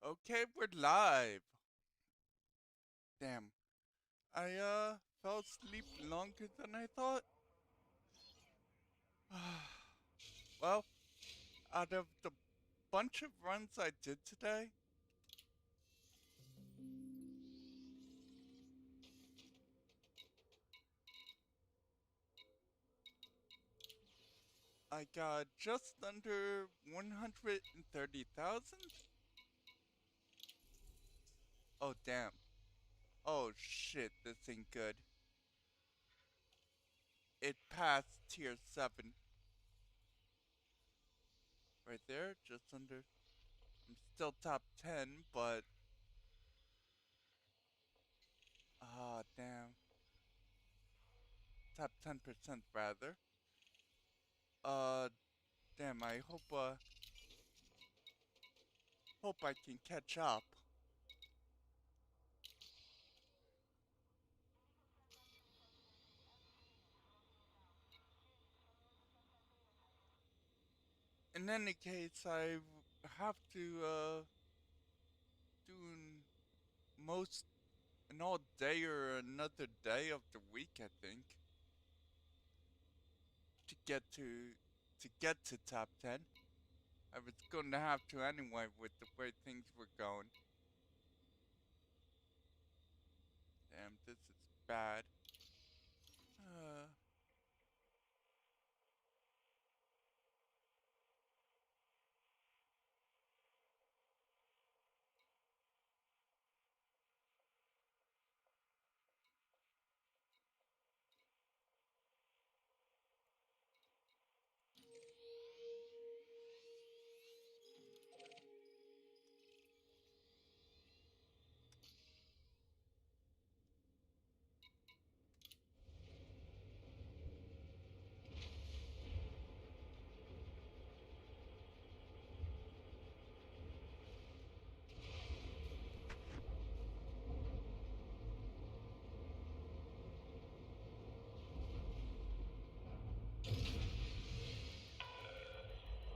Okay, we're live. Damn. I fell asleep longer than I thought. Well, out of the bunch of runs I did today, I got just under 130,000. Oh damn. Oh shit, this ain't good. It passed tier 7. Right there, just under. I'm still top 10, but damn. Top 10% rather. Uh damn, I hope I can catch up. In any case, I have to do most an all day or another day of the week, I think, to get to top 10. I was going to have to anyway with the way things were going. Damn, this is bad. Uh,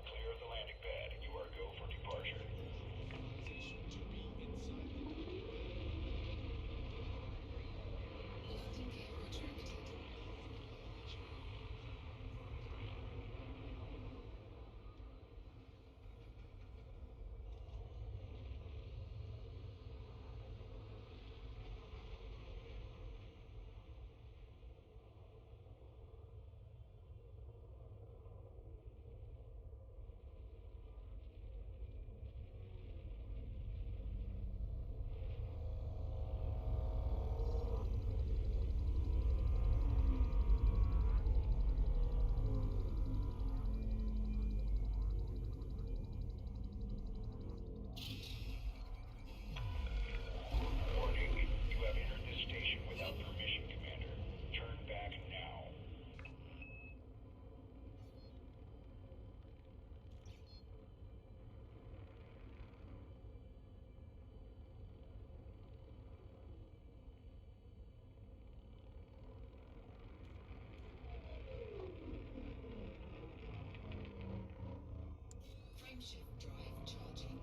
Clear the landing pad. You are go for departure. Position to be inside the landing gear retracted. Warning, you have entered this station without permission, Commander. Turn back now. Frameshift drive charging.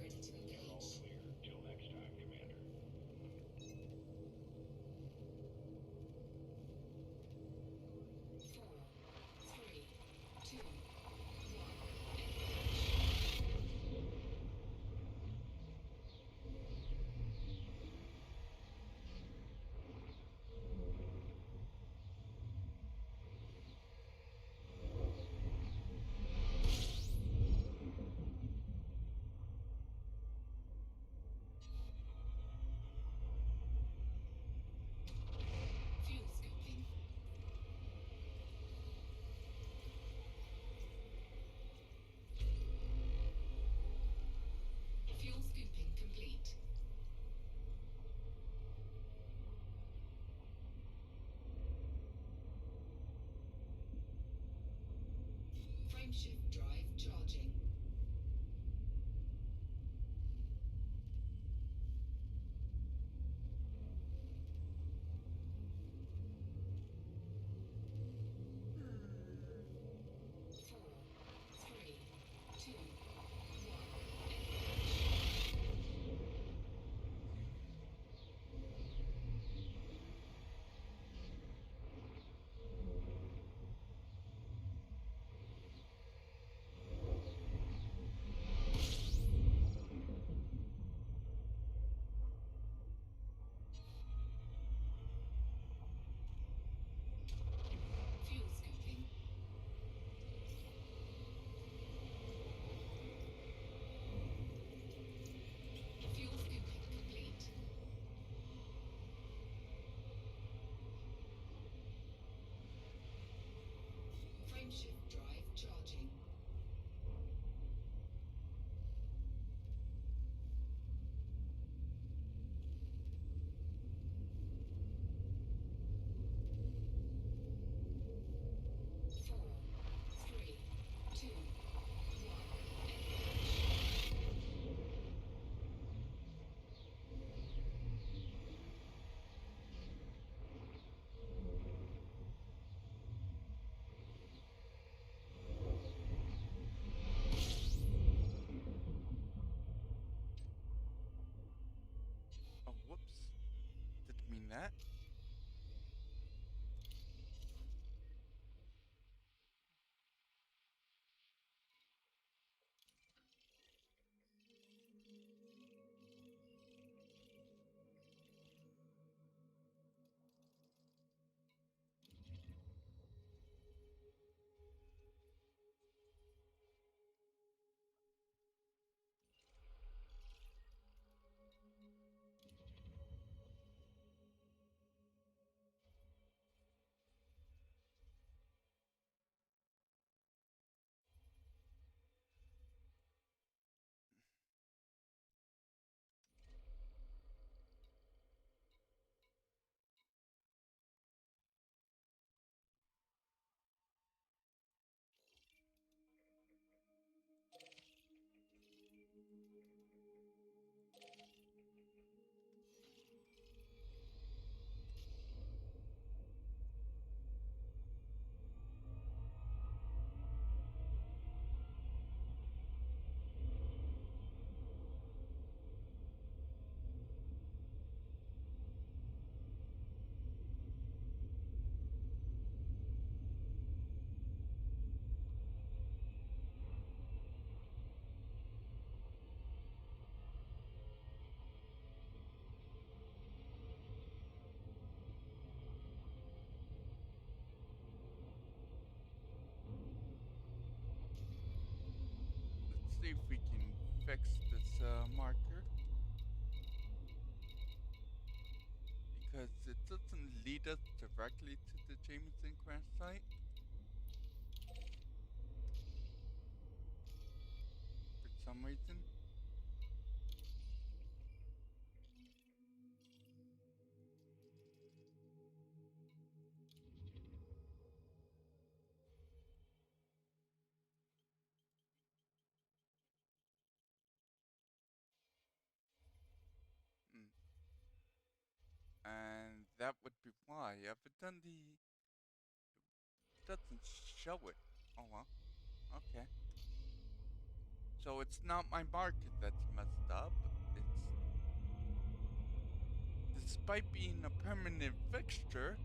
Ready to engage. All clear. Till next time, Commander. 4, 3, 2, 1. Fuel scooping. Fuel scooping complete. Frameshift drive charging. fix this marker because it doesn't lead us directly to the Jameson crash site for some reason. Mm. And that would be why. Evidently, doesn't show it. Oh well. Okay. So it's not my market that's messed up. It's despite being a permanent fixture,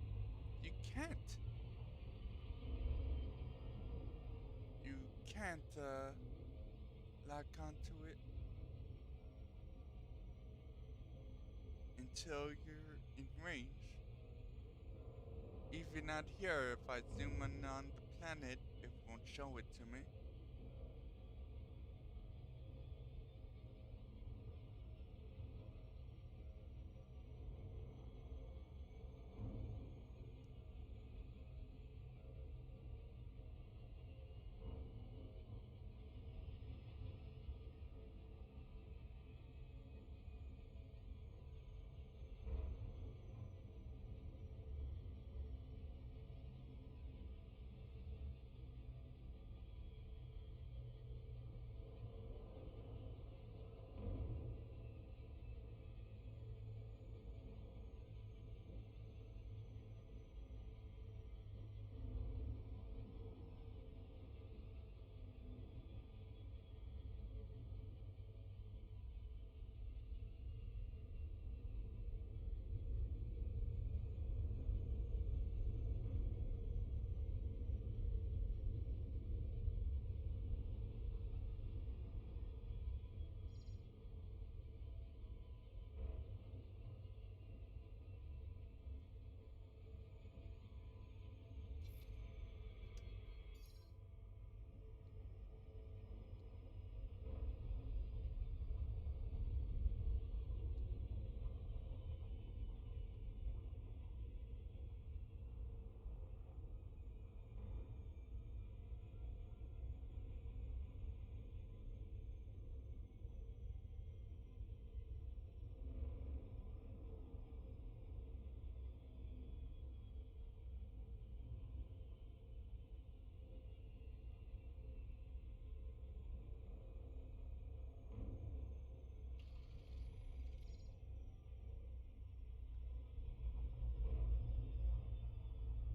you can't. You can't lock onto it until you're in range. Even out here, if I zoom in on the planet, it won't show it to me.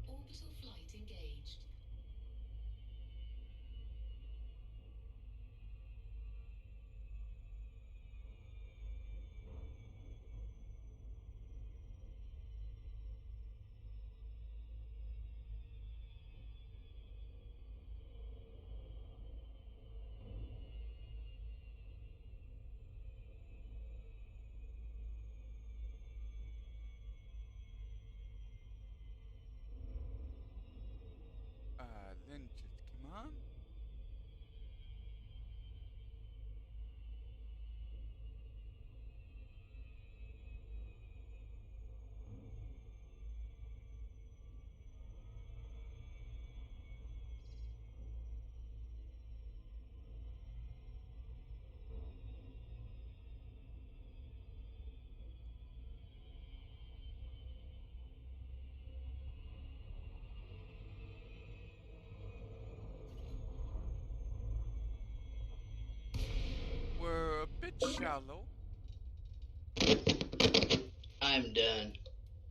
Orbital flight engaged. Then just come on. We're a bit shallow. I'm done.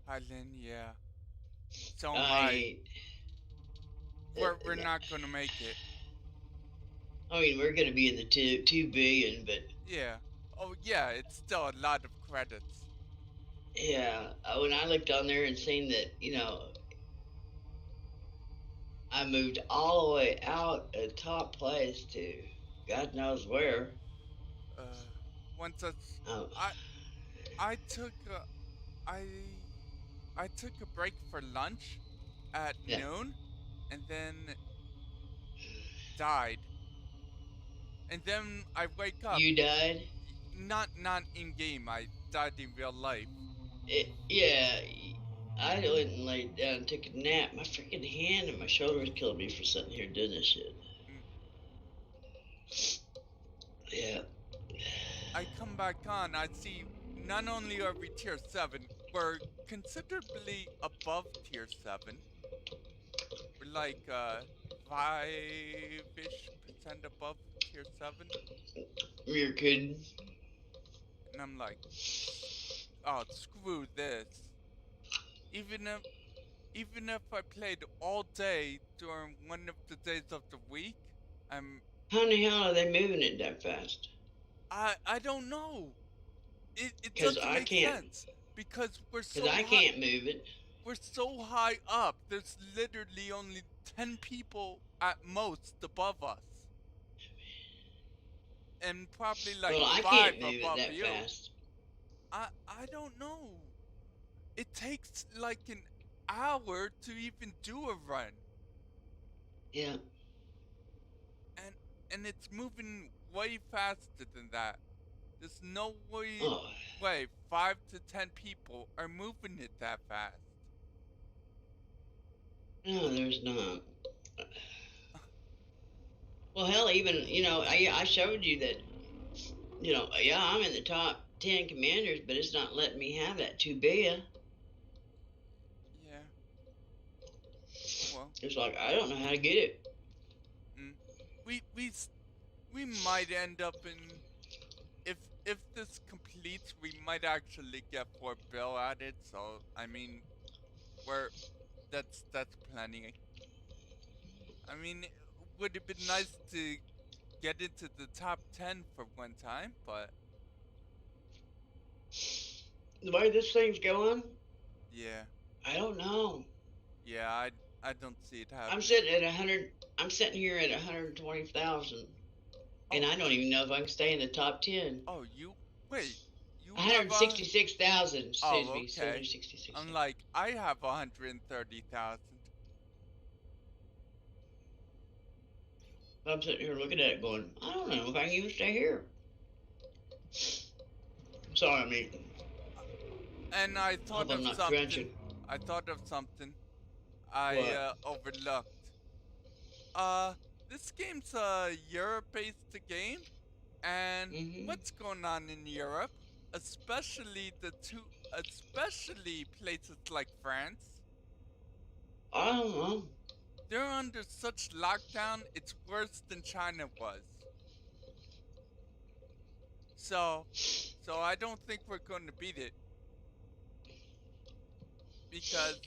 Highland, yeah. So am I. I. We're not gonna make it. I mean, we're gonna be in the 2 billion, but Yeah. Oh yeah, it's still a lot of credits. yeah, when I looked on there and seen that, I moved all the way out at top place to God knows where. Uh, once us, Um, I I took I I took a break for lunch at yeah, noon, and then died. And then I wake up. You died? Not in game. I died in real life. Yeah. I went and laid down and took a nap. My freaking hand and my shoulder was killing me for sitting here doing this shit. Mm. Yeah. I come back on. I see not only are we tier 7, we're considerably above tier 7. We're like 5-ish% above tier 7. You're kidding. And I'm like, oh, screw this. Even if I played all day during one of the days of the week, I'm How in the hell are they moving it that fast? I don't know. It Because doesn't I make can't. sense because Because I can't move it. we're so high up. There's literally only 10 people at most above us. And probably like Well, I 5 can't move it above that you. fast. I don't know. It takes like an hour to even do a run. Yeah. And it's moving way faster than that. There's no way Oh. 5 to 10 people are moving it that fast. No, there's not. Well, hell, even, I showed you that, yeah, I'm in the top 10 commanders, but it's not letting me have that 2 billion. Yeah. Well. It's like, I don't know how to get it. We might end up in, if this completes, we might actually get 4 bill at it. So I mean, that's plenty. I mean, would have been nice to get into the top 10 for one time, but The way this thing's going, yeah, I don't know. yeah, I don't see it happening. I'm sitting here at 120,000. And I don't even know if I can stay in the top 10. Oh, you 166,000. Excuse oh, me. okay. 166. I'm like, I have 130,000. I'm sitting here looking at it going, I don't know if I can even stay here. Sorry, I'm eating. And I thought of something. Drenching. I thought of something I overlooked. This game's a Europe-based game, and what's going on in Europe, especially places like France? I don't know. They're under such lockdown, it's worse than China was. So I don't think we're going to beat it. Because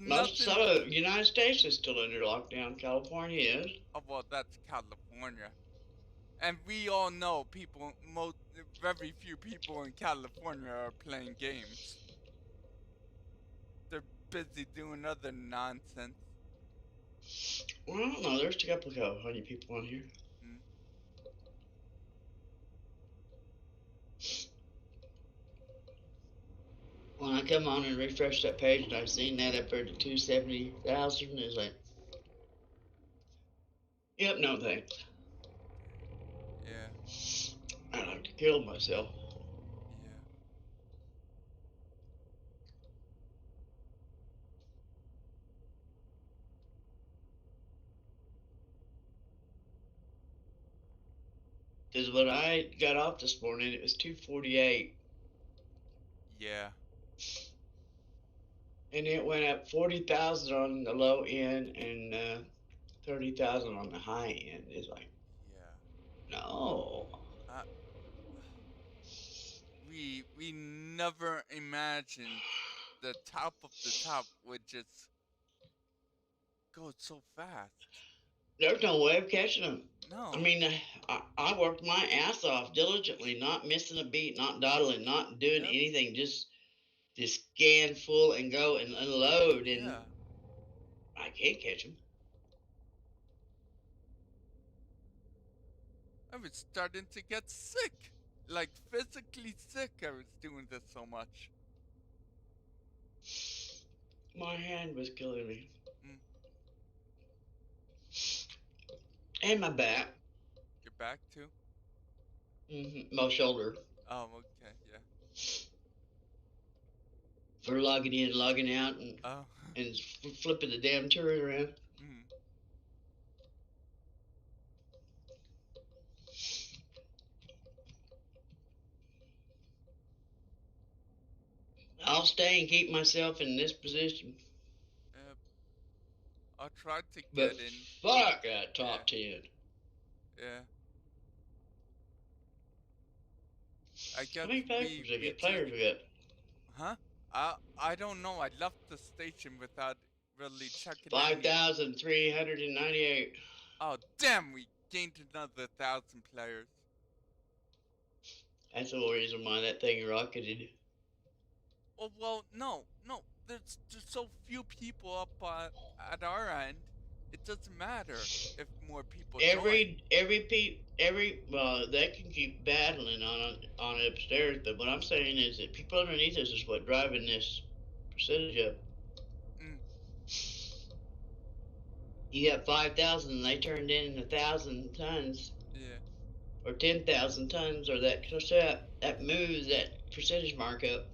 most of the United States is still under lockdown. California is. Oh, well, that's California. And we all know very few people in California are playing games. They're busy doing other nonsense. Well, I don't know. There's a couple of California people on here. When I come on and refresh that page and I've seen that up there to 270,000, it's like, yep, no thanks. Yeah. I like to kill myself. Yeah. Because when I got off this morning, it was 248. Yeah. And it went up 40,000 on the low end and 30,000 on the high end. It's like, yeah. No. We never imagined the top of the top would just go so fast. There's no way of catching them. No. I mean, I worked my ass off diligently, not missing a beat, not dawdling, not doing anything, just scan full and go and unload, and I can't catch them. I was starting to get sick, like physically sick. I was doing this so much. My hand was killing me. And my back. Your back too? My shoulder. Oh, okay, yeah. For logging in, logging out, Oh. and flipping the damn turret around. Mm. I'll stay and keep myself in this position. I'll try to But get in. fuck that Yeah. top 10. Yeah. I guess How many papers we players we got? Huh? I don't know. I left the station without really checking any. 5,398. Oh damn! We gained another 1,000 players. That's the whole reason why that thing rocketed. Oh well, no. There's just so few people up at our end. It doesn't matter if more people join. Well, they can keep battling on upstairs, but what I'm saying is that people underneath us is what driving this percentage up. Mm. You got 5,000, and they turned in 1,000 tons. Yeah. Or 10,000 tons, or that moves that percentage mark up.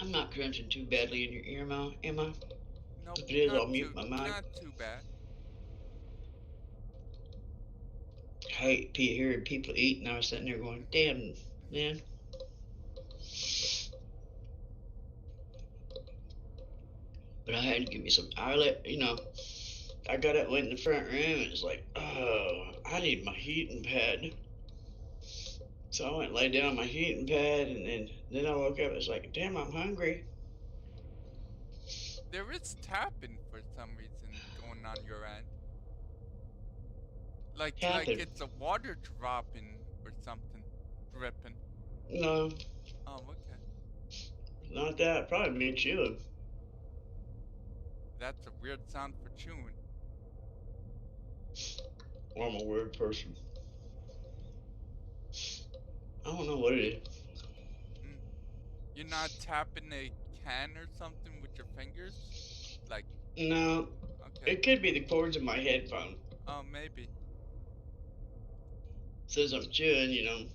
I'm not crunching too badly in your ear, am I? Nope. If it is, I'll mute my mic. Not too bad. I hate hearing people eat, and I was sitting there going, "Damn, man." But I had to give me some. I got up, went in the front room, and it's like, oh, I need my heating pad. So I went and laid down on my heating pad, and then I woke up. It's like, damn, I'm hungry. There is tapping for some reason going on your end. Like it's a water dropping or something, dripping. No. Oh, okay. Not that. Probably me chewing. That's a weird sound for chewing. Well, I'm a weird person. I don't know what it is. You're not tapping a can or something with your fingers? Like... No. Okay. It could be the cords of my headphone. Oh, maybe. Says I'm chewing, Yep.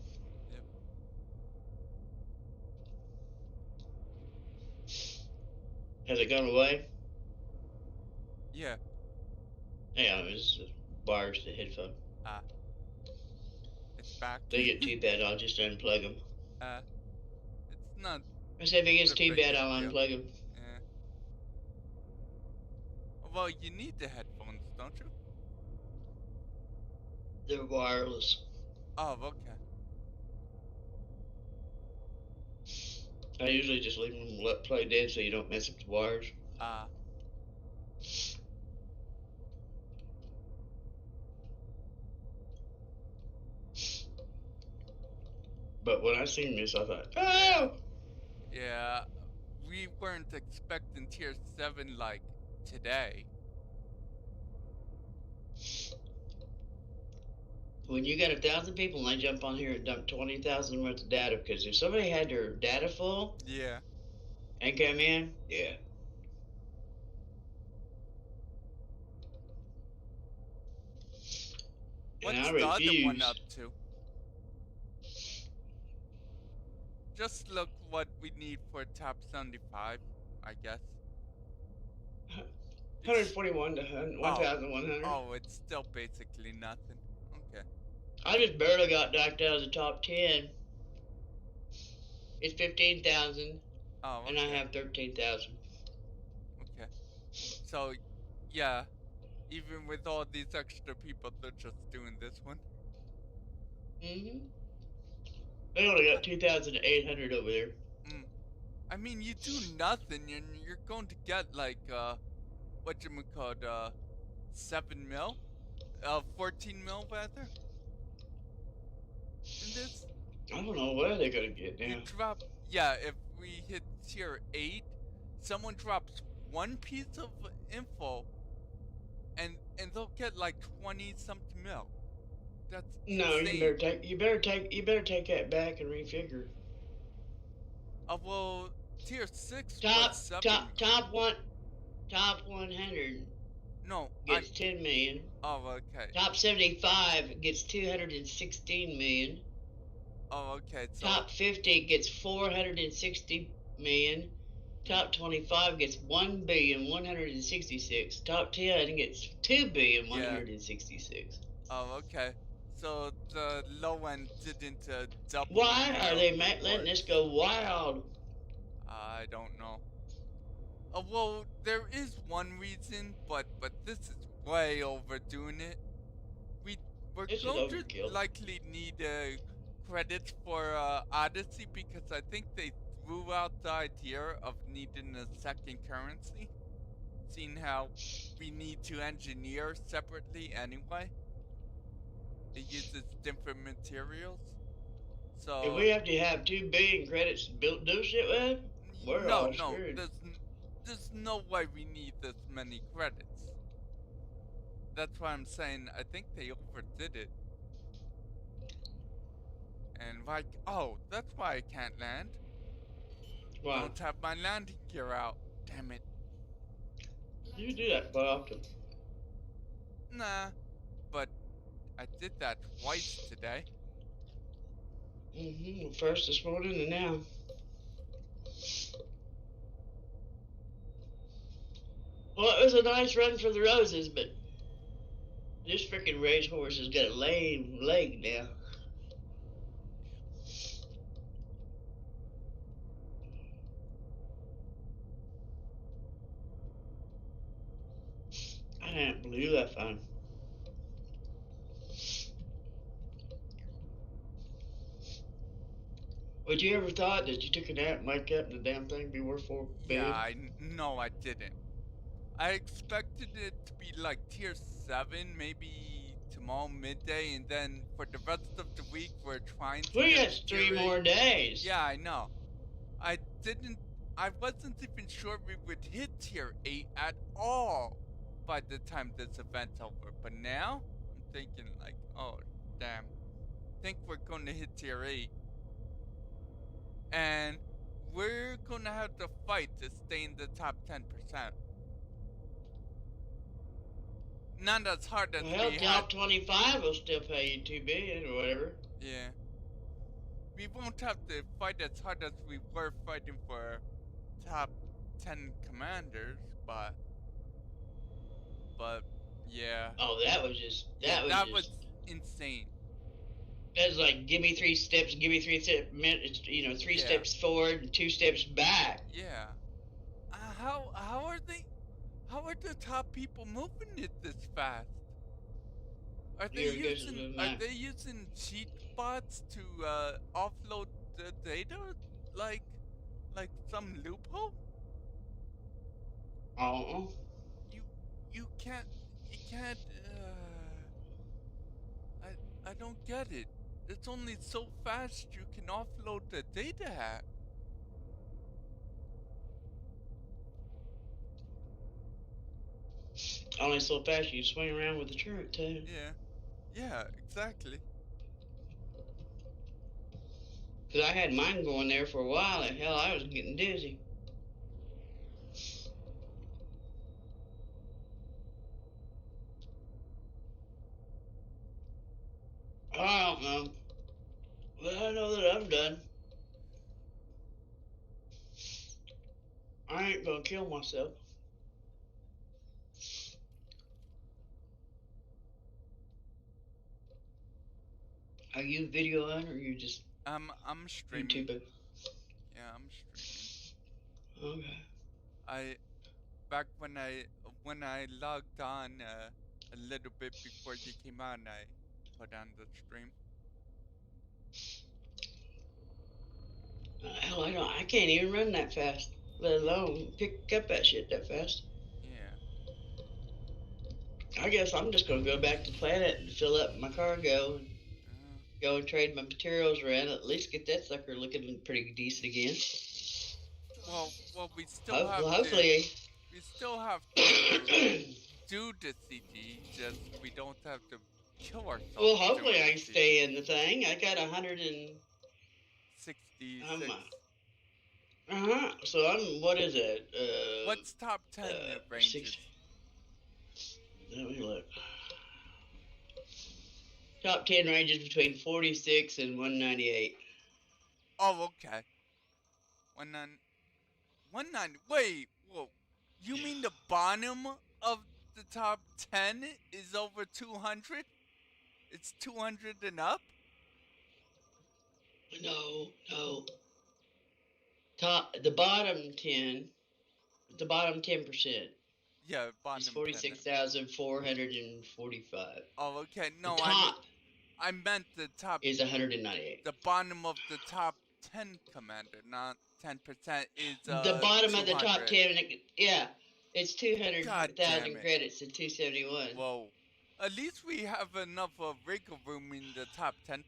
Has it gone away? Yeah. Yeah, it's wires to the headphone. It's back. They get too bad, I'll just unplug them. It's not... I said if it gets too bad, I'll unplug them. Yeah. Well, you need the headphones, don't you? They're wireless. Oh, okay. I usually just leave them play dead so you don't mess up the wires. But when I seen this, I thought, oh! Yeah, we weren't expecting tier 7 like today. When you got 1,000 people and they jump on here and dump 20,000 worth of data, because if somebody had their data full, yeah, and come in, yeah. What's the other one up to? Just look what we need for top 75, I guess. 141 to 1,100. Oh, it's still basically nothing. Okay. I just barely got knocked out of the top 10. It's 15,000. Oh, okay. And I have 13,000. Okay. So, yeah. Even with all these extra people, they're just doing this one. Mm-hmm. They only got 2,800 over there. I mean, you do nothing, and you're going to get like, whatchamacallit, 7 mil? 14 mil rather? In this? I don't know where they're gonna get now. If we hit tier 8, someone drops one piece of info, and they'll get like 20 something mil. That's no, insane. you better take that back and refigure. Well, tier 6 was Top 7 top million. top one top 100 No, gets 10 million. Oh, okay. Top 75 gets 216 million. Oh, okay. So Top 50 gets 460 million. Top 25 gets 1,166,000,000. Top 10 gets 2,166,000,000. Oh, okay. So the low end didn't double Why the are they letting this rewards. go wild? I don't know. Well, there is one reason, but this is way overdoing it. We're This is going to overkill. likely need credits for Odyssey because I think they threw out the idea of needing a second currency, seeing how we need to engineer separately anyway. It uses different materials. If So we have to have 2 billion credits to build do shit with, we're no, all screwed. there's no way we need this many credits. That's why I'm saying I think they overdid it. And like, oh, that's why I can't land. Why? Don't have my landing gear out. Damn it. You do that quite often. Nah, but I did that twice today. First this morning and now. Well, it was a nice run for the Roses, but this freaking racehorse has got a lame leg now. I didn't believe that fine. Would you ever thought that you took a nap and wake up and the damn thing be worth $4 billion? No, I didn't. I expected it to be like tier 7, maybe tomorrow midday, and then for the rest of the week we're trying to We get got to 3 tier 8. more days. Yeah, I know. I wasn't even sure we would hit tier 8 at all by the time this event's over. But now, I'm thinking like, oh, damn. Think we're gonna hit tier 8. And we're gonna have to fight to stay in the top 10%. Not as hard as Well, we had. top 25 will still pay you $2 billion or whatever. Yeah. We won't have to fight as hard as we were fighting for top 10 commanders, but yeah. Oh, that was just Insane. That's like give me 3 steps, give me 3 steps, 3 Yeah. steps forward and 2 steps back. Yeah. How are the top people moving it this fast? Are they using cheat bots to offload the data like some loophole? Oh. You can't I don't get it. It's only so fast you can offload the data at. Only so fast you swing around with the turret too. Yeah, exactly. Because I had mine going there for a while, and hell, I was getting dizzy. I don't know. But I know that I'm done. I ain't gonna kill myself. Are you videoing or you just I'm streaming. YouTubing? Yeah, I'm streaming. Okay. Back when I logged on a little bit before you came on, I put on the stream. Hell, I can't even run that fast, let alone pick up that shit that fast. Yeah. I guess I'm just gonna go back to planet and fill up my cargo and go and trade my materials around. At least get that sucker looking pretty decent again. Well, we still hopefully. We still have to do the CG. Just we don't have to kill ourselves. Well, hopefully I stay in the thing. I got 166. So I'm, what is it? What's top 10 ranges? 6. Let me look. Top 10 ranges between 46 and 198. Oh, okay. 19. Wait, whoa. You mean the bottom of the top 10 is over 200? It's 200 and up? No, no. The bottom 10% Yeah, is bottom 10. 46,445. Oh, okay. The No, top I meant the top, is 198. the bottom of the top 10 commander, not 10% is The bottom of the top 200. 10, yeah, it's God damn 200,000 it. credits to 271. Whoa. At least we have enough wiggle room in the top 10%.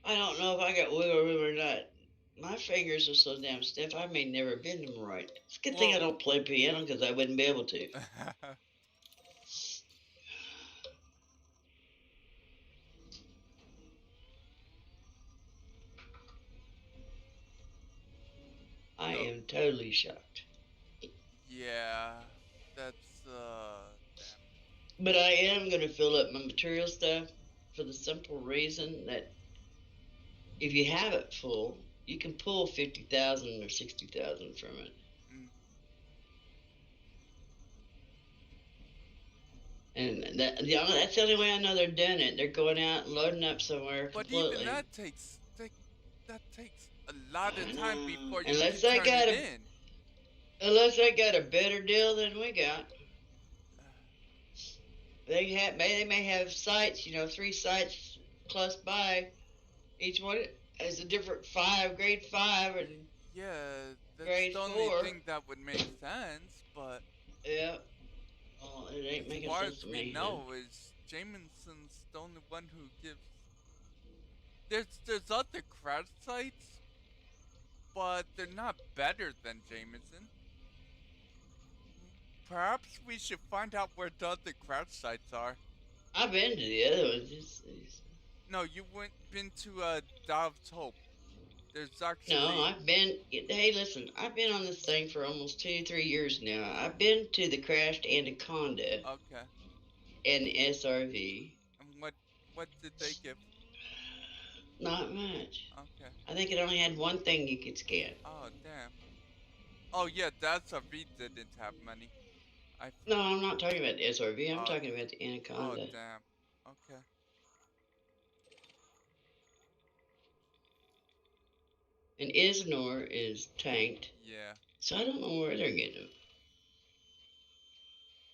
I don't know if I got wiggle room or not. My fingers are so damn stiff, I may never bend them right. It's a good thing I Well, don't play piano because I wouldn't be able to. I so, am totally shocked. yeah, that's, damn. But I am going to fill up my material stuff for the simple reason that if you have it full, you can pull 50,000 or 60,000 from it. Mm. And that's the only way I know they're doing it. They're going out and loading up somewhere But even completely. that takes a lot of I time know. before you can turn it in. Unless they got a better deal than we got. They may have sites, 3 sites close by. Each one has a different grade 5 and Yeah, that's grade the only 4. thing that would make sense, but Yeah. Well, it as ain't making far sense as to we me, huh? know, is Jameson's the only one who gives. There's other crash sites, but they're not better than Jameson. Perhaps we should find out where the other crash sites are. I've been to the other ones. No, you went been to Dove's Hope. There's No, actually hey, listen, I've been on this thing for almost 2, 3 years now. I've been to the crashed Anaconda okay. and the SRV. And what did they give? Not much. Okay. I think it only had one thing you could scan. Oh damn. Oh yeah, that's a V didn't have money. I No, I'm not talking about the SRV. I'm oh talking about the oh Anaconda. damn. Okay. And Isnor is tanked, Yeah. so I don't know where they're getting them.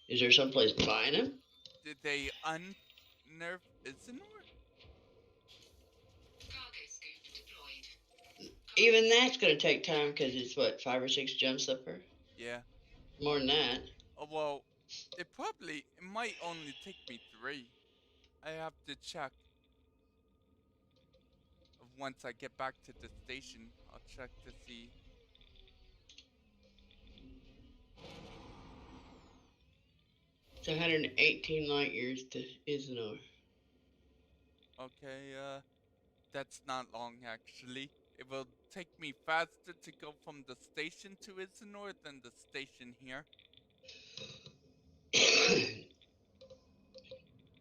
Is there someplace buying them? Did they unnerve Isinor? Even that's going to take time because it's what, 5 or 6 jumps up her? Yeah. More than that. Oh well, it might only take me 3. I have to check. Once I get back to the station, I'll check to see. It's 118 light years to Isnor. Okay, that's not long actually. It will take me faster to go from the station to Isinor than the station here.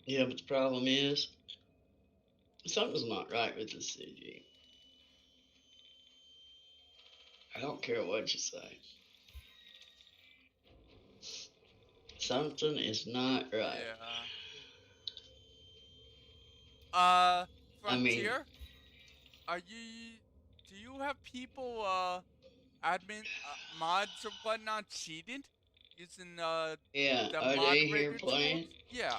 Yeah, but the problem is, something's not right with the CG. I don't care what you say. Something is not right. Yeah. I mean, Frontier, are you? Do you have people, admin, mods or whatnot cheated using yeah, the are they here moderator tools? playing? Yeah,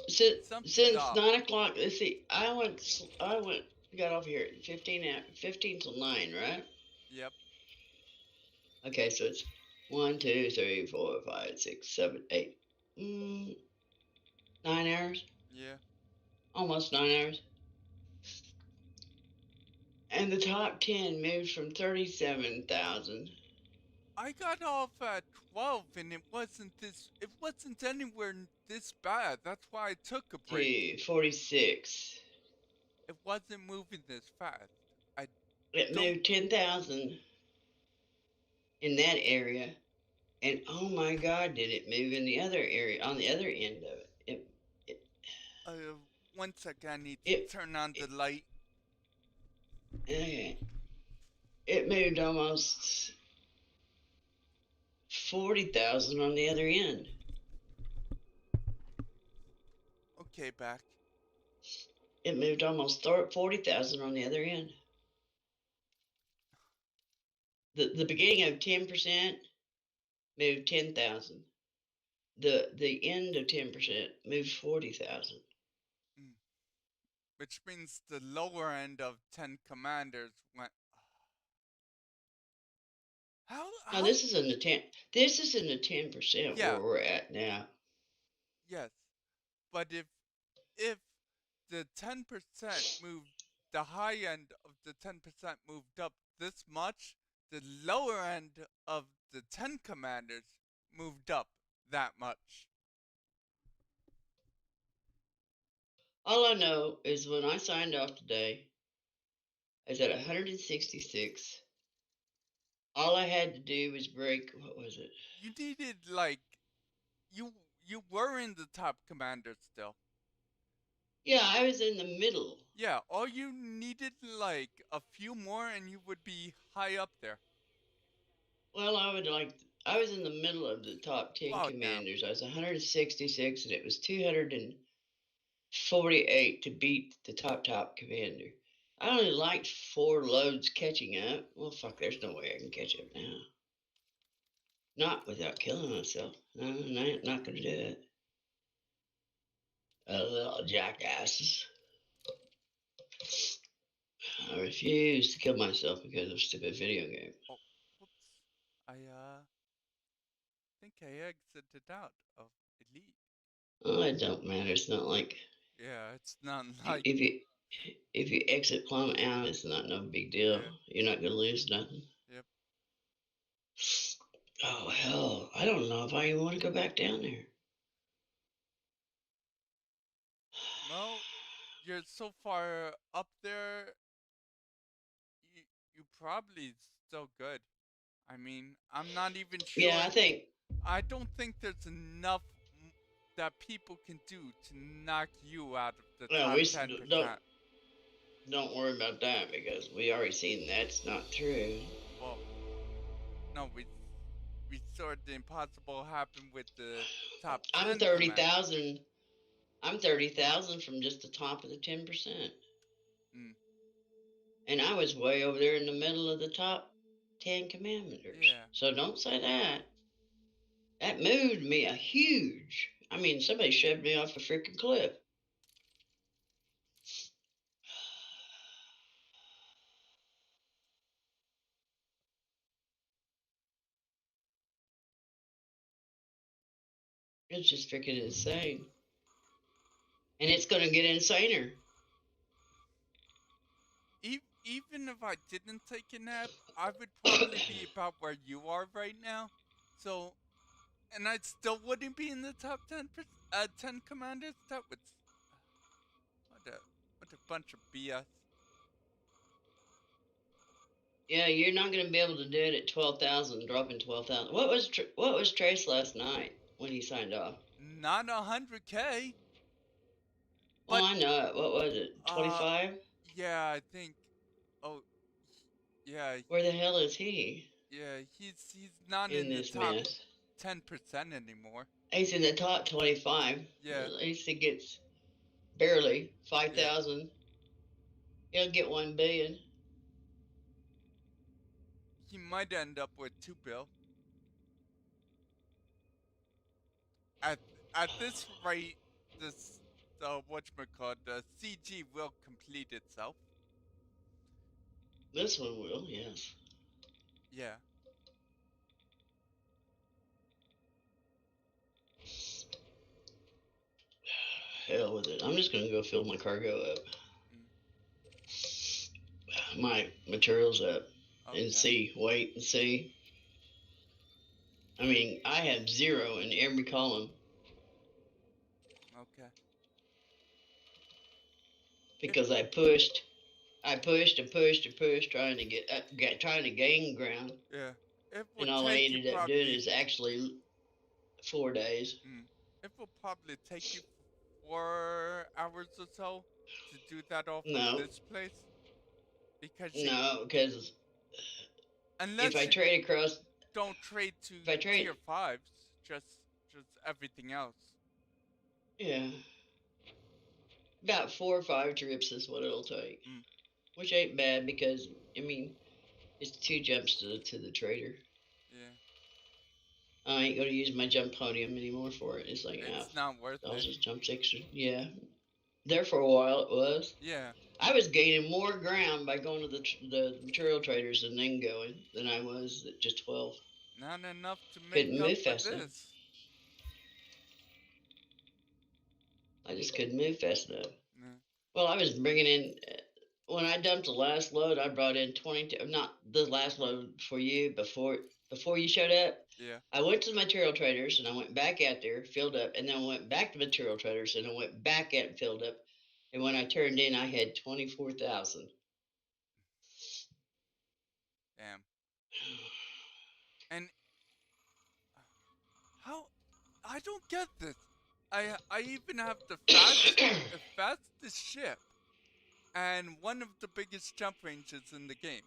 something's Since up. 9 o'clock, let's see, got off here at 15 till 9, right? Yep. Okay, so it's 1, 2, 3, 4, 5, 6, 7, 8, 9 hours, Yeah. almost 9 hours. And the top 10 moved from 37,000 I got off at 12 and it wasn't anywhere this bad. That's why I took a break. to 46. It wasn't moving this fast. I It Don't. moved 10,000 in that area, and oh my God, did it move in the other area on the other end of it? It Uh, 1 second. I need to it turn on the it, light. it, it moved almost 40,000 on the other end. Okay, back. It moved almost 40,000 on the other end. The beginning of 10% moved 10,000. The end of 10% moved 40,000. Mm. Which means the lower end of 10 commanders went. How? Now How? this is in the 10. This is in the 10% Yeah. where we're at now. Yes. But if the 10% moved, the high end of the 10% moved up this much, the lower end of the 10 commanders moved up that much. All I know is when I signed off today, I was at 166. All I had to do was break, what was it? You needed like you you were in the top commander still. Yeah, I was in the middle. Yeah, all you needed like a few more and you would be high up there. Well, I was in the middle of the top 10 Wow, damn. commanders. I was 166, and it was 248 to beat the top commander. I only liked 4 loads catching up. Well, fuck, there's no way I can catch up now. Not without killing myself. No, I'm not going to do it. Little jackasses. I refuse to kill myself because of a stupid video game. Oh, whoops. I think I exited out of Elite. Oh, it don't matter. It's not like Yeah, it's not if you like if you, if you exit plumb out, it's not no big deal. yeah, You're not gonna lose nothing. yep. Oh hell, I don't know if I even want to go back down there. Well, you're so far up there, you you probably still good. I mean, I'm not even Yeah, sure. I think. I don't think there's enough that people can do to knock you out of the Well, top we don't 10%. don't worry about that because we already seen that's not true. Well, no, we saw the impossible happen with the top I'm 10 thirty command. thousand. I'm 30,000 from just the top of the 10%, Mm, and I was way over there in the middle of the top 10 commanders. yeah. So don't say that. That moved me a huge. I mean, somebody shoved me off a freaking cliff. It's just freaking insane. And it's going to get insaner. Even if I didn't take a nap, I would probably be about where you are right now. So, and I still wouldn't be in the top 10 commanders. That would what a bunch of BS. Yeah, you're not going to be able to do it at 12,000, dropping 12,000. What was Trace last night when he signed off? Not 100K, Well, but I know it. What was it? 25? yeah, I think. Oh, yeah, Where the hell is he yeah, he's not in in the this top mess? 10% anymore. He's in the top 25. Yeah, At least he gets barely yeah, 5,000. He'll get 1 billion. he might end up with 2 bill. At at this rate, this whatchamacallit, the CG will complete itself. This one will, yes. Yeah. Hell with it. I'm just going to go fill my cargo up. Mm, My materials up. And okay. see. Wait and see. I mean, I have 0 in every column Okay. because I pushed I pushed and pushed and pushed, trying to trying to gain ground, Yeah. It will and all I take you ended up doing probably. is actually 4 days. It will probably take you 4 hours or so to do that off of No, this place because you, no, because if unless I you trade across, don't trade to if I trade, tier fives, just just everything else. yeah, about 4 or 5 trips is what it'll take, Mm, which ain't bad because I mean it's 2 jumps to the trader. yeah, I ain't gonna use my jump podium anymore for it. It's like, it's not worth I'll it. just jump extra. Yeah, there for a while it was. Yeah, I was gaining more ground by going to the material traders and then going than I was at just 12. not enough to make Couldn't up move for fast enough. this. I just couldn't move fast enough. Yeah, Well, I was bringing in when I dumped the last load. I brought in 22. Not the last load for you before you showed up. yeah. I went to the material traders and I went back out there, filled up, and then went back to material traders and I went back out and filled up. And when I turned in, I had 24,000. Damn. And how? I don't get this. I even have the fastest ship and one of the biggest jump ranges in the game.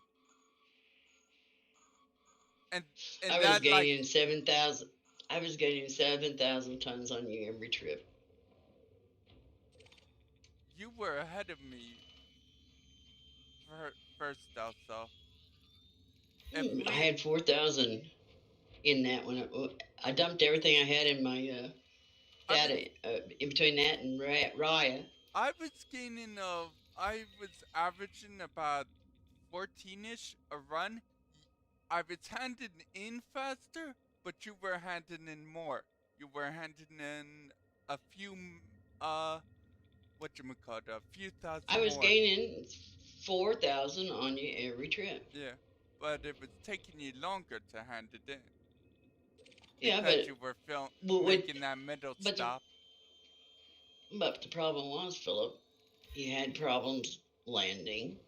And I and was that like gaining 7,000. I was gaining 7,000 tons on you every trip. you were ahead of me first though, so if I we had 4,000 in that one. I dumped everything I had in my I was data in between that and Raya. I was gaining I was averaging about 14ish a run. I was handing in faster, but you were handing in more. You were handing in a few whatchamacallit, a few I thousand was more. gaining 4,000 on you every trip. Yeah. But it was taking you longer to hand it in. Yeah, Because you were with making that middle but the stop. but the problem was, Philip, you had problems landing.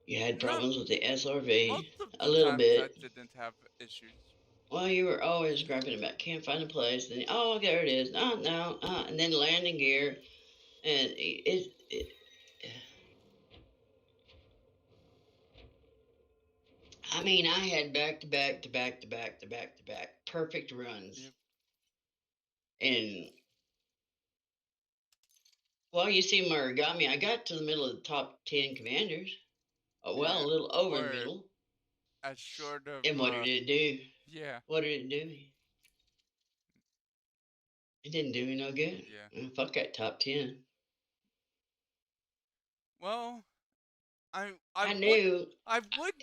You had Not problems with the SRV most of a the little times I bit. didn't have issues. Well, you were always griping about can't find a place. Then oh, there it is. Oh no, and then landing gear, and I mean, I had back to back to back to back to back to back perfect runs, Yep. and well, you see where it got me. I got to the middle of the top 10 commanders. Well, Yeah. a little over the Or middle. as short of And what did it do? yeah. What did it do me? It didn't do me no good. Yeah. Fuck that top 10. Well, I I knew I would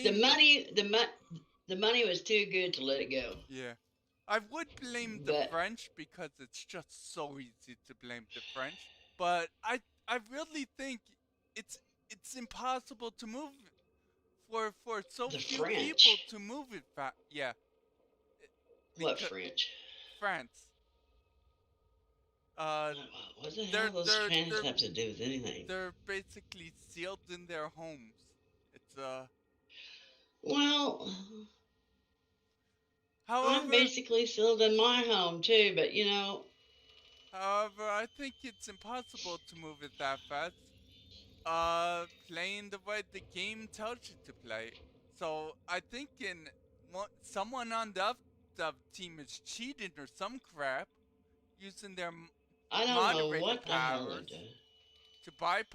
the blame the money the money was too good to let it go. yeah. I would blame the But French because it's just so easy to blame the French, but I really think it's it's impossible to move for so the few people French, to move it fast. Yeah, what because French? France. Uh, What the they're hell does they're France they're have to do with anything? they're basically sealed in their homes. It's Well, I'm however basically sealed in my home too, but however I think it's impossible to move it that fast. Playing the way the game tells you to play. So I think someone on the team is cheating or some crap, using their I don't know moderator what the hell they're powers doing. to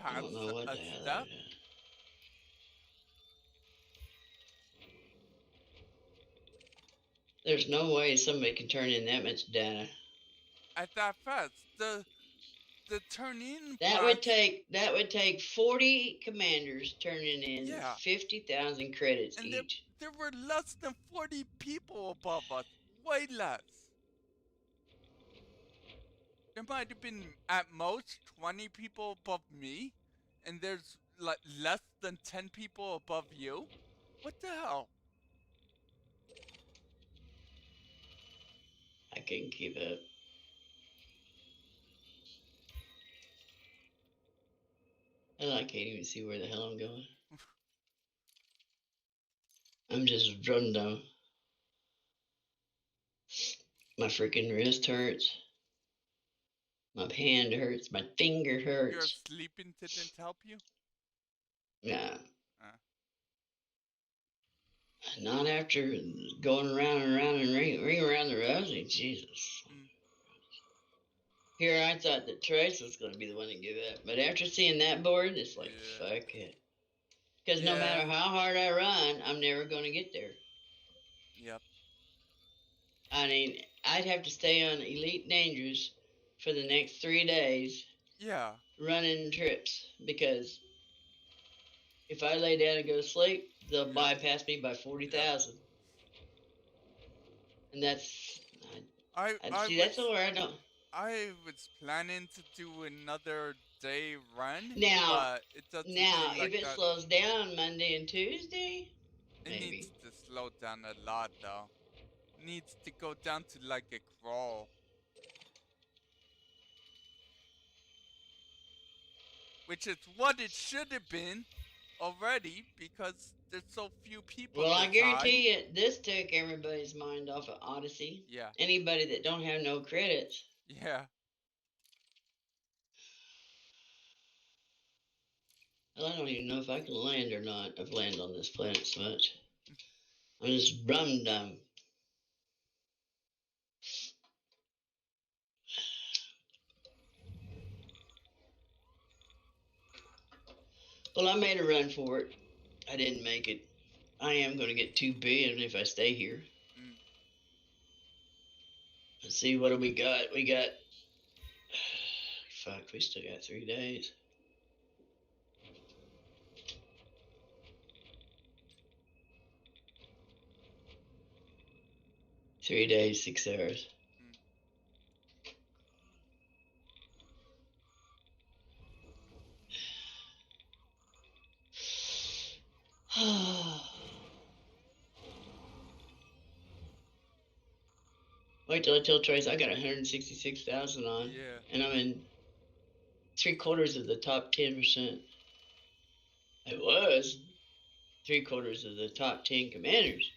I bypass don't know what a the hell they're step. doing. There's no way somebody can turn in that much data. At that fast. The turn in That would process. take 40 commanders turning in Yeah, 50,000 credits and each. there were less than 40 people above us. Way less. There might have been at most 20 people above me, and there's like less than 10 people above you. What the hell? I couldn't keep up. Hell, I can't even see where the hell I'm going. I'm just drum dumb. My freaking wrist hurts. My hand hurts. My finger hurts. Your sleeping didn't help you? Nah. Uh. Not after going around and around and ring around the rosy. Jesus. Mm. Here, I thought that Trace was going to be the one to give up. But after seeing that board, it's like, Yeah. fuck it. Because no Yeah. matter how hard I run, I'm never going to get there. Yep. I mean, I'd have to stay on Elite Dangerous for the next 3 days. Yeah. Running trips. Because if I lay down and go to sleep, they'll bypass me by 40,000. Yep. And that's... that's where I don't... I was planning to do another day run, now, but it doesn't seem like if it slows down Monday and Tuesday, it needs to slow down a lot, though. It needs to go down to like a crawl. Which is what it should have been already, because there's so few people. Well, I guarantee you, this took everybody's mind off of Odyssey. Yeah. Anybody that don't have no credits. Yeah. Well, I don't even know if I can land or not. I've landed on this planet so much. I'm just brum dumb. Well, I made a run for it. I didn't make it. I am going to get 2 billion if I stay here. Mm. Let's see, what do we got? We got... Fuck, we still got 3 days. Three days, 6 hours. Wait till I tell Trace I got 166,000 on. Yeah. And I'm in 3/4 of the top 10%. I was 3/4 of the top 10 commanders.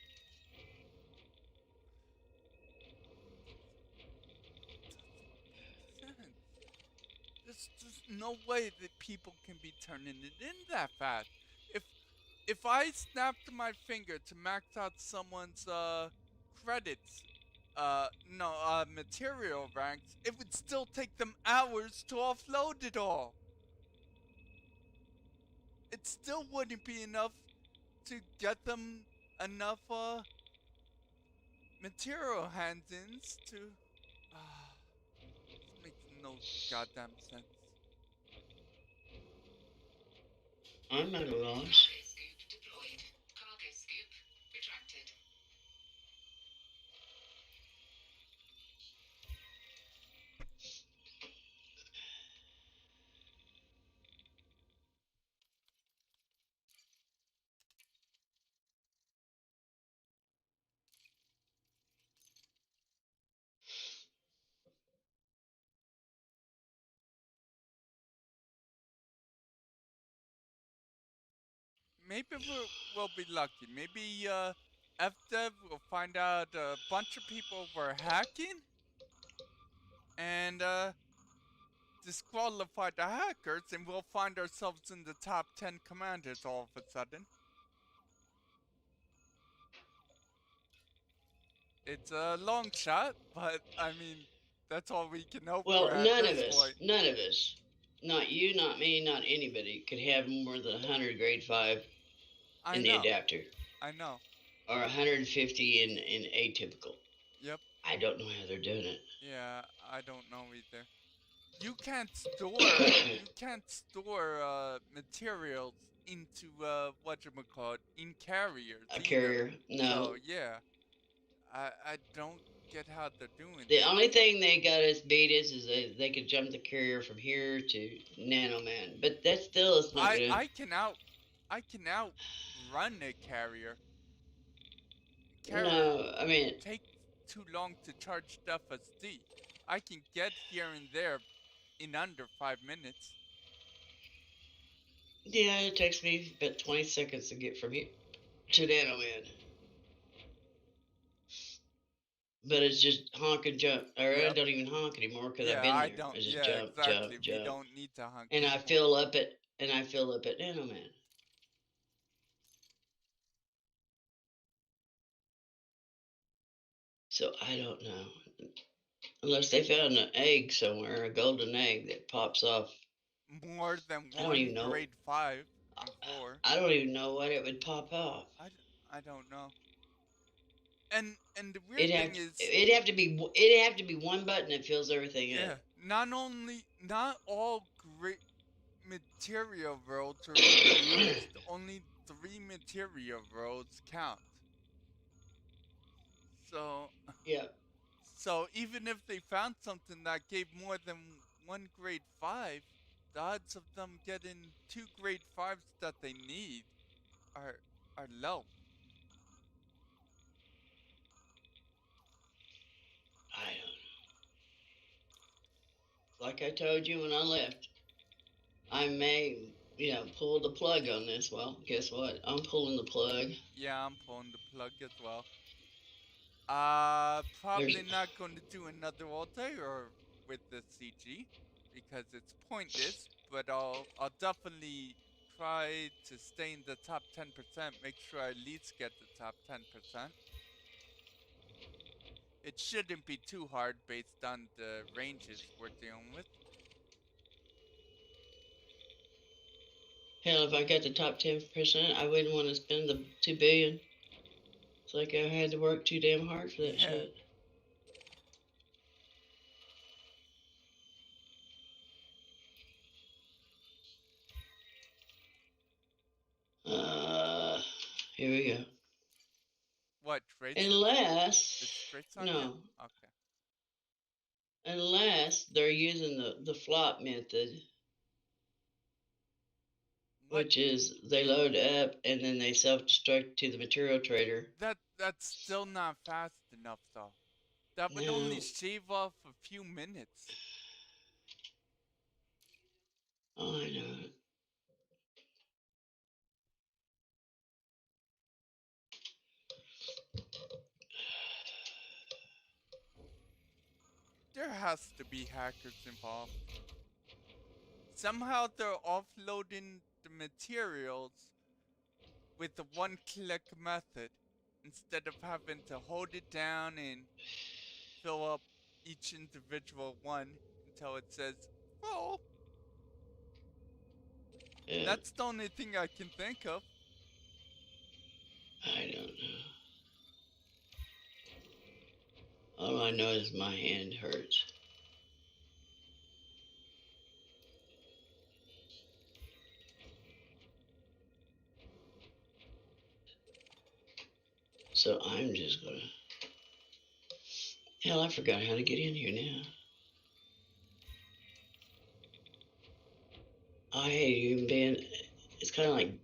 There's no way that people can be turning it in that fast. If I snapped my finger to max out someone's credits, material ranks, it would still take them hours to offload it all. It still wouldn't be enough to get them enough material hand-ins to... This makes no goddamn sense. I'm at a loss. Maybe we'll be lucky. Maybe FDev will find out a bunch of people were hacking and disqualify the hackers, and we'll find ourselves in the top 10 commanders all of a sudden. It's a long shot, but I mean, that's all we can hope for at this point. None of us, not you, not me, not anybody, could have more than 100 grade 5 in the adapter. I know. Or 150 in atypical. Yep. I don't know how they're doing it. Yeah, I don't know either. You can't store materials into whatchamacallit, in carriers. A carrier? No. So yeah. I don't get how they're doing the only thing they got us beat is they could jump the carrier from here to Nano Man. But that still is not good. I can outrun a carrier. No, I mean, it takes too long to charge stuff SD. I can get here and there in under 5 minutes. Yeah, it takes me about 20 seconds to get from here to Nanoman. But it's just honk and jump. Or I Yep. don't even honk anymore because I've Yeah, been I there. don't. I just Yeah, jump, exactly. jump, We jump. don't need to hunk And I anymore. fill up at Nanoman. So I don't know. Unless they found an egg somewhere, a golden egg that pops off. More than I don't one even know. grade 5 and 4. I don't even know what it would pop off. I don't know. And the weird It'd thing have is, it'd have to be one button that fills everything yeah, up. not all great material roads are even used. Only 3 material roads count. So Yeah, so even if they found something that gave more than one grade 5, the odds of them getting 2 grade 5s that they need are are low. I don't know. Like I told you when I left, I may, pull the plug on this. Well, guess what? I'm pulling the plug. Yeah, I'm pulling the plug as well. There's, Probably not going to do another all day or with the CG because it's pointless. But I'll definitely try to stay in the top 10%. Make sure I at least get the top 10%. It shouldn't be too hard based on the ranges we're dealing with. hell, if I got the top 10%, I wouldn't want to spend the 2 billion. It's like I had to work too damn hard for that Yeah. shit. Uh, Here we go. What traits? It's Unless, traits on you? no, Okay. unless they're using the flop method, What? which is they load up and then they self-destruct to the material trader. That's still not fast enough though. That would only Now, shave off a few minutes. oh, I know. There has to be hackers involved. Somehow they're offloading the materials with the one click method instead of having to hold it down and fill up each individual one until it says full. Yeah, That's the only thing I can think of. I don't know. All I know is my hand hurts. So I'm just gonna. Hell, I forgot how to get in here now. I hate even being. It's kind of like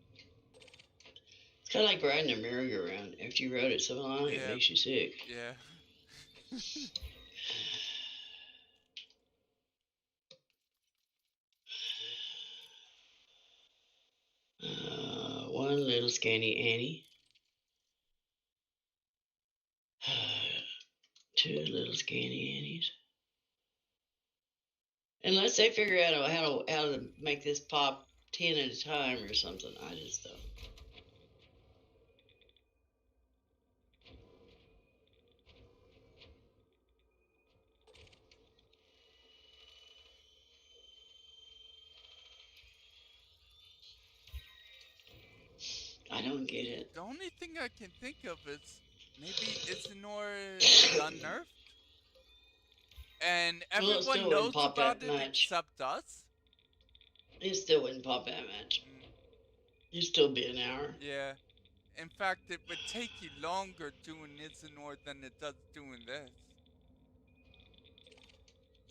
riding a merry-go-round. After you rode it so long, it Yeah, makes you sick. yeah. One little scanny Annie. Two little scanny Annies. Unless they figure out how to make this pop 10 at a time or something, I just don't. I don't get it. The only thing I can think of is maybe Isanor got nerfed? And Well, it everyone still wouldn't knows pop about that it much. except us? It still wouldn't pop that much. Mm, You'd still be an hour. yeah. In fact, it would take you longer doing Isanor than it does doing this.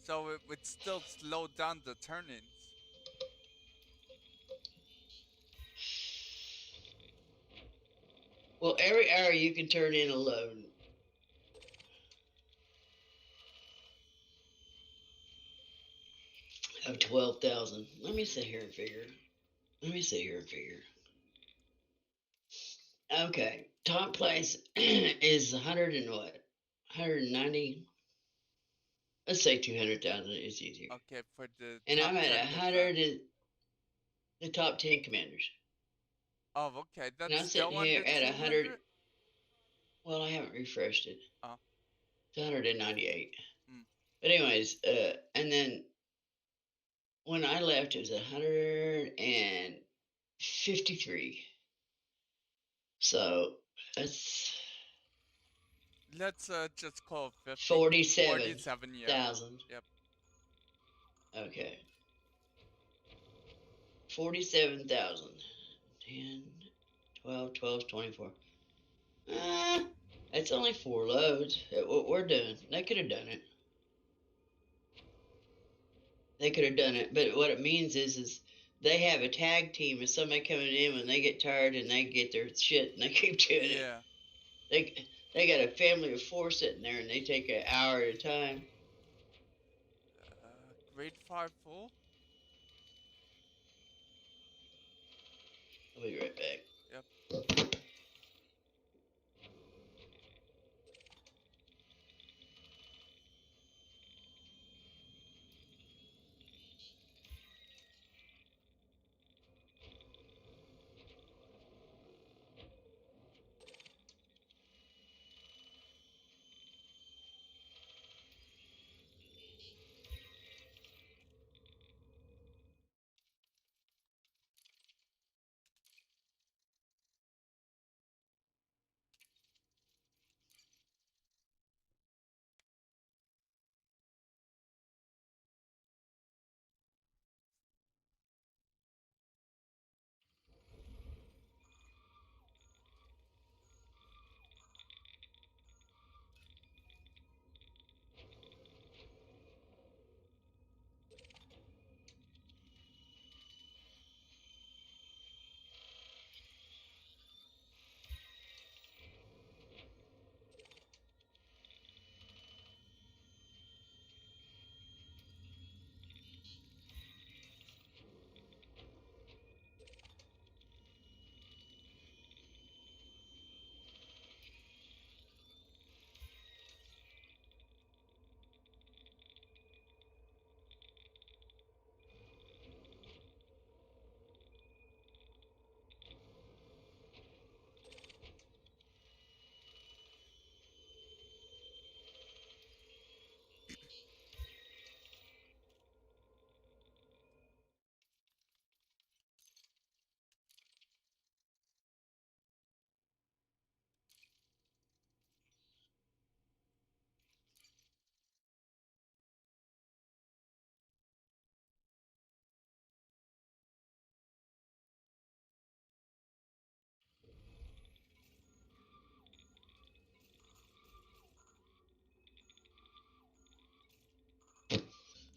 So it would still slow down the turn-ins. Well, every hour you can turn in a load of 12,000. Let me sit here and figure. Let me see here and figure. Okay, top place is 100 and what? 190. Let's say 200,000 is easier. Okay, for the And top I'm at 10 100 and the top 10 commanders. Oh, okay. And That's I'm sitting still here under at 100. 200? Well, I haven't refreshed it. Oh. It's 198. Mm. But anyways, and then when I left, it was 153. So that's Let's just call it 50. 47, yeah. 47,000. Yep. Okay. 47,000. 10, 12, 12, 24. That's only 4 loads at what we're doing. They could have done it. They could have done it. But what it means is they have a tag team of somebody coming in when they get tired and they get their shit and they keep doing it. Yeah. They got a family of 4 sitting there and they take an hour at a time. Grade 5 full? I'll be right back. Yep.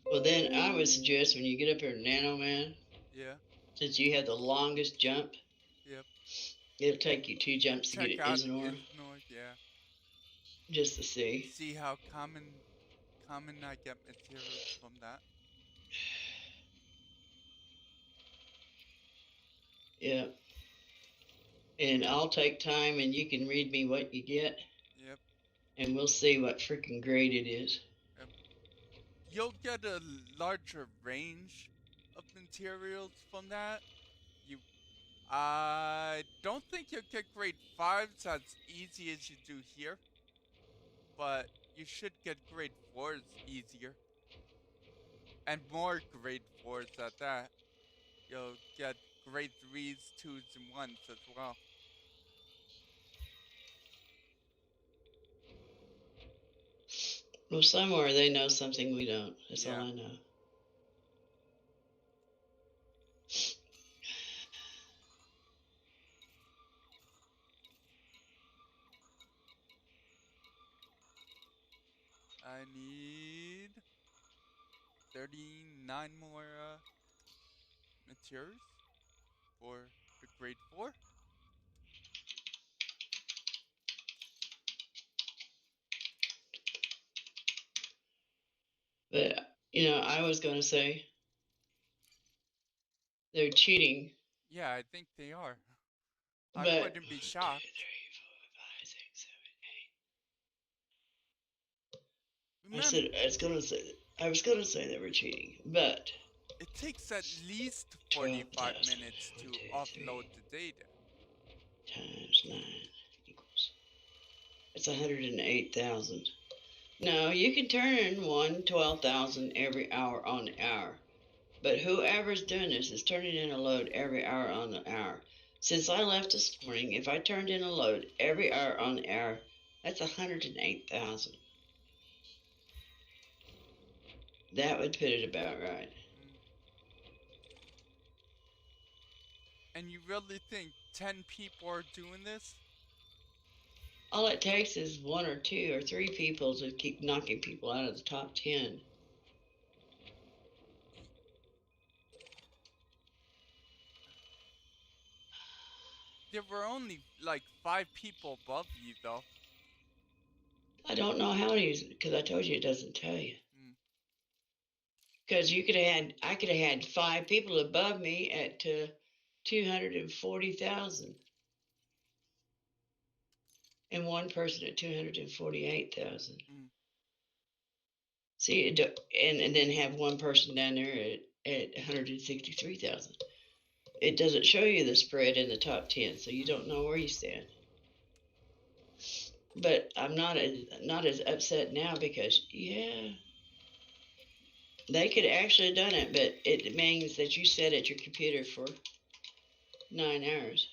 Well, then I would suggest when you get up here to Nano Man, Yeah. since you have the longest jump, Yep. it'll take you 2 jumps to get Check to out Isanor, Isnor, yeah. just to see. See how common I get materials from that. Yeah. And I'll take time and you can read me what you get, Yep. and we'll see what freaking grade it is. Yep. You'll get a larger range of materials from that. You I don't think you'll get grade 5s as easy as you do here, but you should get grade 4s easier. And more grade 4s at that. You'll get grade 3s, 2s, and 1s as well. Well, somewhere they know something we don't. That's all Yeah. I know. I need 39 more materials for the grade 4. But, I was going to say they're cheating Yeah, I think they are. I But 1, 2, 3, 4, wouldn't be shocked. 5, 6, 7, 8. Remember, I was gonna say they were cheating, but it takes at least 45 12,000. minutes 1, to 2, offload 3 the data. times 9 equals. It's 108,000. No, you can turn 12,000 every hour on the hour. But whoever's doing this is turning in a load every hour on the hour. Since I left this morning, if I turned in a load every hour on the hour, that's 108,000. That would put it about right. Mm. And you really think 10 people are doing this? All it takes is 1 or 2 or 3 people to keep knocking people out of the top 10. There were only like 5 people above you, though. I don't know how many, because I told you it doesn't tell you. Mm. Because I could have had 5 people above me at 240,000, and 1 person at 248,000. Mm. See, and then have 1 person down there at 163,000. It doesn't show you the spread in the top 10, so you Mm. don't know where you stand. But I'm not as upset now because they could actually have done it, but it means that you sat at your computer for 9 hours.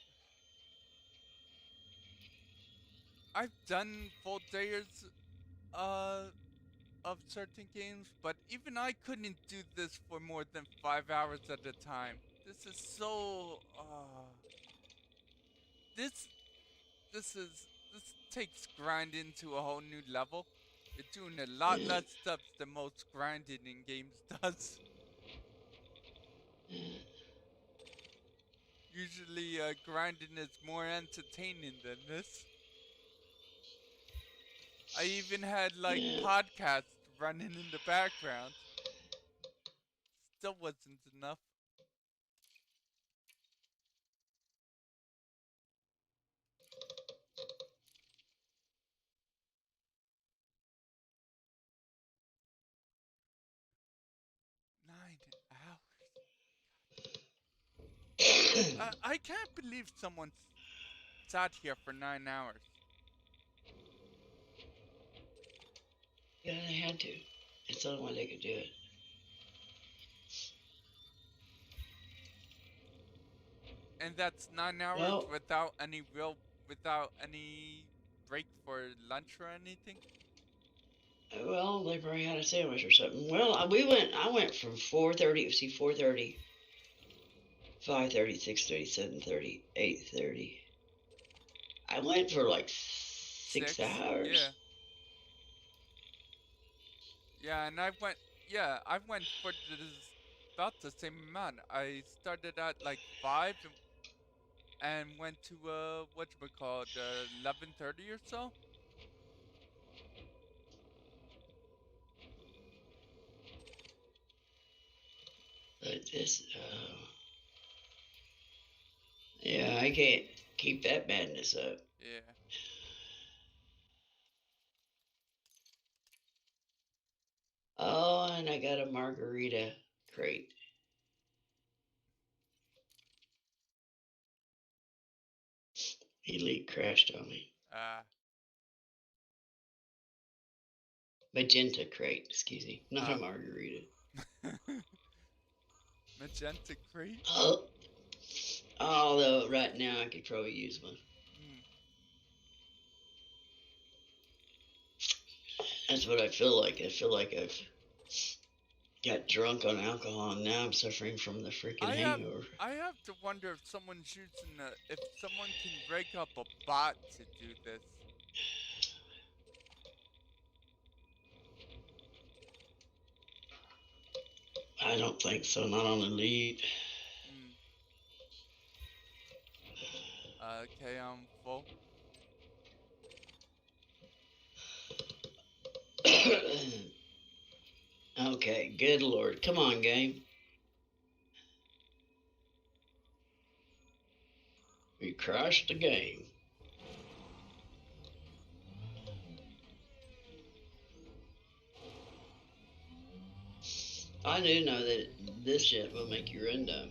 I've done full days uh, of certain games, but even I couldn't do this for more than 5 hours at a time. This is so. This this takes grinding to a whole new level. You're doing a lot Uh, less steps than most grinding in games does. uh, Usually, grinding is more entertaining than this. I even had like yeah, podcasts running in the background. Still wasn't enough. Nine hours. I can't believe someone sat here for 9 hours. yeah, they had to. It's the only way they could do it. And that's 9 hours Well, without any break for lunch or anything. they probably had a sandwich or something. Well, I went from 4:30. See, 4:30, 5:30, 6:30, 7:30, 8:30. I went for like 6 6, hours. yeah. Yeah, and I went for about the same amount. I started at like 5 and went to whatchamacallit, 11:30 or so. But yeah, I can't keep that madness up. Yeah. Oh, and I got a margarita crate. Elite crashed on me. Uh Magenta crate, excuse me, not a uh margarita. Magenta crate. Oh, although right now I could probably use one. Hmm. That's what I feel like. I feel like I've got drunk on alcohol and now I'm suffering from the freaking I have hangover. I have to wonder if someone's using if someone can rig up a bot to do this. I don't think so, not on Elite. Hmm. Okay, I'm full. Okay, good lord. Come on, game. We crashed the game. I do know that this shit will make you run dumb.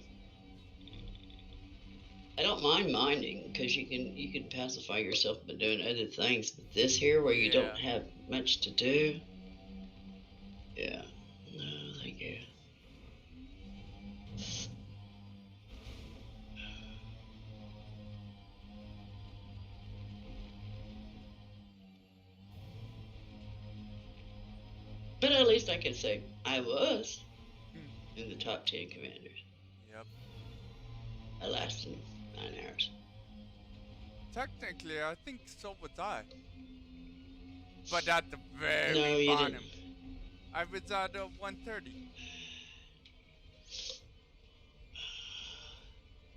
I don't mind minding because you can pacify yourself by doing other things. But this here, where you don't have much to do, yeah, no, thank you. But at least I can say I was in the top 10 commanders. Yep. I lasted 9 hours. Technically, I think so was I. But at the very No, you bottom. didn't. I was at 130.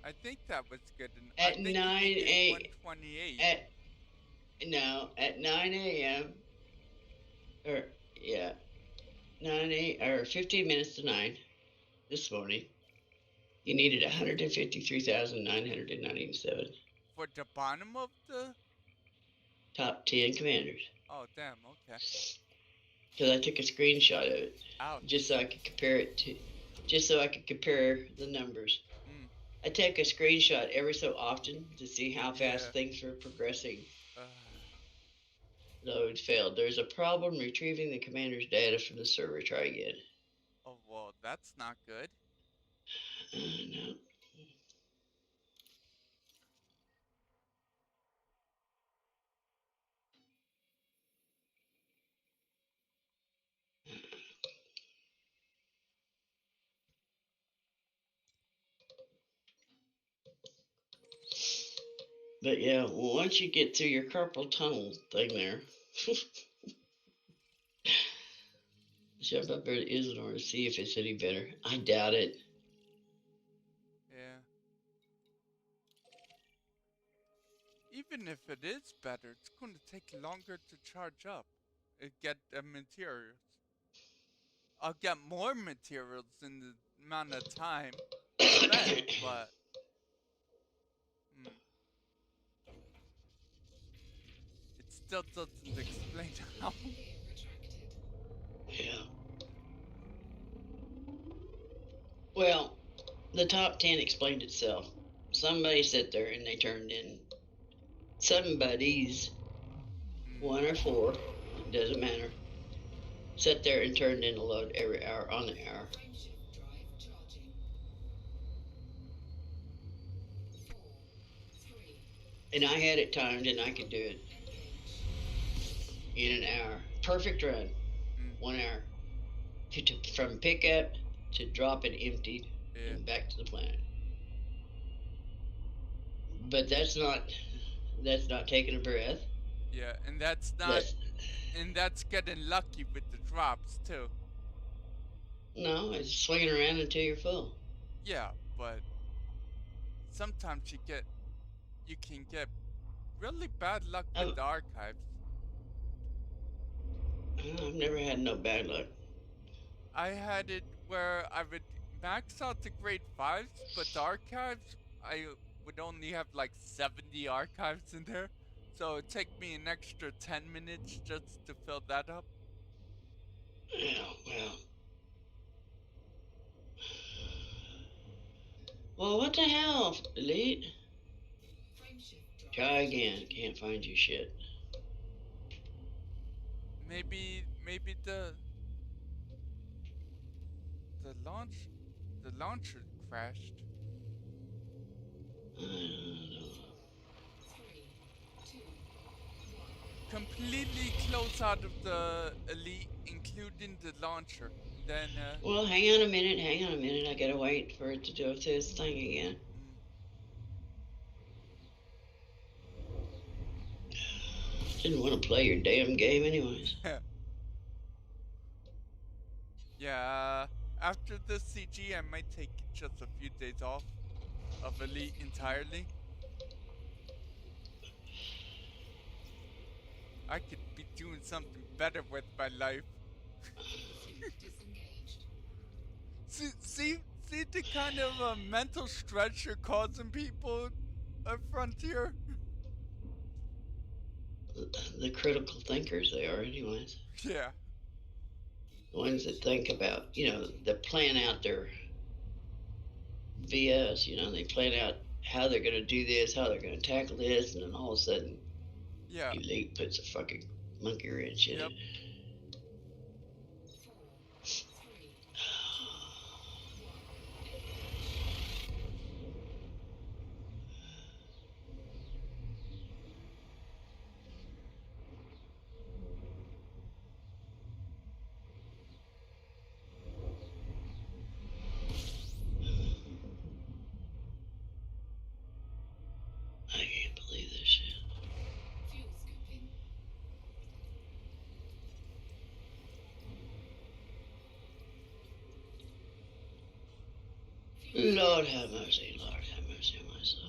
I think that was good enough. At I think 9 you did a 128. At 9 a.m. or yeah, 9 a or 15 minutes to 9 this morning. You needed 153,997. For the bottom of the Top 10 commanders. Oh damn, okay. Because I took a screenshot of it. Ouch. Just so I could compare it to the numbers. Mm. I take a screenshot every so often to see how fast things are progressing. Load failed. There's a problem retrieving the commander's data from the server. Try again. Oh well, that's not good. No. But yeah, once you get through your carpal tunnel thing there, jump up there to Isidore to see if it's any better. I doubt it. Yeah. Even if it is better, it's going to take longer to charge up and get materials. I'll get more materials in the amount of time spent, but it still doesn't explain how. Yeah. Well, the top 10 explained itself. Somebody sat there and they turned in somebody's 1 or 4, doesn't matter. Sat there and turned in a load every hour on the hour. And I had it timed and I could do it in an hour. Perfect run. 1 hour. From pickup to drop it emptied and back to the planet. But that's not taking a breath. Yeah, and that's getting lucky with the drops too. No, it's swinging around until you're full. Yeah, but sometimes you can get really bad luck with the archives. I've never had no bad luck. I had it where I would max out the grade 5s, but the archives, I would only have like 70 archives in there. So it'd take me an extra 10 minutes just to fill that up. Yeah, well, what the hell, Elite? Try again. Can't find you shit. Maybe the launcher crashed. Completely close out of the Elite, including the launcher. Then well, hang on a minute. I gotta wait for it to do its thing again. Didn't want to play your damn game anyways. Yeah, after the CG, I might take just a few days off of Elite entirely. I could be doing something better with my life. see the kind of mental stress you're causing people? A frontier? The critical thinkers they are, anyways. Yeah. The ones that think about, that plan out their VS, they plan out how they're going to do this, how they're going to tackle this, and then all of a sudden, Yeah. Elite puts a fucking monkey wrench in it. I can't believe this shit. Lord have mercy, Lord have mercy on my soul.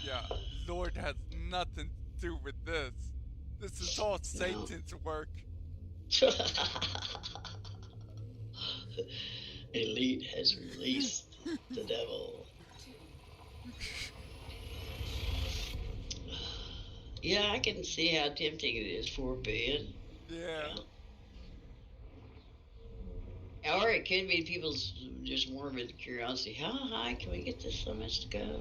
Yeah, Lord has nothing to do with this. This is all Satan's work. Elite has released the devil. Yeah, I can see how tempting it is for Ben. Yeah. Or it could be people's just morbid curiosity. How high can we get this so much to go?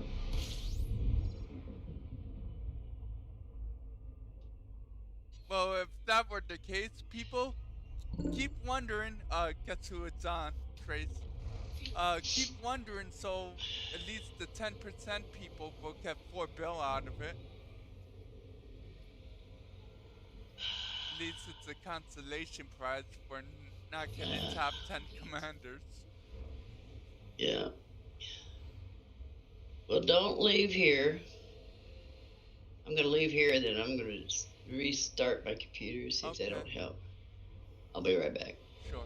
Well, if that were the case, people keep wondering. Guess who it's on, Trace? Keep wondering, so at least the 10% people will get $4 billion out of it. At least it's a consolation prize for not getting top 10 commanders. Yeah. Well, don't leave here. I'm going to leave here, and then I'm going to restart my computer, see if that don't help. I'll be right back. Sure.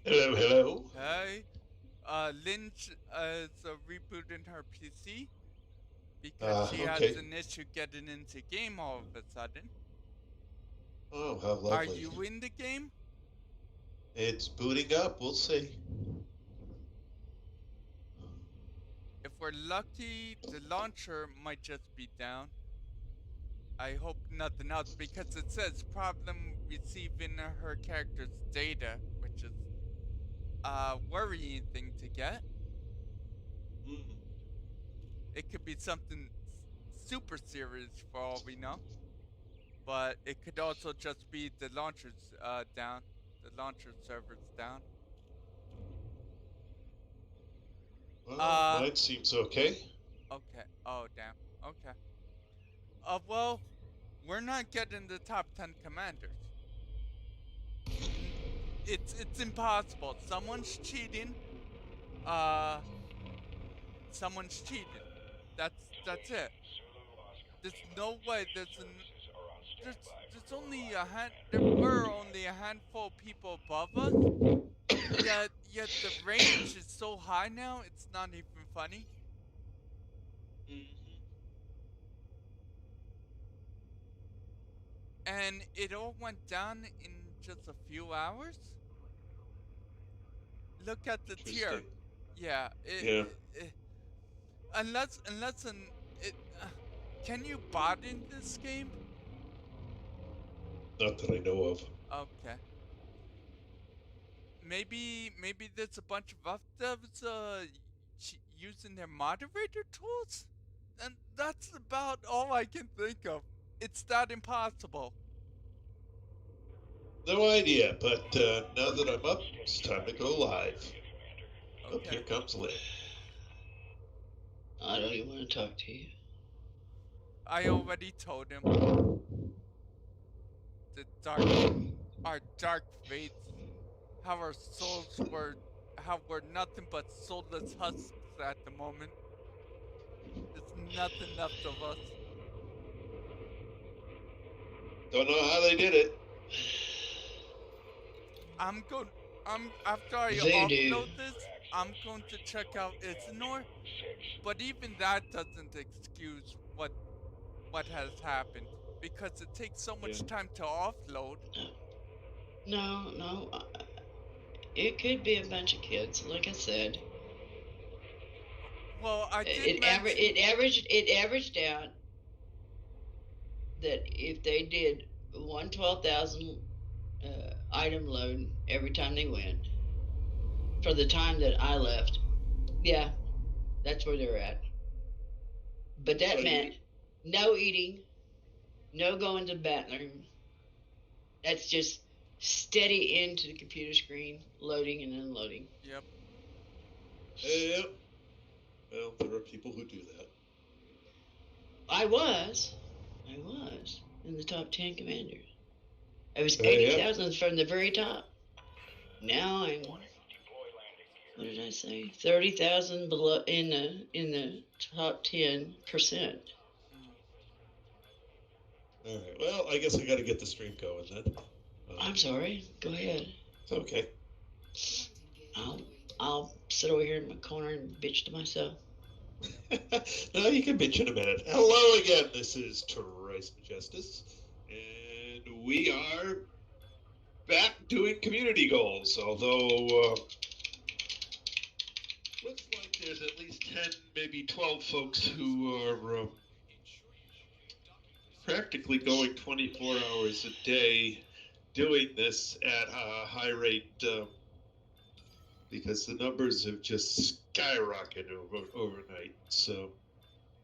Hello, hello. Hey, Lynch is rebooting her PC because she has Okay. an issue getting into game all of a sudden. Oh, how lovely. Are you in the game? It's booting up. We'll see. If we're lucky, the launcher might just be down. I hope nothing else because it says problem receiving her character's data, which is a worrying thing to get. It could be something super serious for all we know. But it could also just be the launcher's down. The launcher server's down. Well, mine seems okay. Okay. Oh, damn. Okay. Well, we're not getting the top 10 commanders. It's impossible. Someone's cheating. Someone's cheating. That's it. There's no way. There's only there were only a handful of people above us. Yet Yet the range is so high now, it's not even funny. And it all went down in just a few hours? Look at the tier. Interesting. Yeah, Yeah. unless it, can you bot in this game? Not that I know of. Okay. Maybe there's a bunch of up devs using their moderator tools, and that's about all I can think of. It's that impossible. No idea, but now that I'm up, it's time to go live. Okay. Oh, here comes Lynn. I don't even want to talk to you. I already told him. Our dark fates, how our souls how we're nothing but soulless husks at the moment. There's nothing left of us. Don't know how they did it. After I offload this, I'm going to check out Isinor, but even that doesn't excuse what has happened, because it takes so much time to offload. No. It could be a bunch of kids, like I said. Well, it averaged out that if they did 112,000 item load every time they went, for the time that I left, yeah, that's where they're at. But that meant no eating, no going to the bathroom. That's just steady into the computer screen, loading and unloading. Yep. Yep. Well, there are people who do that. I was in the top 10 commanders. I was 80,000 from the very top. Now I'm, what did I say? 30,000 below in the top 10%. All right. Well, I guess I got to get the stream going then. I'm sorry. Go ahead. It's okay. I'll sit over here in my corner and bitch to myself. No, you can bitch in a minute. Hello again. This is Trice Majestus, and we are back doing community goals. Although looks like there's at least 10, maybe 12 folks who are practically going 24 hours a day doing this at a high rate, because the numbers have just skyrocketed overnight. So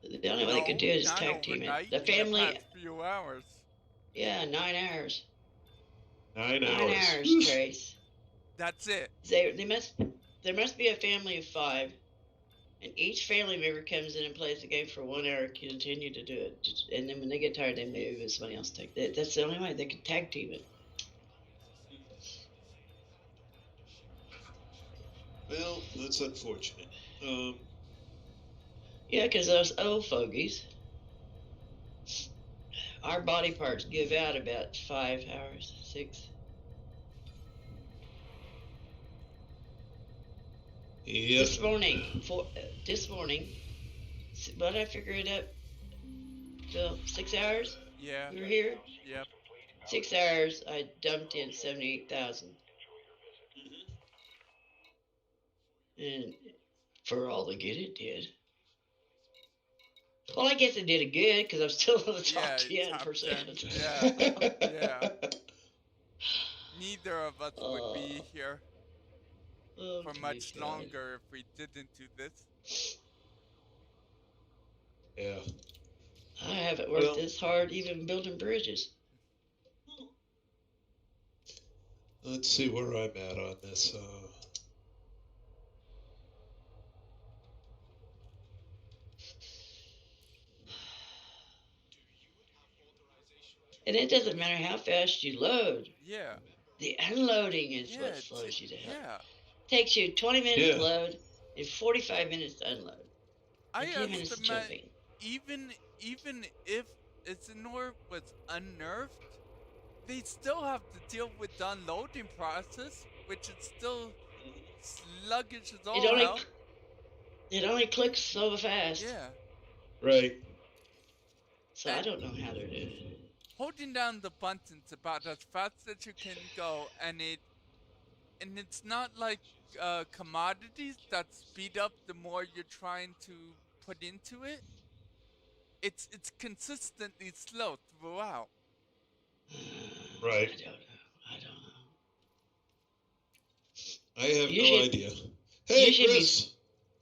the only way they could do it is tag team it. The family. In the past few hours. Yeah, 9 hours. 9 hours. 9 hours, Trace. That's it. There must be a family of 5, and each family member comes in and plays the game for 1 hour, continue to do it, and then when they get tired, they move and somebody else take it. That's the only way they can tag team it. Well, that's unfortunate. Yeah, because those old fogies, our body parts give out about 5 hours, 6. Yep. This morning, what did I figure it up? So 6 hours? Yeah. We were here? Yep. 6 hours, I dumped in 78,000. And for all the good it did. Well, I guess it did it good because I'm still in the top 10%. Yeah. Neither of us would be here for much longer if we didn't do this. Yeah. I haven't worked this hard even building bridges. Let's see where I'm at on this. And it doesn't matter how fast you load. Yeah. The unloading is what slows you down. Yeah. Takes you 20 minutes to load and 45 minutes to unload. I estimate even if Isinor was unnerved, they still have to deal with the unloading process, which is still sluggish as It all only hell. it only clicks so fast. Yeah. Right. So I don't know how they're doing it. Holding down the buttons about as fast as you can go, and it's not like commodities that speed up the more you're trying to put into it. It's consistently slow throughout. Right. I don't know. I have You no should- idea. you Hey, should be- Chris.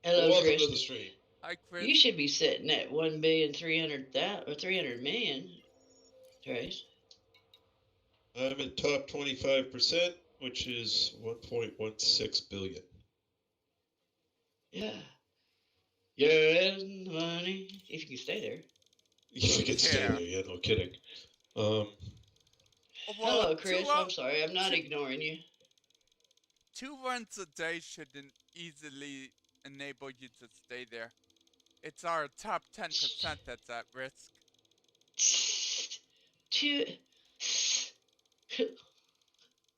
Hello, Welcome Chris. to the stream. Hi, Chris. You should be sitting at 1,300,000 or 300 million, Trace. I'm at top 25%, which is 1.16 billion. Yeah. You're in the money. If you can stay there. If you can stay Yeah. there, yeah, no kidding. Well, Hello, Chris. I'm sorry. I'm not ignoring you. 2 runs a day shouldn't easily enable you to stay there. It's our top 10% that's at risk.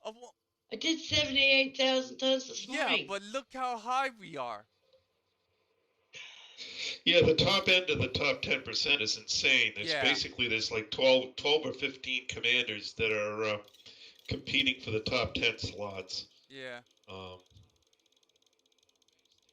Well, I did 78,000 tons this morning. yeah, but look how high we are. Yeah, the top end of the top 10% is insane. It's basically there's like 12 or 15 commanders that are competing for the top 10 slots. Yeah.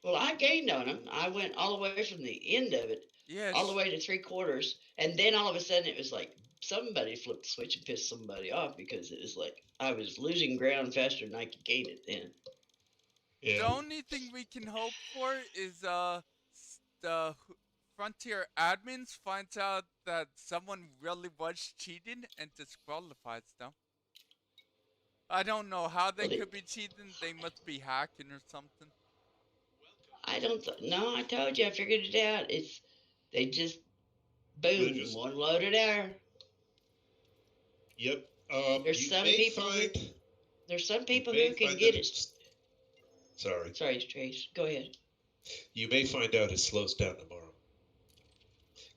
Well, I gained on them. I went all the way from the end of it, all the way to 3/4, and then all of a sudden it was like somebody flipped the switch and pissed somebody off because it was like I was losing ground faster than I could gain it then. Yeah. The only thing we can hope for is the Frontier admins finds out that someone really was cheating and disqualifies them. I don't know how they could be cheating. They must be hacking or something. I don't no, I told you, I figured it out. They just boom, one loaded air. Yep. There's some people who can get it. Sorry, Trace. Go ahead. You may find out it slows down tomorrow.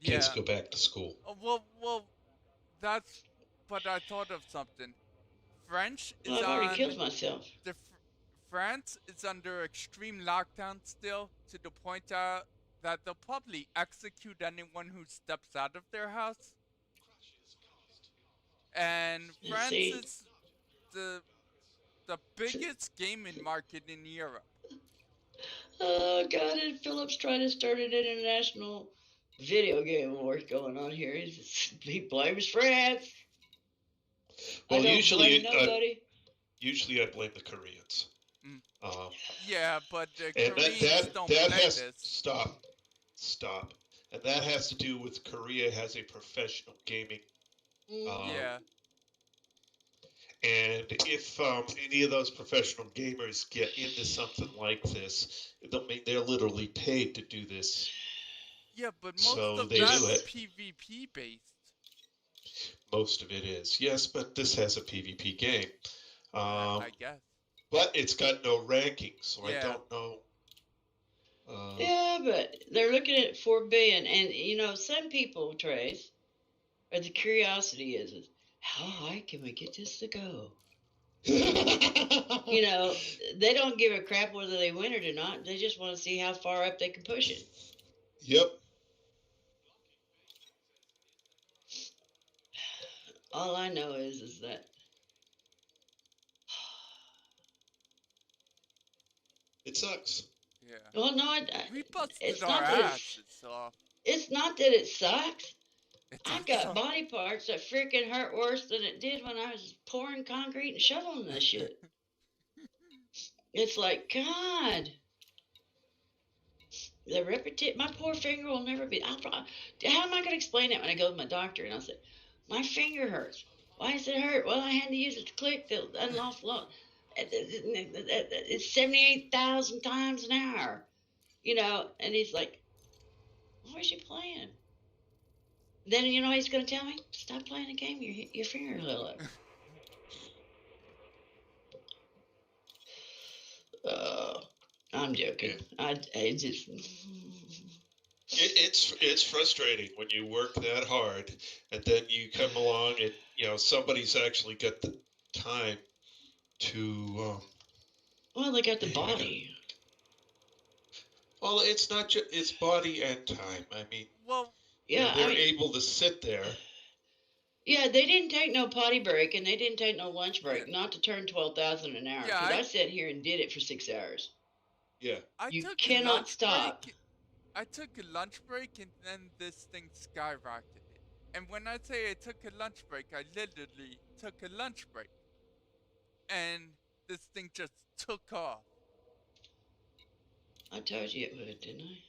Kids go back to school. Well, that's. But I thought of something. French is I've already killed myself. France is under extreme lockdown still, to the point that they'll probably execute anyone who steps out of their house. And France is the biggest gaming market in Europe. Oh God! And Philip's trying to start an international video game war going on here. He blames France. Well, I don't usually, blame nobody. Usually, I blame the Koreans. Yeah, but the and Koreans don't play this. Stop. And that has to do with Korea has a professional gaming. Yeah. And if any of those professional gamers get into something like this, they're literally paid to do this. Yeah, but most of that's PvP based. Most of it is, yes, but this has a PvP game. I guess. But it's got no rankings, so I don't know. Yeah, but they're looking at 4 billion, and some people, Trace, or the curiosity is how high can we get this to go? They don't give a crap whether they win it or not. They just want to see how far up they can push it. Yep. All I know is that it sucks. Yeah. Well, no, we busted it's our not asses off. It's not that it sucks. I've got body parts that freaking hurt worse than it did when I was pouring concrete and shoveling this shit. It's like, God. The repetition, my poor finger will never be. How am I going to explain it when I go to my doctor and I'll say, my finger hurts. Why does it hurt? Well, I had to use it to click the unlawful. It's 78,000 times an hour, And he's like, "What was you playing?" Then he's going to tell me, "Stop playing the game. Your finger will up." I'm joking. I just. It's frustrating when you work that hard and then you come along and somebody's actually got the time to Well, they got the Yeah. body. Well, it's not just it's body and time. I mean, Well, Yeah, they're able to sit there. Yeah, they didn't take no potty break and they didn't take no lunch break. Yeah. Not to turn 12,000 an hour. Yeah, Because I sat here and did it for 6 hours. Yeah. I You took a cannot lunch stop. break. I took a lunch break and then this thing skyrocketed. And when I say I took a lunch break, I literally took a lunch break. And this thing just took off. I told you it would, didn't I?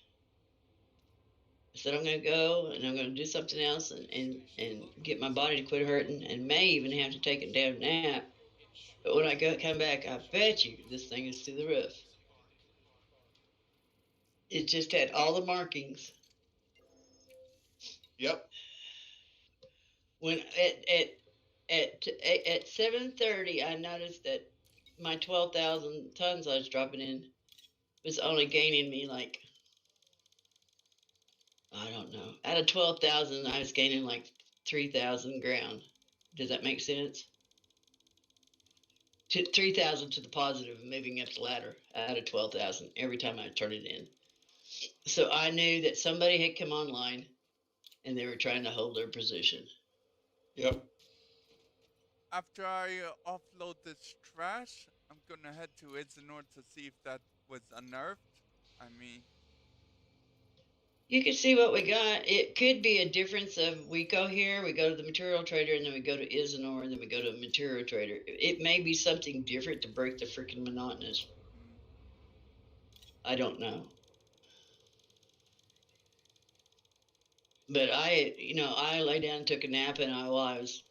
I said I'm going to go and I'm going to do something else and get my body to quit hurting and may even have to take a damn nap. But when I come back, I bet you this thing is through the roof. It just had all the markings. Yep. When at 7:30, I noticed that my 12,000 tons I was dropping in was only gaining me like, I don't know. Out of 12,000, I was gaining like 3,000 ground. Does that make sense? 3,000 to the positive, moving up the ladder out of 12,000 every time I turn it in. So I knew that somebody had come online and they were trying to hold their position. Yep. After I offload this trash, I'm gonna head to Isanor to see if that was unnerved. I mean, You can see what we got. It could be a difference of we go here, we go to the material trader, and then we go to Isanor, and then we go to a material trader. It may be something different to break the freaking monotonous. I don't know. But I lay down and took a nap, and while I was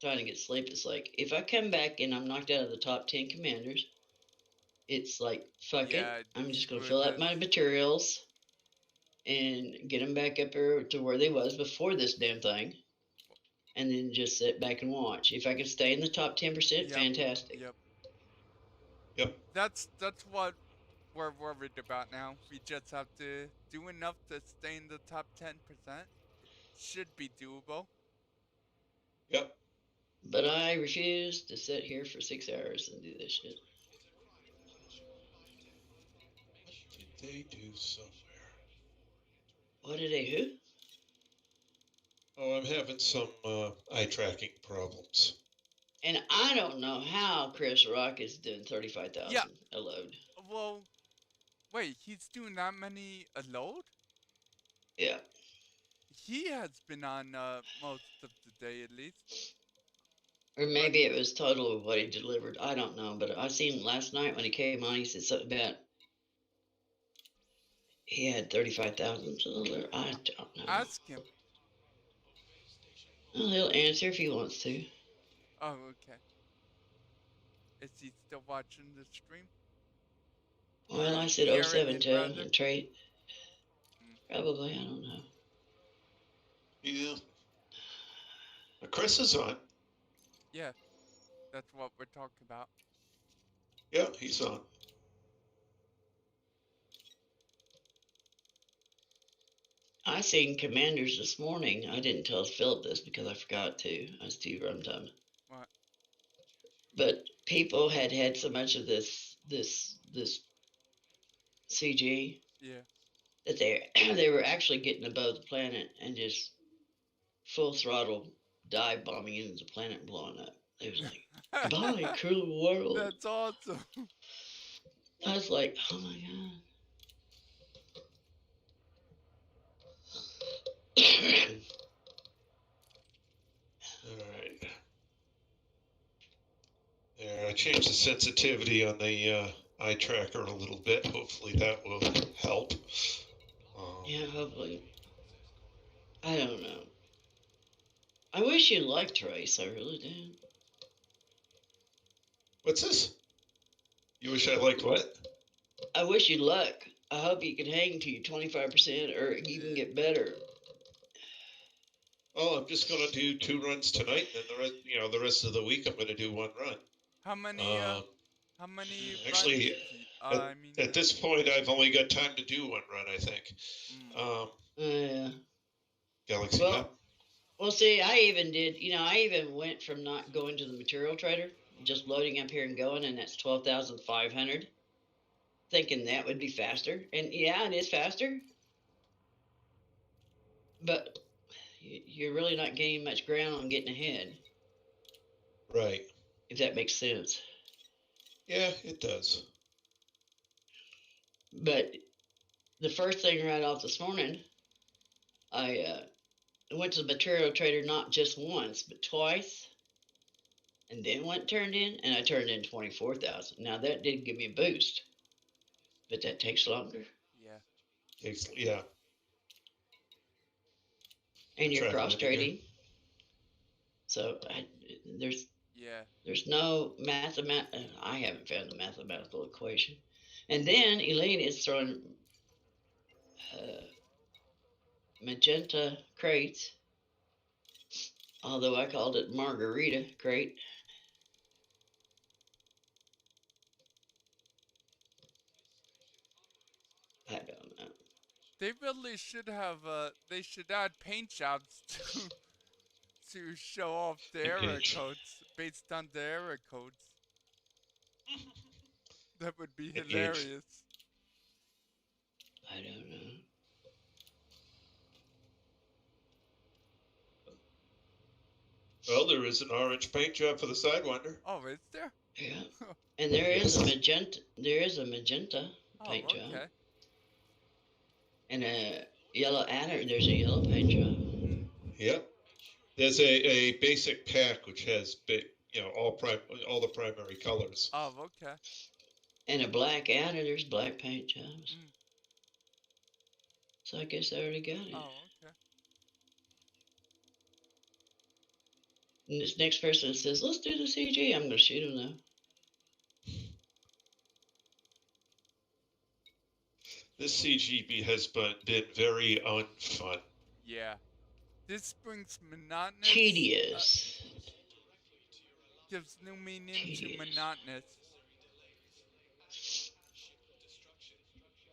trying to get sleep, it's like, if I come back and I'm knocked out of the top 10 commanders, it's like, fuck yeah, it. I'm just going to screw fill up this. my materials and get them back up there to where they was before this damn thing. And then just sit back and watch. If I can stay in the top 10%, fantastic. Yep. That's what we're worried about now. We just have to do enough to stay in the top 10%. Should be doable. Yep. But I refuse to sit here for 6 hours and do this shit. What did they do somewhere? What did they who? Oh, I'm having some eye tracking problems. And I don't know how Chris Rock is doing 35,000 a load. Well, wait, he's doing that many a load? Yeah. He has been on most of the day at least. Or maybe it was total of what he delivered. I don't know. But I seen last night when he came on, he said something about he had 35,000 to deliver. I don't know. Ask him. Well, he'll answer if he wants to. Oh, okay. Is he still watching the stream? Well, I said 07 to him and trade. Probably, I don't know. Yeah. Chris is on. Yeah, that's what we're talking about. Yeah, he's on. I seen Commanders this morning. I didn't tell Philip this because I forgot to. I was too runtime. What? But people had so much of this CG. Yeah. That they were actually getting above the planet and just full throttle dive bombing into the planet and blowing up. It was like, bye, cruel world. That's awesome. I was like, oh my god. Alright. There, I changed the sensitivity on the eye tracker a little bit. Hopefully that will help. Yeah, hopefully. I don't know. I wish you liked Trace. I really do. What's this? You wish I liked what? I wish you luck. I hope you can hang to your 25% or even get better. Oh, I'm just gonna do 2 runs tonight, and then the rest of the week I'm gonna do 1 run. How many? How many? Actually, at this point, I've only got time to do 1 run. I think. Yeah. Galaxy Cup. Well, see, I even went from not going to the material trader just loading up here and going, and that's 12,500. Thinking that would be faster, and yeah, it is faster, but you're really not gaining much ground on getting ahead. Right. If that makes sense. Yeah, it does. But the first thing right off this morning, I went to the material trader not just once, but twice, and then went turned in, and I turned in 24,000. Now that did give me a boost, but that takes longer. Yeah. Yeah. And you're Try to cross live again. trading, so Yeah. there's no I haven't found the mathematical equation. And then Elaine is throwing magenta crates, although I called it margarita crate. I don't know. They really should have. They should add paint jobs to show off the error Engage. codes based on the error codes. That would be Engage. hilarious. I don't know. Well, there is an orange paint job for the Sidewinder. Oh, is there? Yeah. And there is a magenta. There is a magenta paint job. Okay. And a yellow adder. There's a yellow paint job. Yep. There's a basic pack which has all the primary colors. Oh, okay. And a black adder. There's black paint jobs. So I guess I already got it. Oh, okay. And this next person says, "Let's do the CG." I'm gonna shoot him though. This CGB has been very unfun. Yeah. This brings monotonous. Tedious. Gives new meaning to monotonous.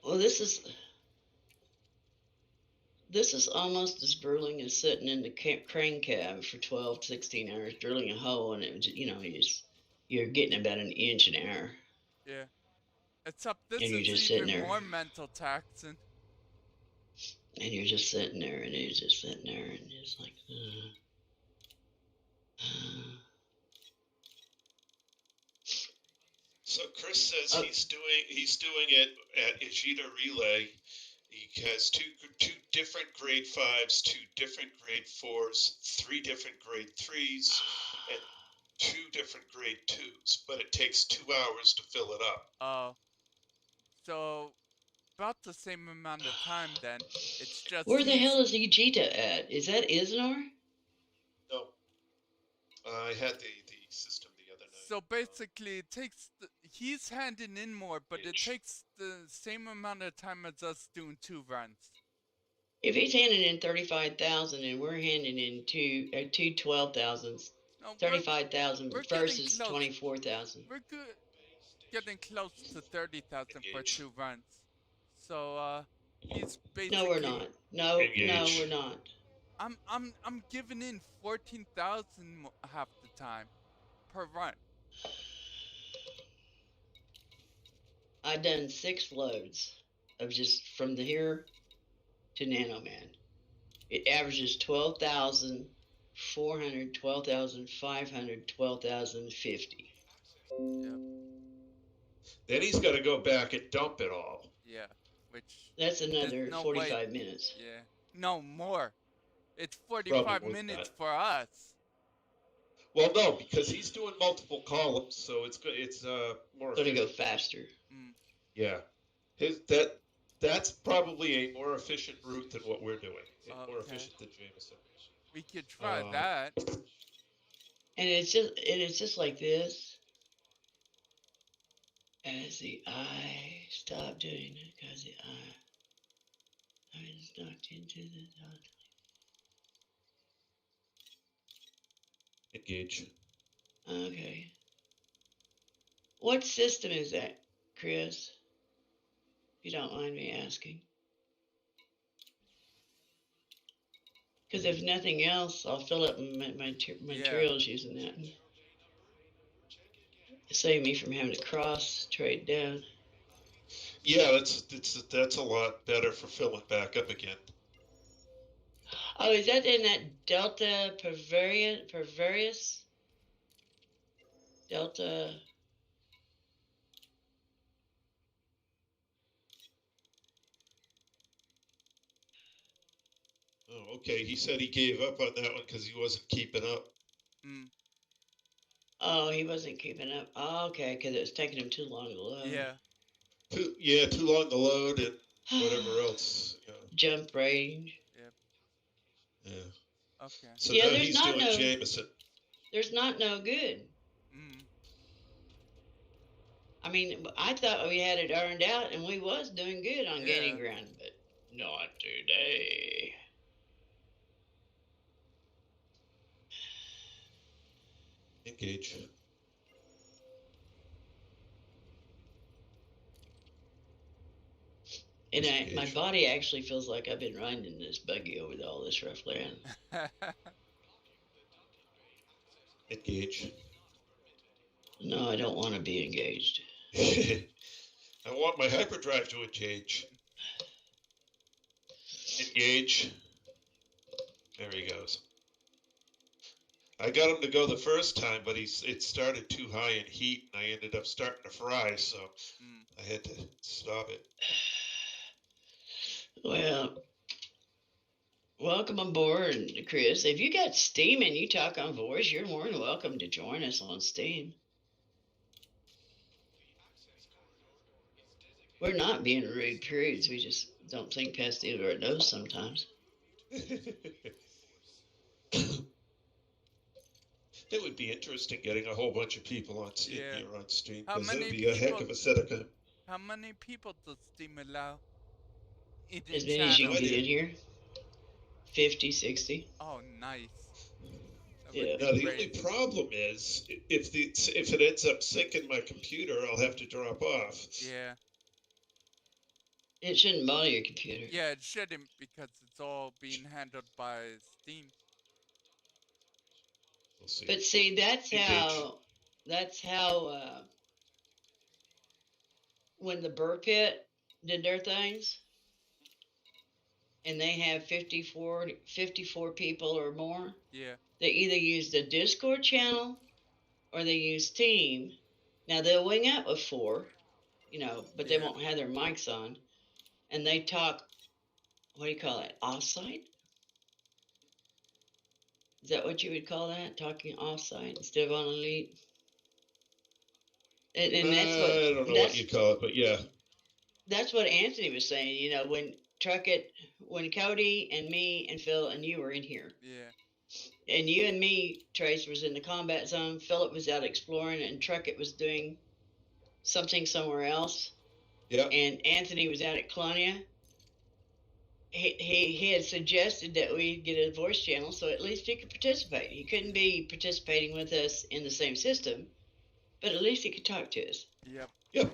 Well, this is almost as grueling as sitting in the crane cab for 12, 16 hours drilling a hole, and you're getting about an inch an hour. Yeah. Except this is even more mental taxing. And you're just sitting there, and you're just sitting there, and it's like, So Chris says he's doing it at Ijita Relay. He has two different grade 5s, 2 different grade 4s, 3 different grade 3s, and 2 different grade 2s. But it takes 2 hours to fill it up. Oh. So about the same amount of time then. It's just where the hell is Ijita at? Is that Isnor? No. I had the system the other night. So basically it takes he's handing in more, but it takes the same amount of time as us doing 2 runs. If he's handing in 35,000 and we're handing in two 12,000s, 35,000 versus 24,000. We're good. Getting close to 30,000 for 2 runs. So he's basically. No, we're not. No, we're not. I'm giving in 14,000 half the time per run. I've done 6 loads of just from the here to Nano Man. It averages 12,400, 12,500, 12,050. Yep. Then he's got to go back and dump it all. Yeah, that's another 45 minutes. Yeah, no more. It's 45 minutes for us. Well, no, because he's doing multiple columns, so it's good. It's more. Going to go faster. Yeah, that's probably a more efficient route than what we're doing. More efficient than Jameson. We could try that. And it's just like this. As the eye stop doing it, because the eye is knocked into the dot. Engage. Okay. What system is that, Chris? If you don't mind me asking. Because if nothing else, I'll fill up my materials using that. Save me from having to cross trade down. Yeah, that's a lot better for filling back up again. Oh, is that in that Delta Pervarius? Delta. Oh, okay. He said he gave up on that one because he wasn't keeping up. Mm. Oh, he wasn't keeping up. Oh, okay, because it was taking him too long to load. Yeah. Too long to load and whatever else. You know. Jump range. Yep. Yeah. Okay. So Yeah, now there's he's not doing no. Jameson. There's not no good. Mm. I mean, I thought we had it earned out, and we was doing good on gaining Yeah. ground, but not today. Engage. And Disengage. my body actually feels like I've been riding this buggy over all this rough land. Engage. No, I don't want to be engaged. I want my hyperdrive to engage. Engage. There he goes. I got him to go the first time, but it started too high in heat, and I ended up starting to fry, so I had to stop it. Well, welcome aboard, Chris. If you got Steam and you talk on voice, you're more than welcome to join us on Steam. We're not being rude prudes. We just don't think past the end of our nose sometimes. It would be interesting getting a whole bunch of people on here on stream, How because that would many be a heck of a setup. How many people does Steam allow in the As many as you channel? can get in here. 50, 60. Oh, nice. Yeah. Now the only problem is if it ends up syncing my computer, I'll have to drop off. Yeah. It shouldn't bother your computer. Yeah, it shouldn't, because it's all being handled by Steam. We'll see. But see, that's how when the Burr Pit did their things, and they have 54 people or more, Yeah. they either use the Discord channel or they use Team. Now they'll wing up with 4, but they won't have their mics on, and they talk. What do you call it? Offsite? Is that what you would call that? Talking offsite instead of on Elite? And that's what I don't know what you call it, but yeah. That's what Anthony was saying. When Cody and me and Phil and you were in here. Yeah. And you and me, Trace, was in the combat zone. Philip was out exploring, and Truckett was doing something somewhere else. Yeah. And Anthony was out at Colonia. He had suggested that we get a voice channel so at least he could participate. He couldn't be participating with us in the same system, but at least he could talk to us. Yep. Yep.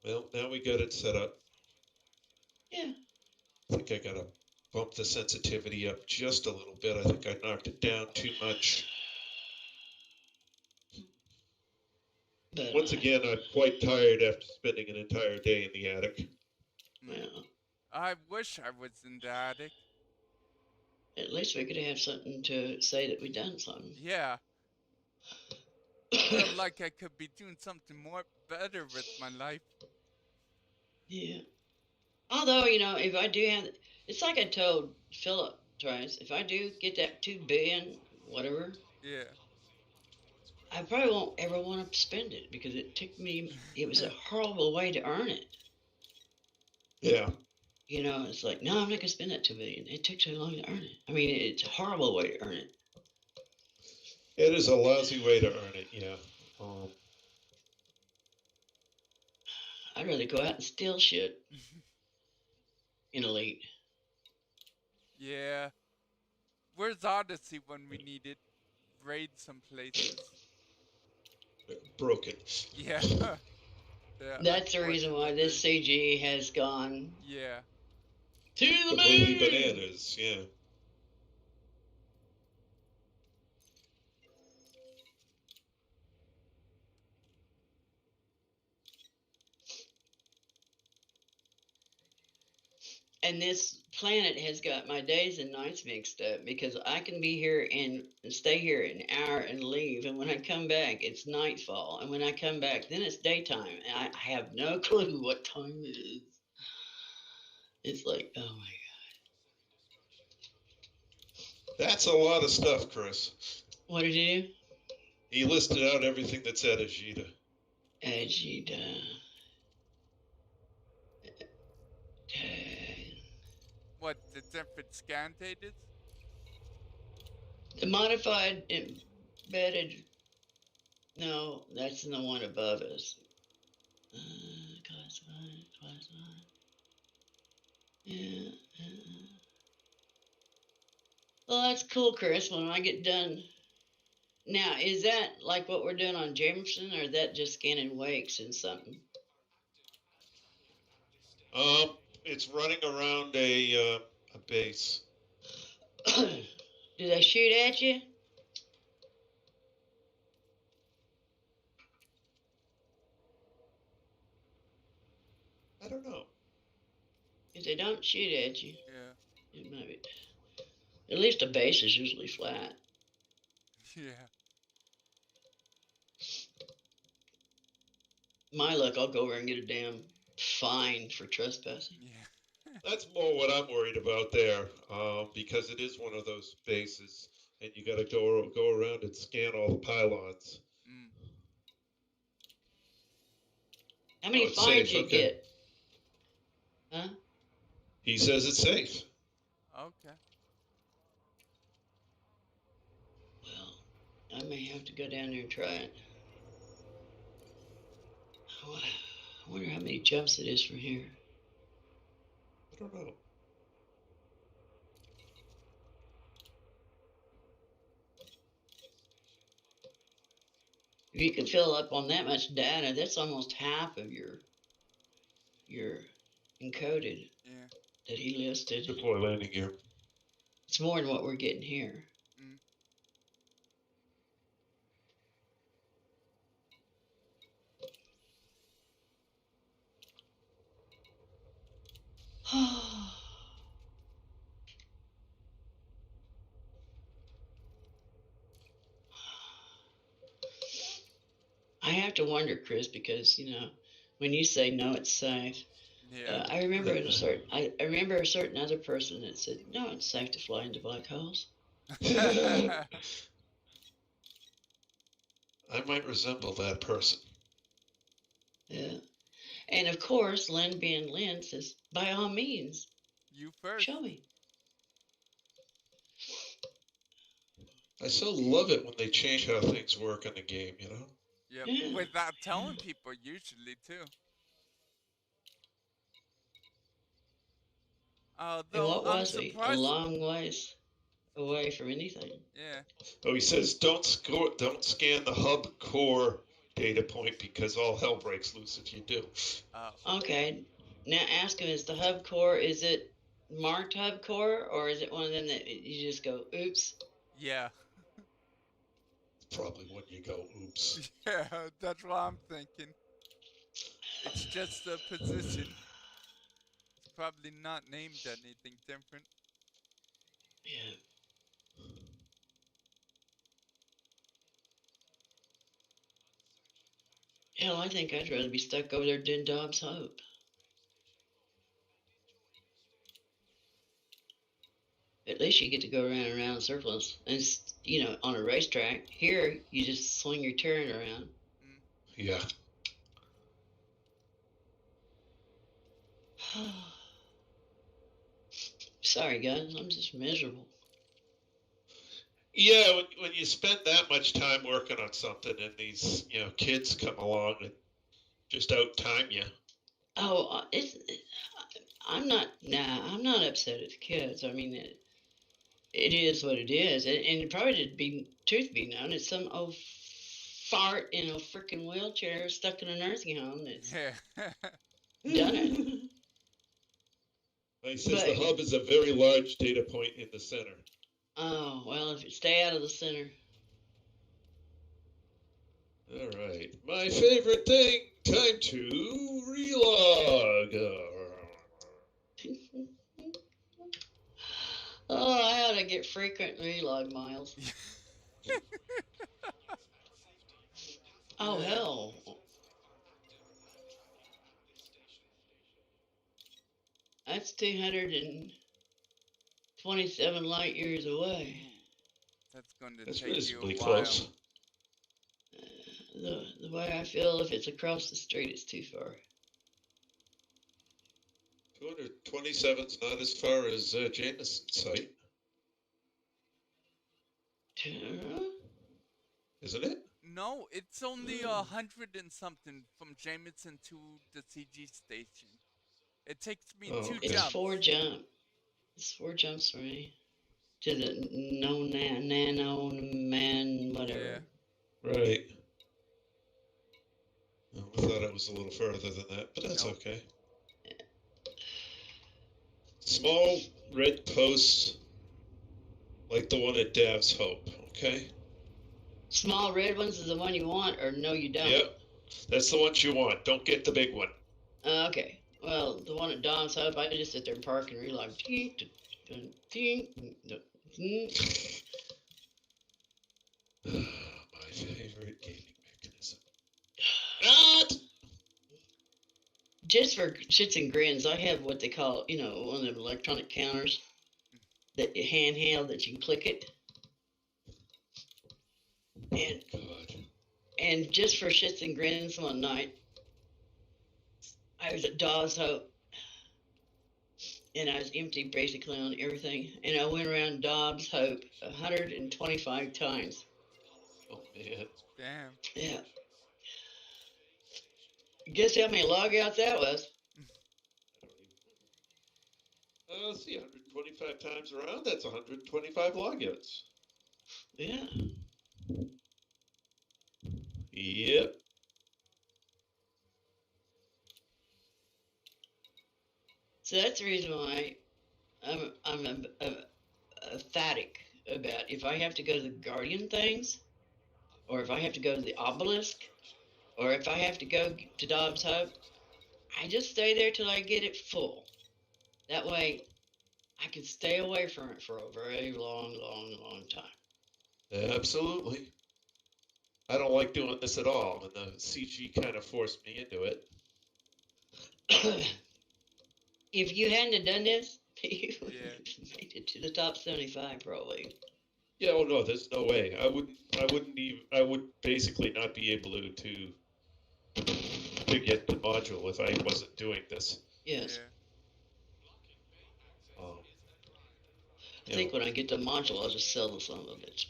Well, now we got it set up. Yeah. I think I gotta bump the sensitivity up just a little bit. I think I knocked it down too much. But once again, I'm quite tired after spending an entire day in the attic. Well, I wish I was in the attic. At least we could have something to say that we done something. Yeah. I feel like I could be doing something more better with my life. Yeah. Although, if I do have, it's like I told Philip, Trice, if I do get that $2 billion, whatever. Yeah. I probably won't ever want to spend it because it was a horrible way to earn it. Yeah. It's like, no, I'm not going to spend that $2 billion. It took so long to earn it. I mean, it's a horrible way to earn it. It is a lousy way to earn it, yeah. I'd rather go out and steal shit in Elite. Yeah. Where's Odyssey when we need it? Raid some places. Broken. Yeah. Yeah. That's the reason why this CG has gone. Yeah. To the completely moon! Bananas, yeah. And this planet has got my days and nights mixed up because I can be here and stay here an hour and leave. And when I come back, it's nightfall. And when I come back, then it's daytime. And I have no clue what time it is. It's like, oh my God. That's a lot of stuff, Chris. What did you do? He listed out everything that's at Ajita. Ajita. What, the different scan data? The modified embedded. No, that's the one above us. Classified. Yeah. Well, that's cool, Chris. When I get done. Now, is that like what we're doing on Jameson, or is that just scanning wakes and something? It's running around a base. Do they shoot at you? I don't know. If they don't shoot at you, Yeah. it might be. At least a base is usually flat. Yeah. My luck, I'll go over and get a damn fine for trespassing. Yeah. That's more what I'm worried about there, because it is one of those bases, and you got to go around and scan all the pylons. Mm. How many fines safe, you okay. get? Huh? He says it's safe. Okay. Well, I may have to go down there and try it. I wonder how many jumps it is from here. I don't know. If you can fill up on that much data, that's almost half of your encoded that he listed. Deploy landing gear. It's more than what we're getting here. I have to wonder, Chris, because when you say no, it's safe. Yeah. I remember I remember a certain other person that said no, it's safe to fly into black holes. I might resemble that person. Yeah, and of course, Lynn being Lynn says, by all means, you first. show me. I so love it when they change how things work in the game, you know? Yep. Yeah. Without telling people, usually, too. And what I'm was we? surprised. A long ways away from anything. Yeah. Oh, he says don't scan the hub core data point because all hell breaks loose if you do. Okay. Now ask him, is the hub core, is it marked hub core, or is it one of them that you just go, oops? Yeah. Probably when you go, oops. Yeah, that's what I'm thinking. It's just a position. It's probably not named anything different. Yeah. Hell, I think I'd rather be stuck over there doing Dobbs Hope. At least you get to go around and around in circles. And, on a racetrack. Here, you just swing your turn around. Yeah. Sorry, guys. I'm just miserable. Yeah, when you spend that much time working on something and these, kids come along and just out-time you. Oh, I'm not upset at the kids. I mean, it is what it is. And it probably did be, truth be known, it's some old fart in a freaking wheelchair stuck in a nursing home that's done it. He says the hub is a very large data point in the center. Oh, well, if you stay out of the center. All right. My favorite thing, time to relog. out, I get frequent relog miles. Oh, Yeah. hell. That's 227 light years away. That's going to That's take you reasonably a while. close. The way I feel, if it's across the street, it's too far. 227 is not as far as Jameson's site, isn't it? No, it's only 100 and something from Jameson to the CG station. It takes me Oh, two okay. It's jumps. 4 jumps. It's 4 jumps for me. To the nano man, whatever. Yeah. Right. Oh, I thought it was a little further than that, but that's Nope. okay. Small red posts like the one at Dav's Hope, okay? Small red ones is the one you want, or no, you don't? Yep. That's the ones you want. Don't get the big one. Okay. Well, the one at Don's Hope, I just sit there and park and relog. My favorite gaming mechanism. Not! Just for shits and grins, I have what they call, one of them electronic counters that you handheld that you can click it. And God. and just for shits and grins one night, I was at Dawes Hope, and I was empty basically on everything, and I went around Dobbs Hope 125 times. Oh, man. Damn. Yeah. Guess how many logouts that was? Let's see, 125 times around, that's 125 logouts. Yeah. Yep. So that's the reason why I'm emphatic about if I have to go to the Guardian things, or if I have to go to the Obelisk, or if I have to go to Dobbs Hope, I just stay there till I get it full. That way, I can stay away from it for a very long, long, long time. Absolutely. I don't like doing this at all, and the CG kind of forced me into it. If you hadn't have done this, you would Yeah. have made it to the top 75 probably. Yeah, oh no, there's no way. I would basically not be able to get the module if I wasn't doing this. Yes. Yeah. I think when I get the module, I'll just sell the son of a bitch.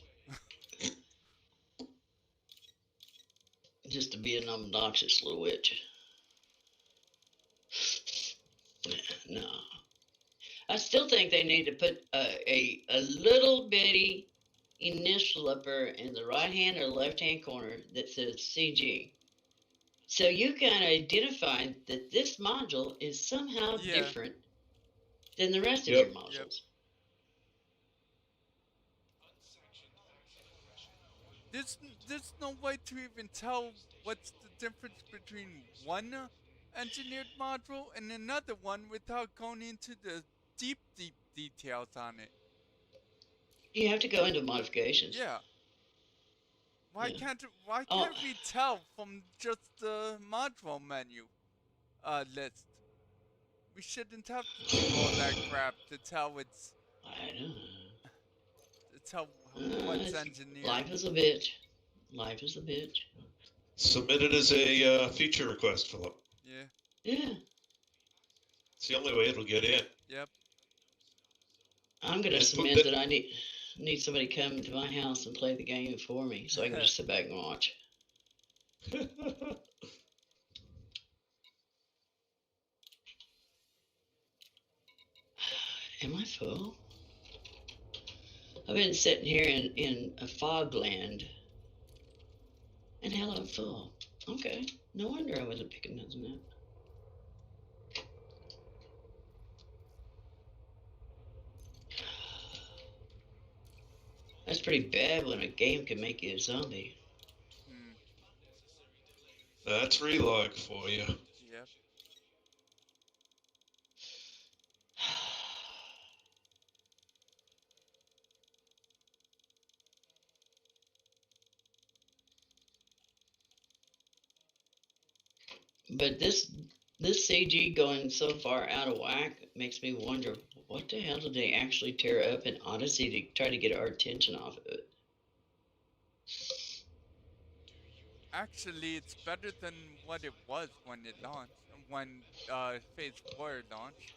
Just to be an obnoxious little witch. No. I still think they need to put a little bitty initial upper in the right hand or left hand corner that says CG. So you can identify that this module is somehow different than the rest of your modules. Yep. There's no way to even tell what's the difference between one engineered module and another one without going into the deep details on it. You have to go into modifications. Yeah. Why can't Oh. we tell from just the module menu list? We shouldn't have to do all that crap to tell it's. I know. To tell what's engineered. Life is a bitch. Life is a bitch. Submit it as a feature request, Philip. Yeah. Yeah. It's the only way it'll get in. Yep. I'm gonna submit that I need somebody to come to my house and play the game for me, so I can just sit back and watch. Am I full? I've been sitting here in a fog land, and hell, I'm full. Okay, no wonder I wasn't picking nothing up. That's pretty bad when a game can make you a zombie. That's relog for you. Yep. But this CG going so far out of whack makes me wonder what the hell did they actually tear up in Odyssey to try to get our attention off of it? Actually, it's better than what it was when it launched, when Phase 4 launched,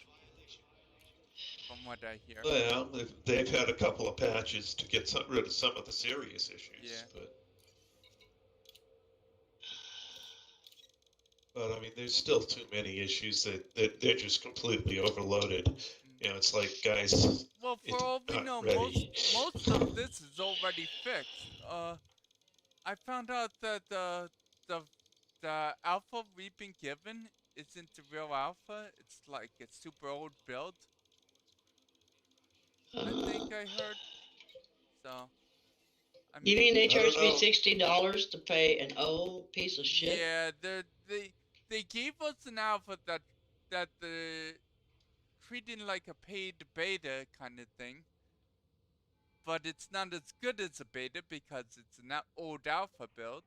from what I hear. Well, they've had a couple of patches to get rid of some of the serious issues. Yeah. But I mean, there's still too many issues that they're just completely overloaded. You know, it's like, guys, Well, for it's all we not know, ready. most of this is already fixed. I found out that the alpha we've been given isn't the real alpha. It's like a super old build. I think I heard. So, I You mean, mean they I don't charged me know. $60 to pay an old piece of shit? yeah, they gave us an alpha that the treating like a paid beta kind of thing, but it's not as good as a beta because it's an old alpha build.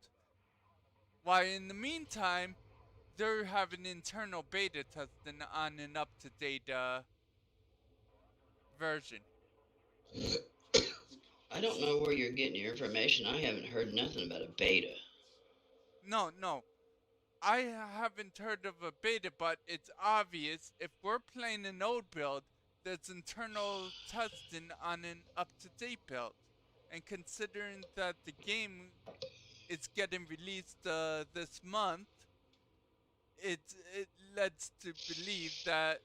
While in the meantime, they're having internal beta testing on an up-to-date version. I don't know where you're getting your information. I haven't heard nothing about a beta. No, I haven't heard of a beta, but it's obvious if we're playing an old build, there's internal testing on an up-to-date build. And considering that the game is getting released this month, it leads to believe that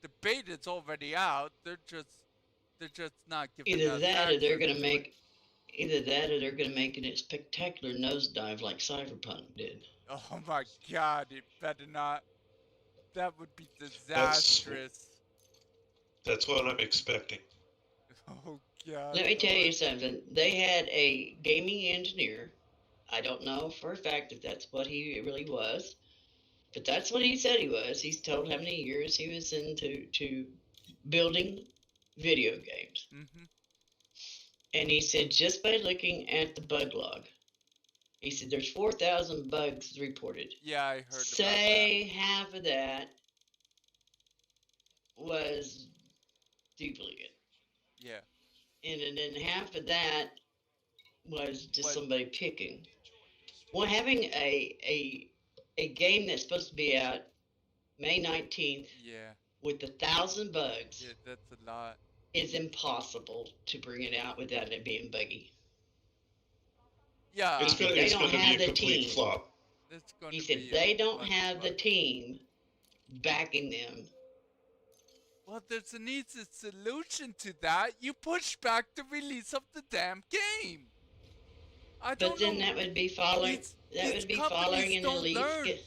the beta's already out. They're just not giving Either us that, or they're gonna to make. Either that, or they're gonna make it a spectacular nosedive like Cyberpunk did. Oh my God! It better not. That would be disastrous. That's what I'm expecting. Oh God! Let me tell you something. They had a gaming engineer. I don't know for a fact if that's what he really was, but that's what he said he was. He's told how many years he was into building video games. Mm-hmm. And he said just by looking at the bug log, he said there's 4,000 bugs reported. Yeah, I heard Say about that. half of that was duplicate. Yeah. And then half of that was just somebody picking. Well, having a game that's supposed to be out May 19th, yeah, with 1,000 bugs, yeah, that's a lot. It's impossible to bring it out without it being buggy. Yeah, it's going to be a complete flop. He said they don't have the team backing them. Well, there's an easy solution to that. You push back the release of the damn game. But then that would be following. That would be following an elite.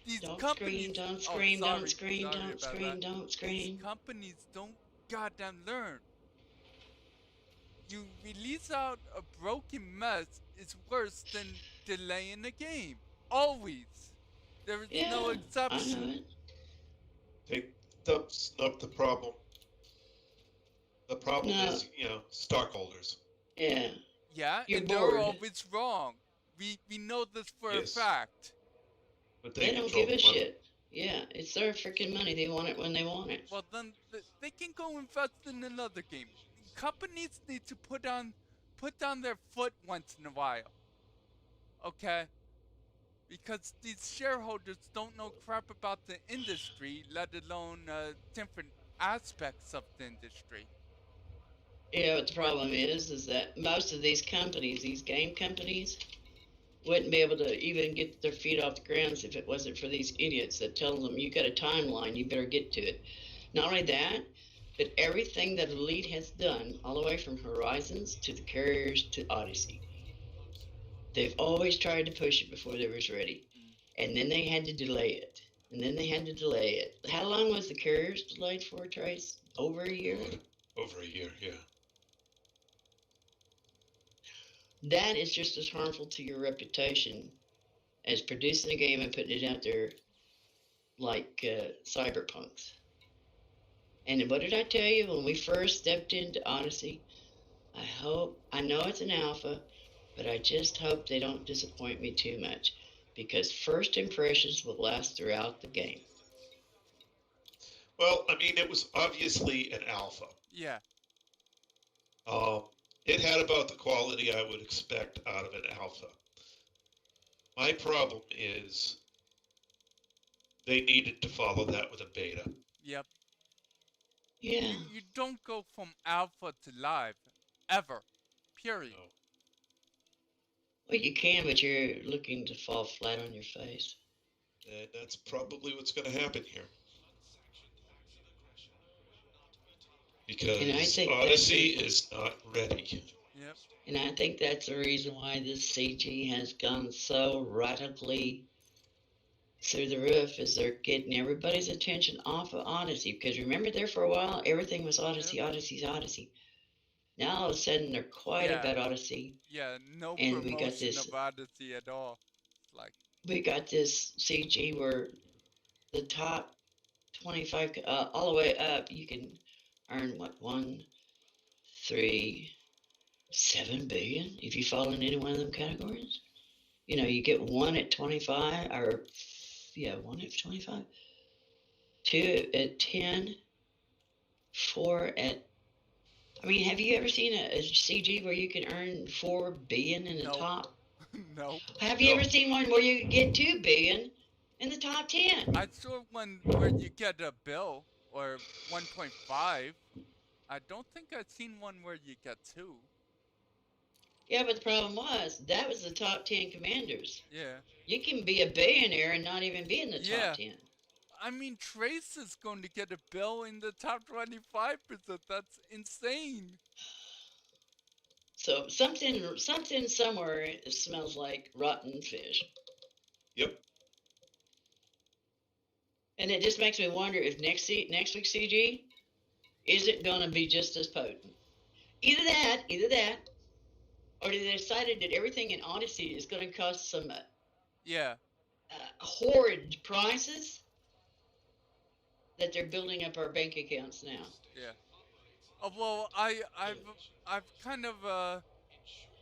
These don't companies scream, don't scream, don't scream, don't scream, don't scream. These companies don't goddamn learn. You release out a broken mess is worse than delaying a game. Always. There is no exception. That's not the problem. The problem is, stockholders. Yeah. Yeah, You're and bored. they're always wrong. We know this for a fact. But they don't give a shit. Yeah, it's their freaking money. They want it when they want it. Well, then they can go invest in another game. Companies need to put down their foot once in a while. Okay? Because these shareholders don't know crap about the industry, let alone different aspects of the industry. Yeah, but the problem is that most of these companies, these game companies, wouldn't be able to even get their feet off the ground if it wasn't for these idiots that tell them you got a timeline, you better get to it. Not only that, but everything that Elite has done, all the way from Horizons to the Carriers to Odyssey, they've always tried to push it before they was ready. And then they had to delay it. And then they had to delay it. How long was the Carriers delayed for, Trace? Over a year? Over a year, yeah. That is just as harmful to your reputation as producing a game and putting it out there like Cyberpunks. And what did I tell you when we first stepped into Odyssey? I know it's an alpha, but I just hope they don't disappoint me too much. because first impressions will last throughout the game. Well, I mean, it was obviously an alpha. Yeah. It had about the quality I would expect out of an alpha. My problem is they needed to follow that with a beta. Yep. Yeah. You don't go from alpha to live, ever. Period. No. Well, you can, but you're looking to fall flat on your face. And that's probably what's going to happen here. Because Odyssey is not ready. Yep. And I think that's the reason why this CG has gone so radically through the roof, is they're getting everybody's attention off of Odyssey. Because remember, there for a while, everything was Odyssey, Yep. Odyssey. Now all of a sudden they're quiet about Odyssey. Yeah, no and promotion we got this, of Odyssey at all. It's like we got this CG where the top 25, all the way up, you can earn what, 1, 3, 7 billion if you fall in any one of them categories. You know, you get 1 at 25, or 1 at 25, 2 at 10, 4 at. I mean, have you ever seen a CG where you can earn 4 billion in the top? No. Have you ever seen one where you get 2 billion in the top 10? I saw one where you get a bill or 1.5. I don't think I've seen one where you get 2. Yeah, but the problem was that was the top 10 commanders. Yeah. You can be a billionaire and not even be in the top 10. I mean, Trace is going to get a bill in the top 25%. That's insane. So something somewhere smells like rotten fish. Yep. And it just makes me wonder if next week's CG isn't going to be just as potent. Either that, or they decided that everything in Odyssey is going to cost some horrid prices that they're building up our bank accounts now. Yeah. Well, I've kind of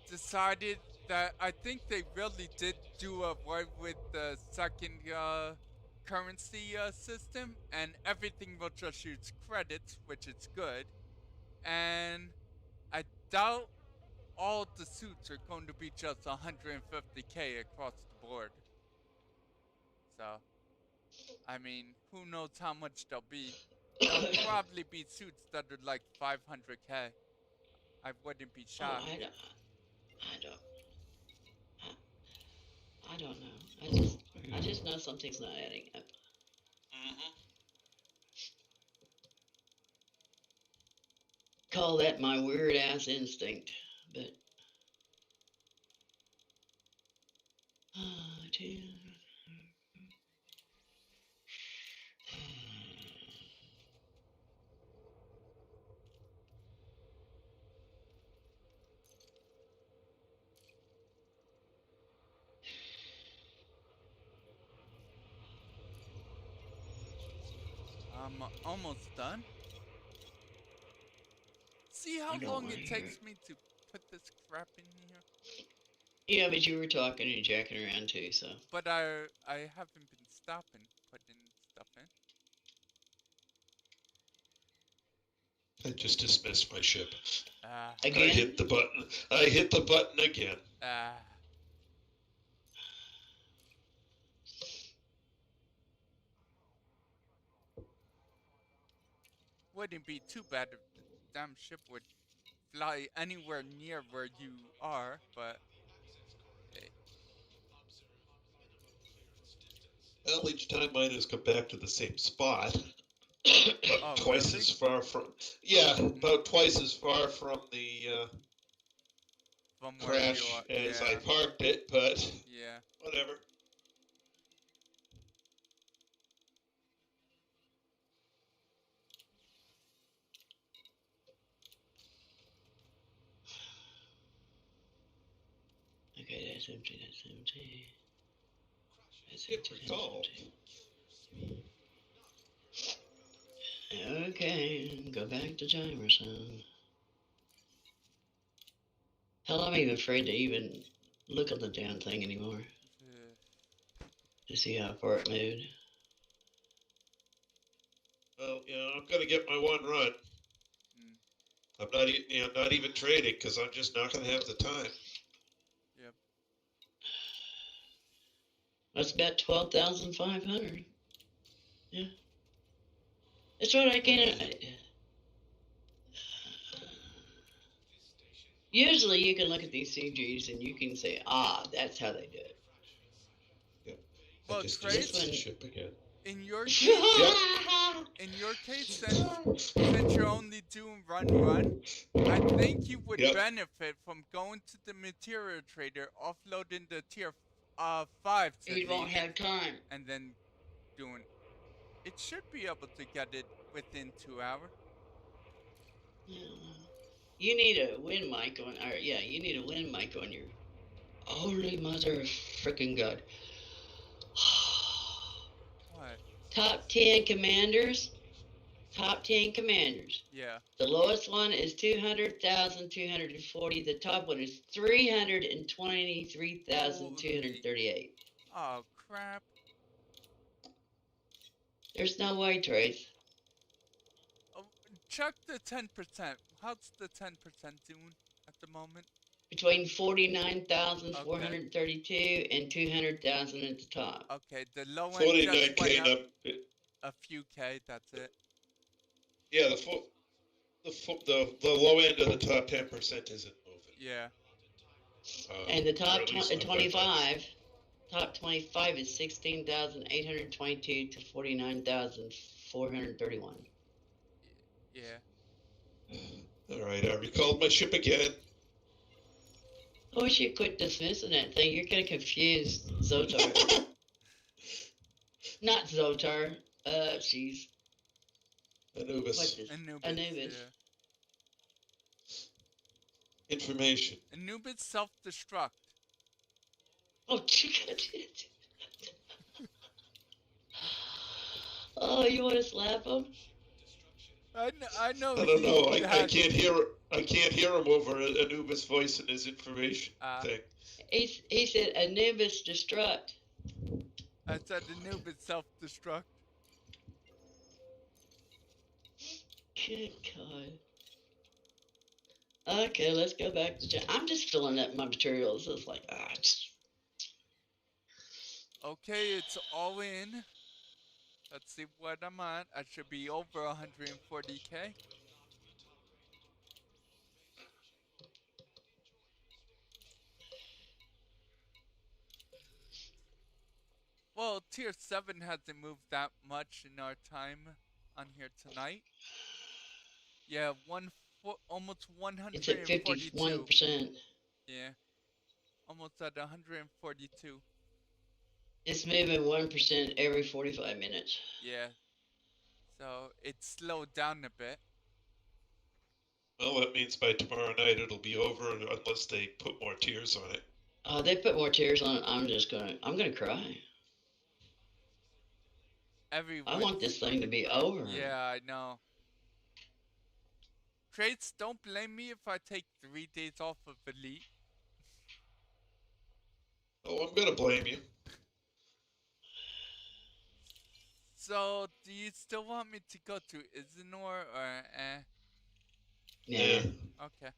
decided that I think they really did do away with the second currency system, and everything will just use credits, which is good. And I doubt all the suits are going to be just 150k across the board. So, I mean, who knows how much they'll be. There'll probably be suits that are like 500k. I wouldn't be shocked. I don't know. I just know something's not adding up. Call that my weird ass instinct, but I'm almost done. See how long it takes me to put this crap in here? Yeah, but you were talking and jacking around too, so. But I haven't been stopping putting stuff in. I just dismissed my ship. Again? I hit the button. I hit the button again. Wouldn't be too bad if the damn ship would fly anywhere near where you are, but hey. Well, each time mine has come back to the same spot. About twice as far from. Yeah, about twice as far from the crash as I parked it, but whatever. Okay, that's empty. Okay, go back to Jamerson. Hell, I'm even afraid to even look at the damn thing anymore. to see how far it moved. Well, I'm gonna get my one run. I'm not even trading because I'm just not gonna have the time. Yep. That's about 12,500. Yeah. That's what I can. Usually, you can look at these CGs and you can say, that's how they do it. Yeah. Well, I just Trace, used the ship again. in your case, since you're only doing run, I think you would benefit from going to the material trader, offloading the tier 5 to You won't have time. and then doing. It should be able to get it within 2 hours. You need a wind mic on, you need a wind mic on your. Holy mother of frickin' God. What? Top 10 commanders. Top 10 commanders. Yeah. The lowest one is 200,240. The top one is 323,238. Oh, crap. There's no way, Trace. Oh, check the 10%. How's the 10% doing at the moment? Between 49,432 and 200,000 at the top. Okay, the low end just went up a few K, that's it. Yeah, the low end of the top 10% isn't moving. Yeah. And the top 25 is 16,822 to 49,431. Yeah. All right, I recalled my ship again. I wish you quit dismissing that thing. You're going to confuse Zotar. Not Zotar. She's Anubis. Anubis. Yeah. Information. Anubis self-destruct. Oh, oh, you want to slap him? I know. I don't know. I can't hear. I can't hear him over Anubis' voice and his information thing. He said Anubis destruct. I said Anubis self-destruct. Good God. Okay, let's go back to. I'm just filling up my materials. It's like Okay, it's all in. Let's see what I'm at. I should be over 140K. Well, tier 7 hasn't moved that much in our time on here tonight. Yeah, almost 142. It's at 51%. Yeah, almost at 142. It's moving 1% every 45 minutes. Yeah, so it slowed down a bit. Well, that means by tomorrow night it'll be over unless they put more tiers on it. They put more tiers on it. I'm gonna cry. I want this thing to be over. Yeah, I know. Trace, don't blame me if I take 3 days off of Elite. Oh, I'm gonna blame you. So, do you still want me to go to Isanor or Yeah. Okay.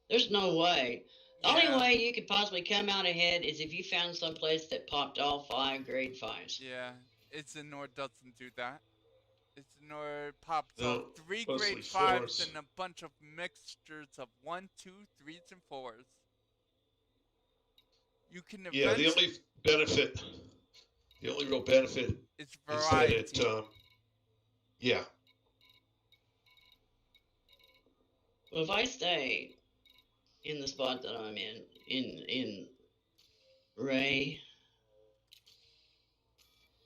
There's no way. The only way you could possibly come out ahead is if you found some place that popped all 5 grade 5s. Yeah, Isanor doesn't do that. Isanor pops off 3 grade 5s and a bunch of mixtures of 1, 2, 3s, and 4s. You can the only real benefit is variety. Is that yeah. Well, if I stay in the spot that I'm in Ray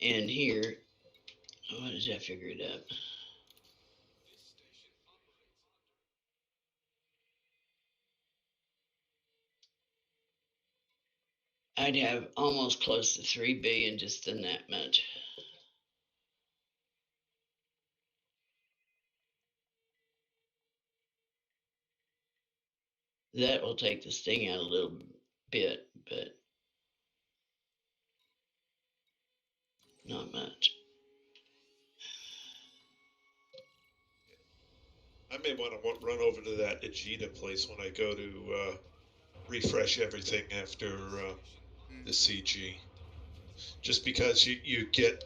and here, what does that figure it up? I'd have almost close to 3 billion just in that much. That will take the sting out a little bit, but Not much. I may want to run over to that Vegeta place when I go to refresh everything after the CG. Just because you get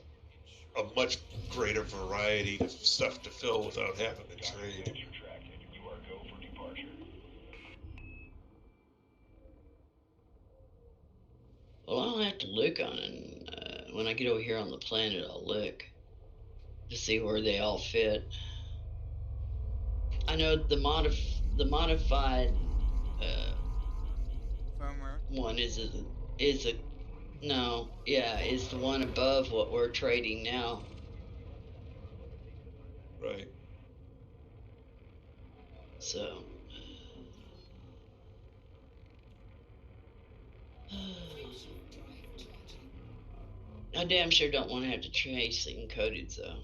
a much greater variety of stuff to fill without having to trade. Retracted. You are go for departure. Well, I'll have to look on it. When I get over here on the planet, I'll look to see where they all fit. I know the modified Firmware. one is the one above what we're trading now. Right. So I damn sure don't want to have to trace encoded though.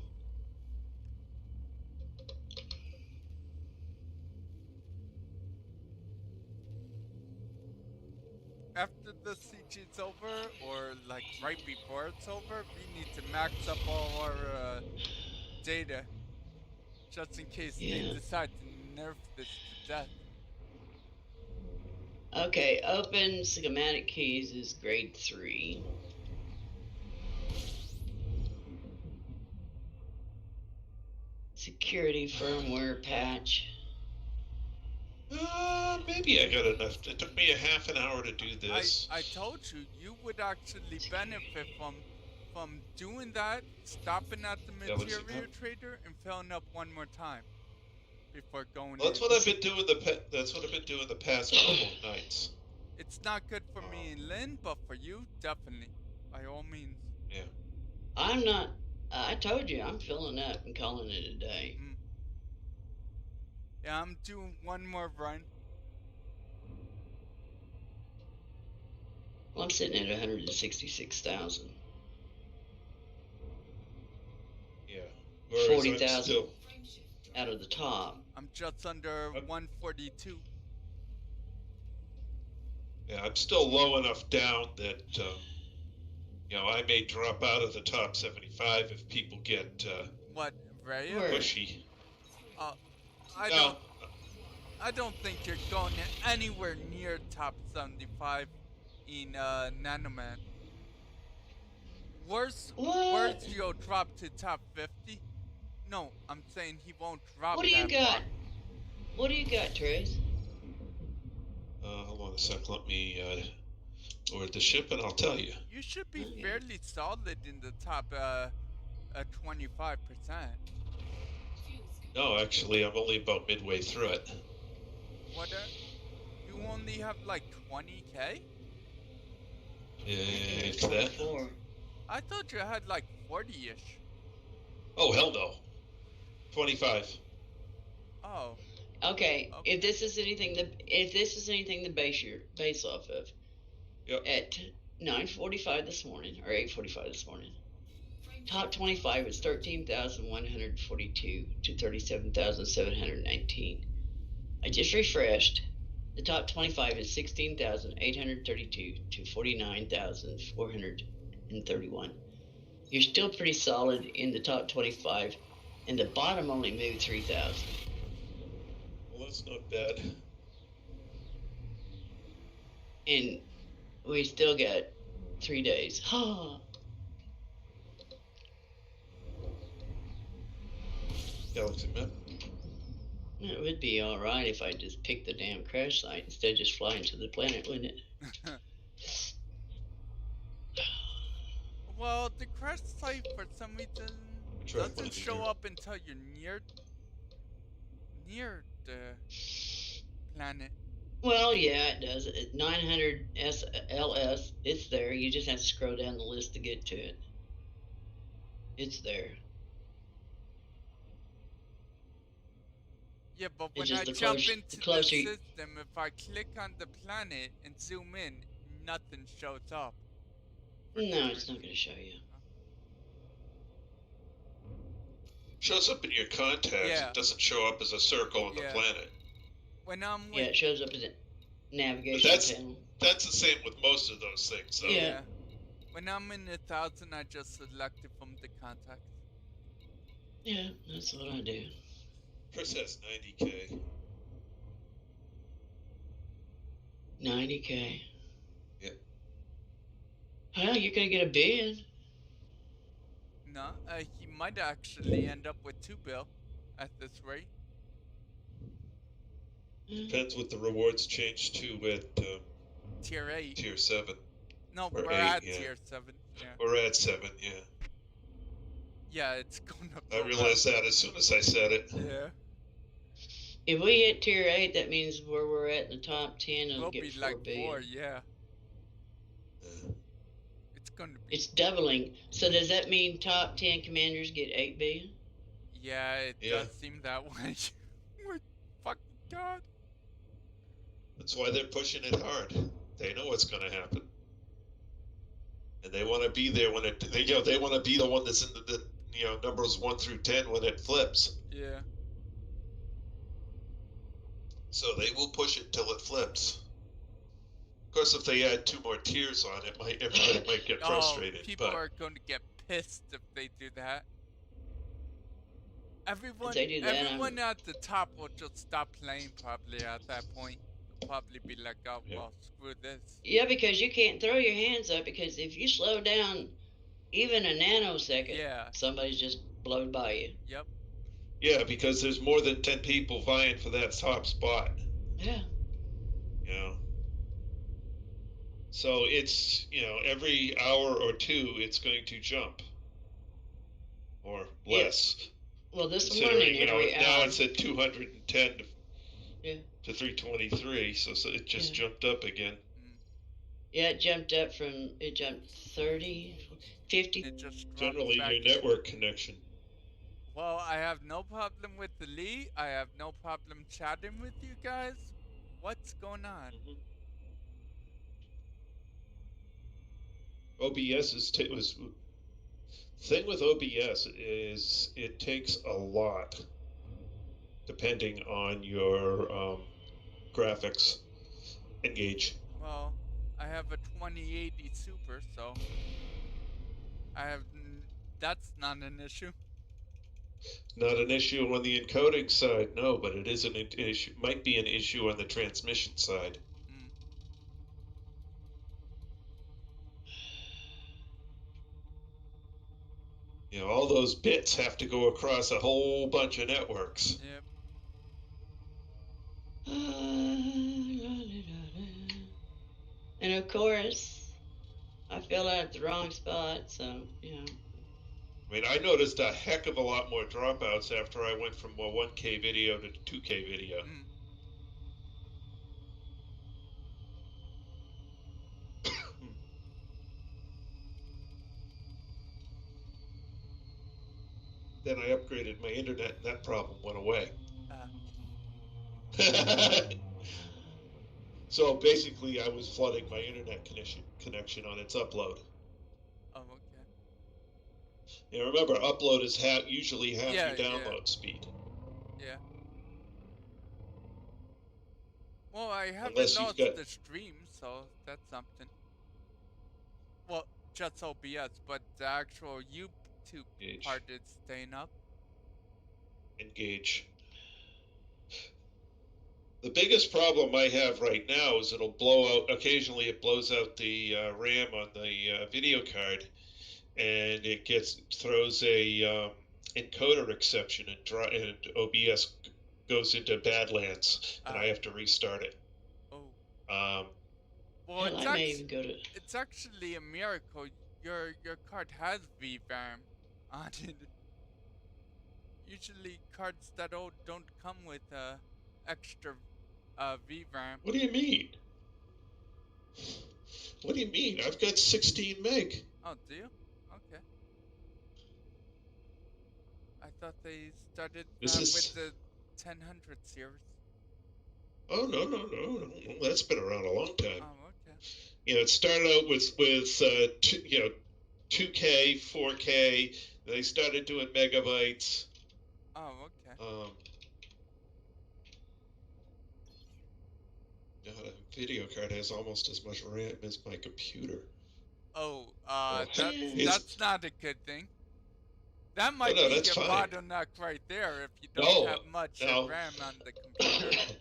After the siege is over, or like right before it's over, we need to max up all our data, just in case they decide to nerf this to death. Okay, open schematic keys is grade 3. Security firmware patch. Maybe I got enough. It took me a half an hour to do this. I told you, you would actually benefit from doing that, stopping at the material trader, and filling up one more time before going. Well, that's what I've been doing. That's what I've been doing the past couple of nights. It's not good for me and Lynn, but for you, definitely, by all means. Yeah. I'm not. I told you, I'm filling up and calling it a day. Yeah, I'm doing one more run. Well, I'm sitting at 166,000. Yeah. 40,000 out of the top. I'm just under 142. Yeah, I'm still low enough down that I may drop out of the top 75 if people get what, Raya? Pushy. I don't think you're going anywhere near top 75 in Nanoman. Worse, you'll drop to top 50. No, I'm saying he won't drop. What do you got? What do you got, Trace? Hold on a sec. Let me order the ship, and I'll tell you. You should be fairly solid in the top 25%. No, actually, I'm only about midway through it. What? You only have like 20K? It's that. I thought you had like 40-ish. Oh, hell no. 25. Oh. Okay. If this is anything to base off of. Yep. At 9:45 this morning or 8:45 this morning, top 25 is 13,142 to 37,719. I just refreshed. The top 25 is 16,832 to 49,431. You're still pretty solid in the top 25, and the bottom only moved 3,000. Well, that's not bad. And we still got 3 days. Galaxy map. It would be alright if I just picked the damn crash site instead of just flying to the planet, wouldn't it? Well, the crash site for some reason doesn't show up until you're near the planet. Well, yeah, it does. 900 SLS, it's there. You just have to scroll down the list to get to it. It's there. Yeah, but when I jump into the system, if I click on the planet and zoom in, nothing shows up. No, it's not going to show you. Shows up in your contacts. Yeah. It doesn't show up as a circle on the planet. When I'm it shows up as a navigation panel. That's the same with most of those things, though. Yeah. When I'm in 1,000, I just select it from the contacts. Yeah, that's what I do. Chris has 90K. 90K. Yeah. Well, you're gonna get a billion. No, he might actually end up with 2 bill at this rate. Depends what the rewards change to at Tier 8. tier 7. No, Or we're 8, at yeah. tier 7. Yeah. We're at 7, yeah. Yeah, it's gonna I blow realized up. that as soon as I said it. Yeah. If we hit tier 8, that means where we're at in the top 10 will We'll get be 4 like billion. 4, yeah. It's gonna be. It's doubling. So does that mean top 10 commanders get 8 billion? Yeah, it does seem that way. My fucking god. That's why they're pushing it hard. They know what's going to happen, and they want to be there when it. They want to be the one that's in the numbers 1 through 10 when it flips. Yeah. So they will push it till it flips. Of course, if they add 2 more tiers on it, everybody might get frustrated. People but are going to get pissed if they do that. Everyone, If they do that, everyone at the top will just stop playing probably at that point. They'll probably be like, oh, well, screw this. Yeah, because you can't throw your hands up, because if you slow down even a nanosecond, somebody's just blown by you. Yep. Yeah, because there's more than 10 people vying for that top spot. Yeah. So it's, every hour or 2, it's going to jump. Or less. Well, this morning, every hour. Now it's at 210 to 323, so it just jumped up again. Yeah, it jumped 30, 50. It just generally back your network connection. Well, I have no problem with the Lee. I have no problem chatting with you guys. What's going on? OBS thing with OBS is it takes a lot depending on your graphics. Engage. Well, I have a 2080 Super, so that's not an issue. Not an issue on the encoding side, no, but it is an issue. Might be an issue on the transmission side. All those bits have to go across a whole bunch of networks. Yep. And of course, I fell out at the wrong spot, so, I mean, I noticed a heck of a lot more dropouts after I went from a 1K video to 2K video. Then I upgraded my internet, and that problem went away. So basically, I was flooding my internet connection on its upload. Oh, okay. Remember, upload is usually half your download speed. Yeah. Well, I haven't lost the stream, so that's something. Well, just OBS, but the actual YouTube part is staying up. Engage. The biggest problem I have right now is it'll blow out. Occasionally, it blows out the RAM on the video card, and it throws a encoder exception, and OBS goes into Badlands, and I have to restart it. Well, it's actually a miracle. Your card has VRAM on it. Usually, cards that don't come with extra VRAM. What do you mean? What do you mean? I've got 16 meg. Oh, do you? Okay. I thought they started with the 1000 series. Oh, no. That's been around a long time. Oh, okay. It started out with 2K, 4K. They started doing megabytes. Oh, okay. A video card has almost as much RAM as my computer. Oh, It's- that's not a good thing. That Oh, might no, be that's your fine. bottleneck right there if you don't No, have much no. RAM on the computer.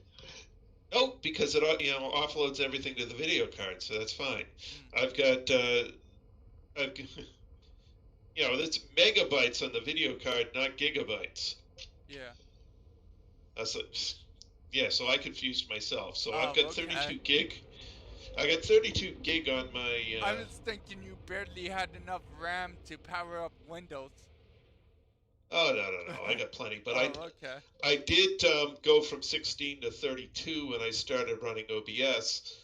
No, because it offloads everything to the video card, so that's fine. Mm, I've got it's megabytes on the video card, not gigabytes. yeah. That's like, yeah. So I confused myself. So I've Oh, got okay. 32 gig. I got 32 gig on my. I was thinking you barely had enough RAM to power up Windows. Oh no! I got plenty, but Oh, okay. I did go from 16 to 32 when I started running OBS.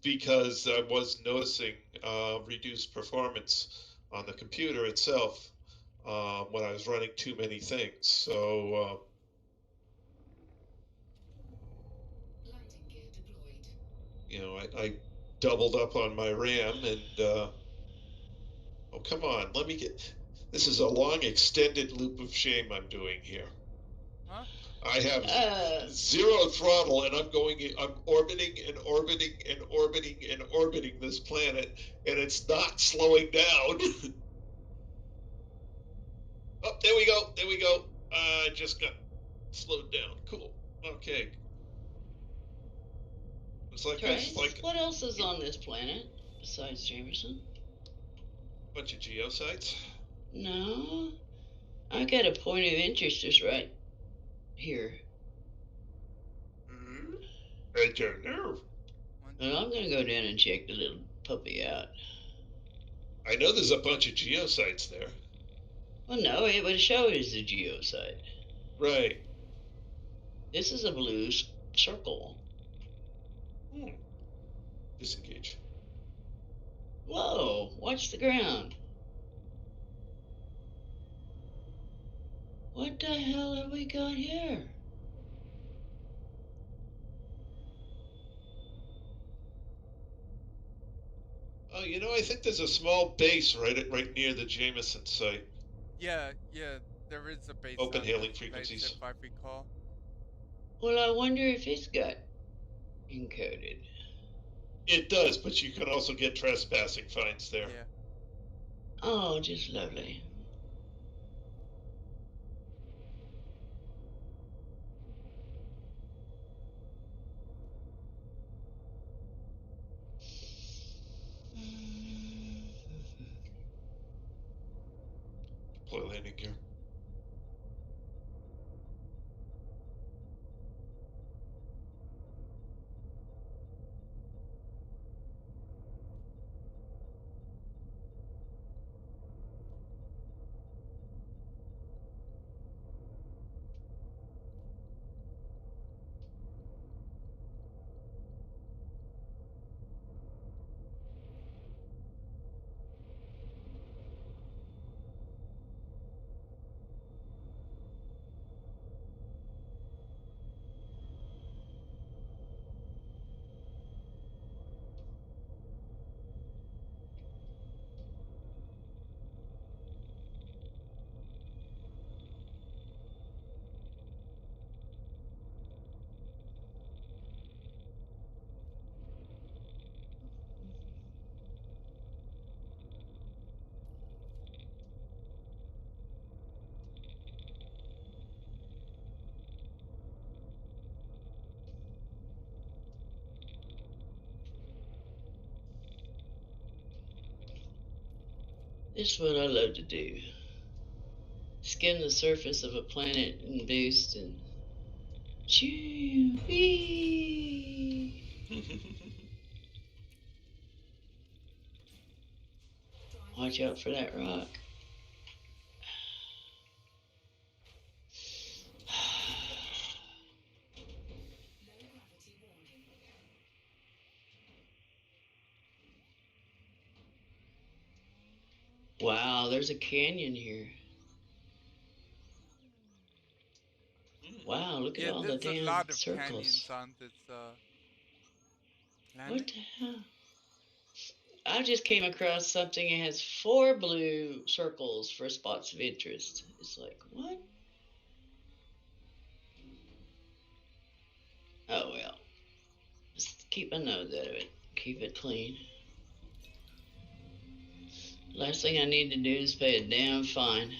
Because I was noticing reduced performance on the computer itself when I was running too many things. So, I doubled up on my RAM and, oh, come on, let me get, this is a long extended loop of shame I'm doing here. Huh? I have zero throttle and I'm orbiting and orbiting and orbiting and orbiting this planet and it's not slowing down. Oh, there we go. There we go. I just got slowed down. Cool. Okay. It's like Trace, like what else is on this planet besides Jamerson? a bunch of geosites. No, I got a point of interest just right here. I don't know. Well, I'm gonna go down and check the little puppy out. I know there's a bunch of geosites there. Well, no, it would show as a geosite. Right. This is a blue circle. Disengage. Whoa, watch the ground. What the hell have we got here? Oh, I think there's a small base right near the Jameson site. Yeah, there is a base Open on hailing this frequencies. place, if I recall. Well, I wonder if it's got encoded. It does, but you can also get trespassing fines there. Yeah. Oh, just lovely. Deploy landing gear. This is what I love to do. Skim the surface of a planet and boost and choo wee. Watch out for that rock. Wow, there's a canyon here. Wow, look at Yeah, all the there's a damn lot of circles. canyons on this planet. What the hell? I just came across something that has 4 blue circles for spots of interest. It's like, what? Oh well. Just keep a nose out of it. Keep it clean. Last thing I need to do is pay a damn fine.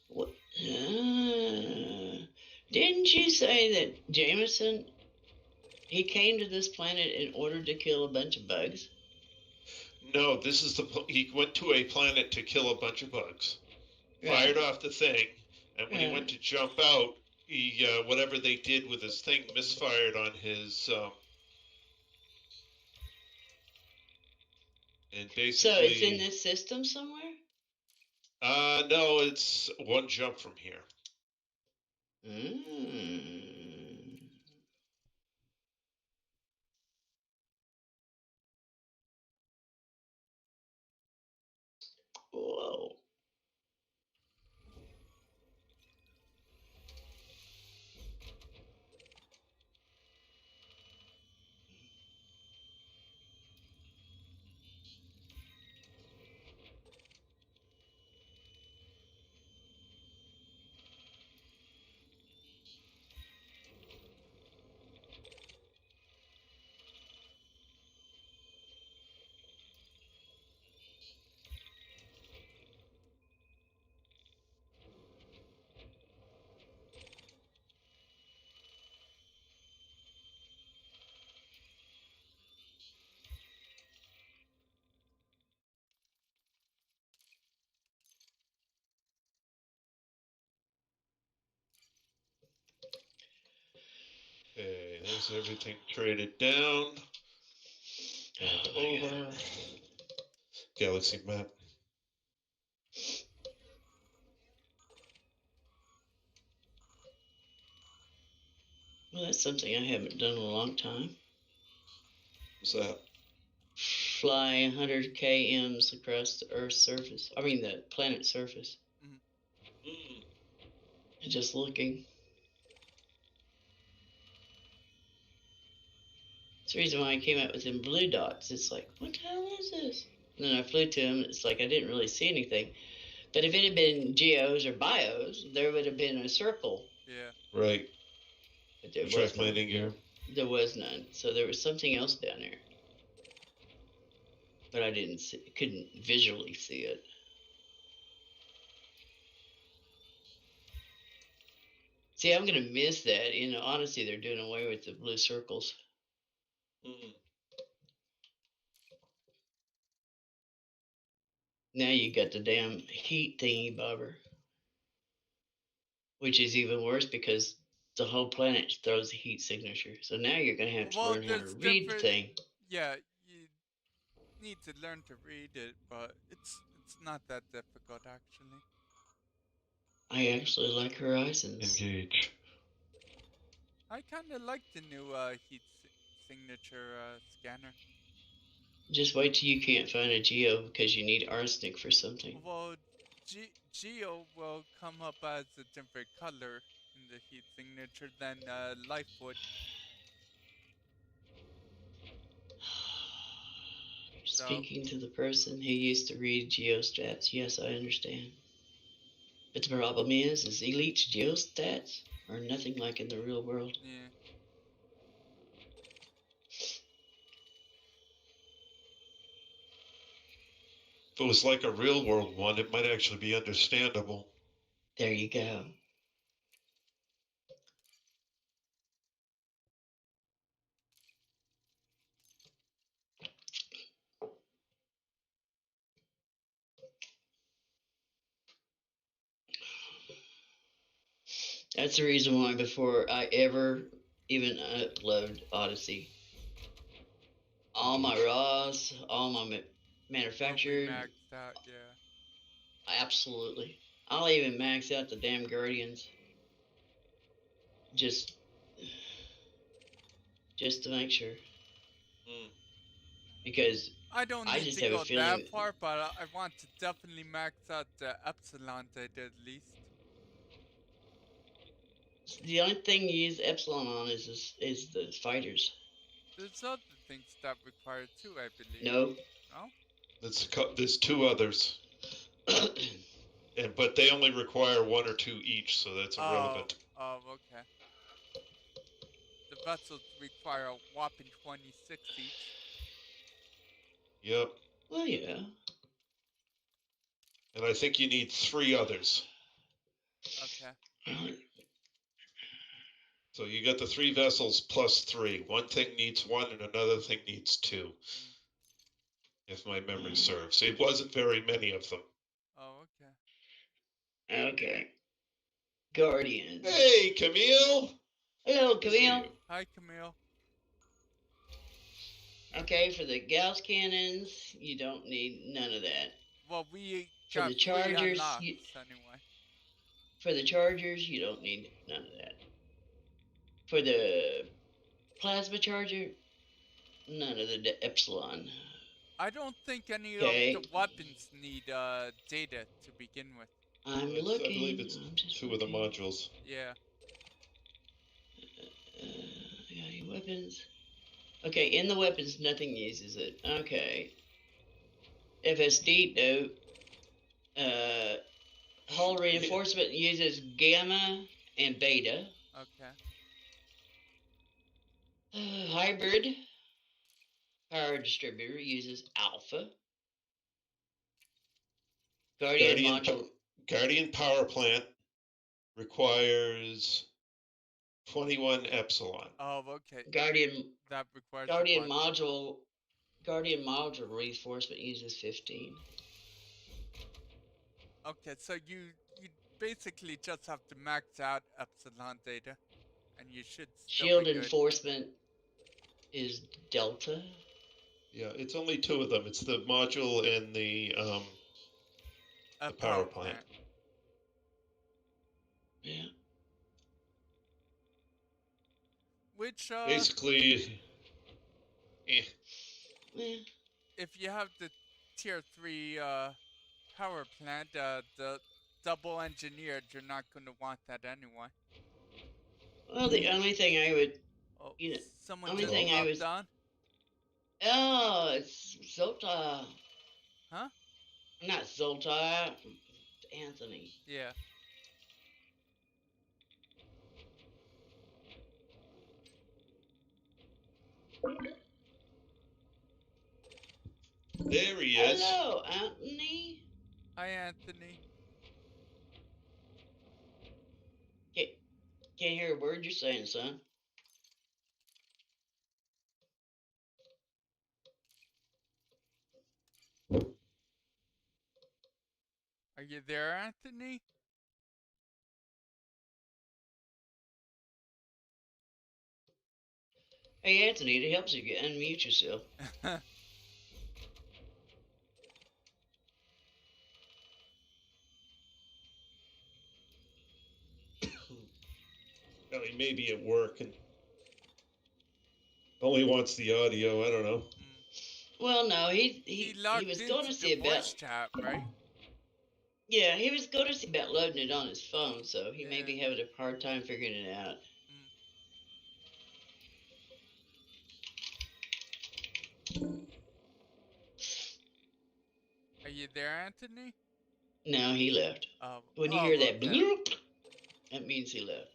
What? Didn't you say that Jameson, he came to this planet in order to kill a bunch of bugs? No, this is he went to a planet to kill a bunch of bugs. Fired Right. off the thing, and when he went to jump out, he whatever they did with his thing misfired on his and basically. So it's in this system somewhere? No, it's one jump from here. Whoa. Okay, there's everything traded down and over. God. Galaxy map. Well, that's something I haven't done in a long time. What's that? Fly 100 kms across the Earth's surface. I mean, the planet's surface. Just looking. That's the reason why I came out with them blue dots. It's like, what the hell is this? And then I flew to them. It's like I didn't really see anything. But if it had been geos or bios, there would have been a circle. Yeah. Right. But there Track was none. landing gear. There was none. So there was something else down there. But I didn't see, couldn't visually see it. See, I'm gonna miss that. You know, honestly, they're doing away with the blue circles. Now you got the damn heat thingy bobber, which is even worse because the whole planet throws a heat signature. So now you're gonna have to Well, learn how to there's read the different. thing. Yeah, you need to learn to read it, but it's not that difficult actually. I actually like Horizons. Engage. I kind of like the new heat signature scanner. Just wait till you can't find a geo because you need arsenic for something. Well, Geo will come up as a different color in the heat signature than Life would. So, Speaking to the person who used to read geostats, yes, I understand. But the problem is elite geostats are nothing like in the real world. yeah. If it was like a real world one, it might actually be understandable. There you go. That's the reason why before I ever even upload Odyssey, all my raws, all my manufactured, Maxed out, yeah. absolutely. I'll even max out the damn Guardians. Just to make sure. Because I don't I need just to have a go feeling. that far, but I want to definitely max out the epsilon data at least. The only thing you use epsilon on is the fighters. There's other things that require it too, I believe. No. No? There's two others, but they only require one or two each, so that's irrelevant. Oh, okay. The vessels require a whopping 26 each. Yep. Well, yeah. And I think you need 3 others. Okay. So you got the 3 vessels plus 3. One thing needs 1 and another thing needs 2. If my memory serves. It wasn't very many of them. Oh, okay. Okay. Guardians. Hey, Camille! Hello, Good to see Camille. you. Hi, Camille. Okay, for the Gauss cannons, you don't need none of that. Well, we For got the 3 chargers, unlocks anyway. For the chargers, you don't need none of that. For the plasma charger, none of the epsilon. I don't think any Okay. of the weapons need data to begin with. I'm looking. I believe it's 2 of the modules. Yeah. Got any weapons? Okay, in the weapons, nothing uses it. Okay. FSD, no. Hull reinforcement uses gamma and beta. Okay. Hybrid power distributor uses alpha. Guardian power plant requires 21 epsilon. Oh, okay. That requires Guardian module reinforcement uses 15. Okay, so you basically just have to max out epsilon data, and you should still Shield be good. enforcement is delta. Yeah, it's only 2 of them. It's the module and the power plant. Yeah. Which basically, if you have the tier 3 power plant, the double engineered, you're not going to want that anyway. Well, the only thing I would, someone just dropped on. Oh, it's Zolta. Huh? Not Zolta. Anthony. Yeah. There he is. Hello, Anthony. Hi, Anthony. Can't hear a word you're saying, son. Are you there, Anthony? Hey, Anthony, it helps if you unmute yourself. Well, he may be at work and only wants the audio. I don't know. Well, no, he was going to see about voice chat, right? Yeah, he was going to see about loading it on his phone, so he may be having a hard time figuring it out. Are you there, Anthony? No, he left. When you hear that bloop, that means he left.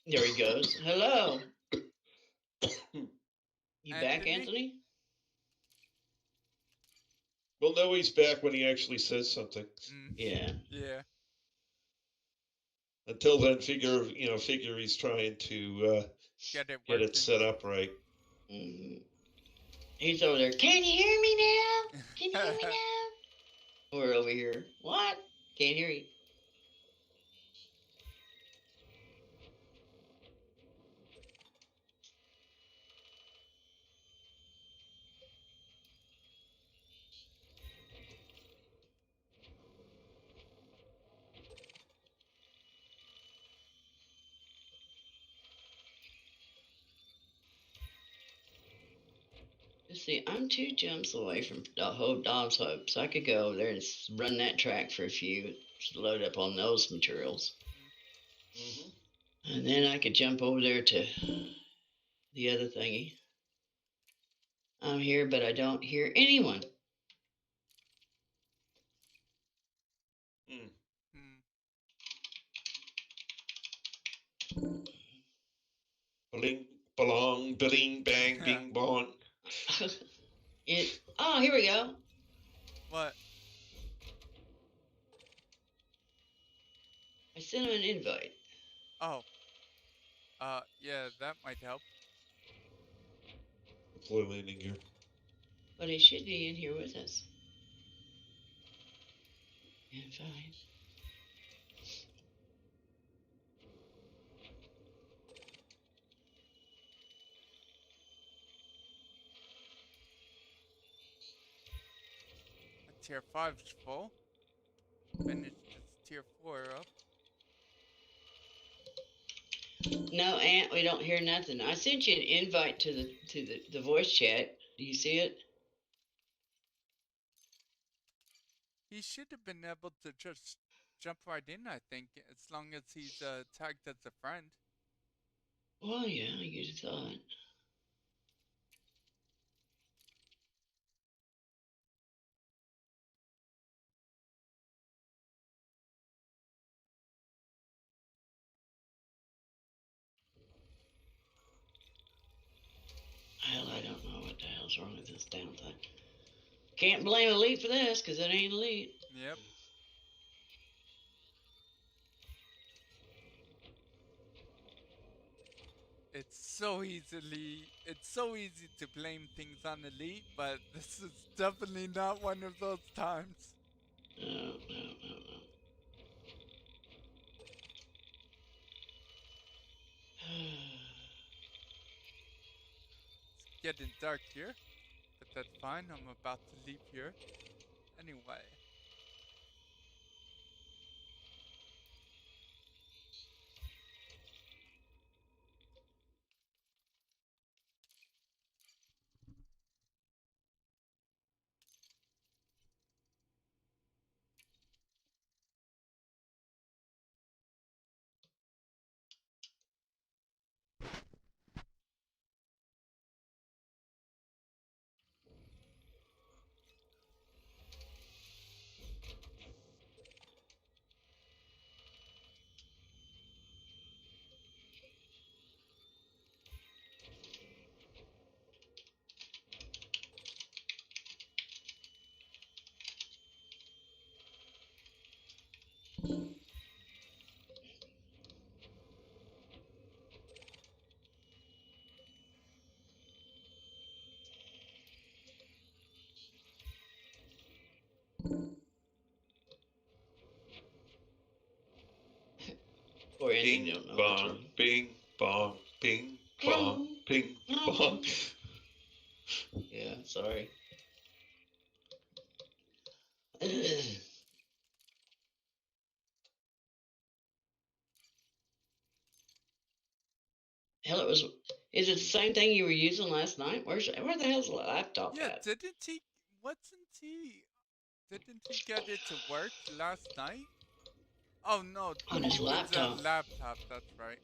There he goes. Hello. You back, Anthony? Well, no, he's back when he actually says something. Yeah. Yeah. Until then, figure he's trying to get it set up right. He's over there. Can you hear me now? Can you hear me now? We're over here. What? Can't hear you. Let's see, I'm 2 jumps away from the whole Dom's Hope, so I could go over there and run that track for a few, load up on those materials. And then I could jump over there to the other thingy. I'm here, but I don't hear anyone. Bling, belong, bling, bang, bing, bong. Oh, here we go. What? I sent him an invite. Oh. Yeah, that might help. Flew landing gear. But he should be in here with us. Invite. Tier 5's full. Finished tier 4 up. No, Aunt, we don't hear nothing. I sent you an invite to the voice chat. Do you see it? He should have been able to just jump right in, I think, as long as he's tagged as a friend. Well, yeah, you'd have thought. Hell, I don't know what the hell's wrong with this damn thing. Can't blame Elite for this, because it ain't Elite. Yep. It's so easy to blame things on Elite, but this is definitely not one of those times. No. It's getting dark here, but that's fine. I'm about to leave here. Anyway. Poor Andy Bing, don't know bong, what's wrong. bing, bong, bing, bong, bing, bong. Yeah, sorry. Hell, it was. Is it the same thing you were using last night? Where the hell's the laptop Yeah, at? didn't he get it to work last night? Oh no, On his it was a laptop. laptop, that's right.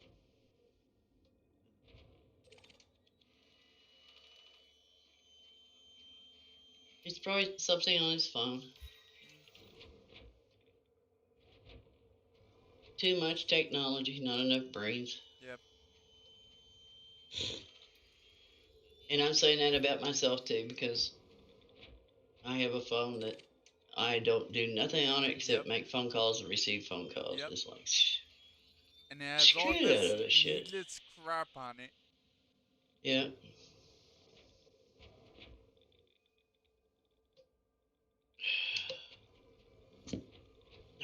It's probably something on his phone. Too much technology, not enough brains. Yep. And I'm saying that about myself too, because I have a phone that I don't do nothing on it except make phone calls and receive phone calls. Yep. It's like, And it has screw all that this other shit. needless crap on it. Yeah.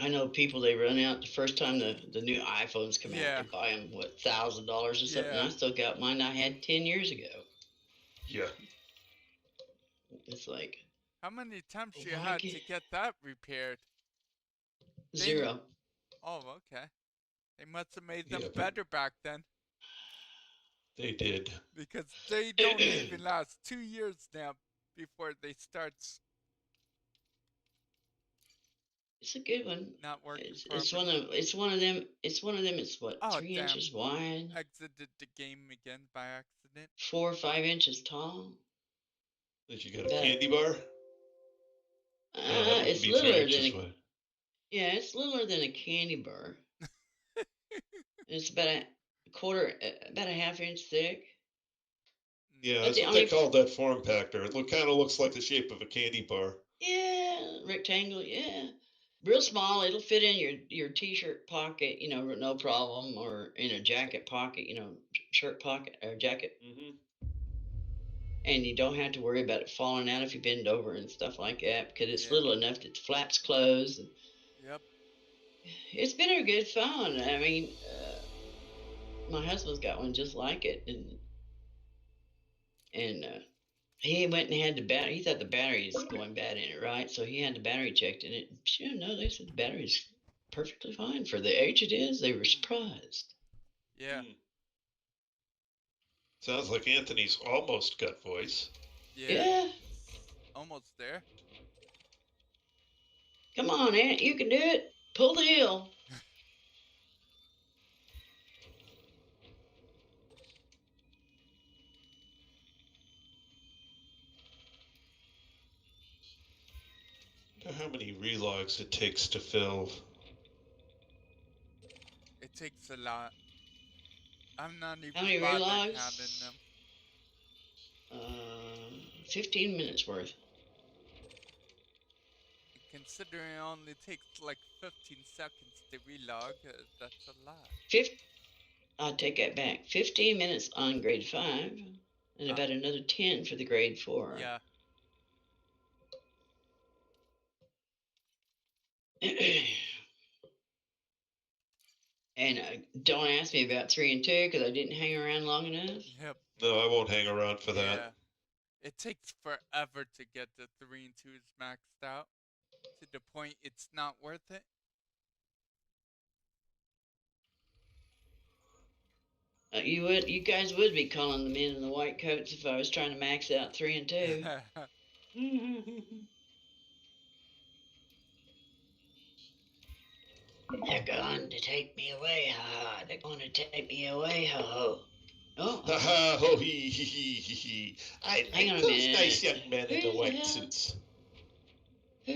I know people, they run out the first time the new iPhones come out, they buy them, what, $1,000 or something? Yeah. I still got mine I had 10 years ago. Yeah. It's like, how many times oh you my had God. to get that repaired? 0. Oh, okay. They must have made them Yeah, but- better back then. They did. Because they don't even last 2 years now before they start It's a good one. not working It's one properly. of them. It's one of them. It's what, Oh, 3 damn. inches wide, Exited the game again by accident. 4 or 5 inches tall. Did you get a candy bar? It's littler than it's littler than a candy bar. It's about a quarter, about a half-inch thick. Yeah, that's what they called that form factor. It kind of looks like the shape of a candy bar. Yeah, rectangle. Yeah, real small. It'll fit in your t-shirt pocket, no problem, or in a jacket pocket, shirt pocket or jacket. Mm-hmm. And you don't have to worry about it falling out if you bend over and stuff like that, because it's little enough that the flaps close. And yep. It's been a good fun. I mean, my husband's got one just like it, and he went and had the battery. He thought the battery was going bad in it, right? So he had the battery checked in it. Sure, no, they said the battery's perfectly fine for the age it is. They were surprised. Yeah. Sounds like Anthony's almost got voice. Yeah. Almost there. Come on, Ant, you can do it. Pull the hill. How many relogs it takes to fill? It takes a lot. I'm not even How many bothered relogs? counting them. 15 minutes worth. Considering it only takes like 15 seconds to relog, that's a lot. I'll take that back. 15 minutes on grade 5, and about another 10 for the grade 4. Yeah. And don't ask me about 3 and 2 because I didn't hang around long enough. Yep. No, I won't hang around for that. Yeah. It takes forever to get the 3 and 2s maxed out to the point it's not worth it. You guys would be calling the men in the white coats if I was trying to max out 3 and 2. They're going to take me away, ha! They're going to take me away, ho! Oh, ho, he. I hang on like a those minute. nice young men in the white suits. Who?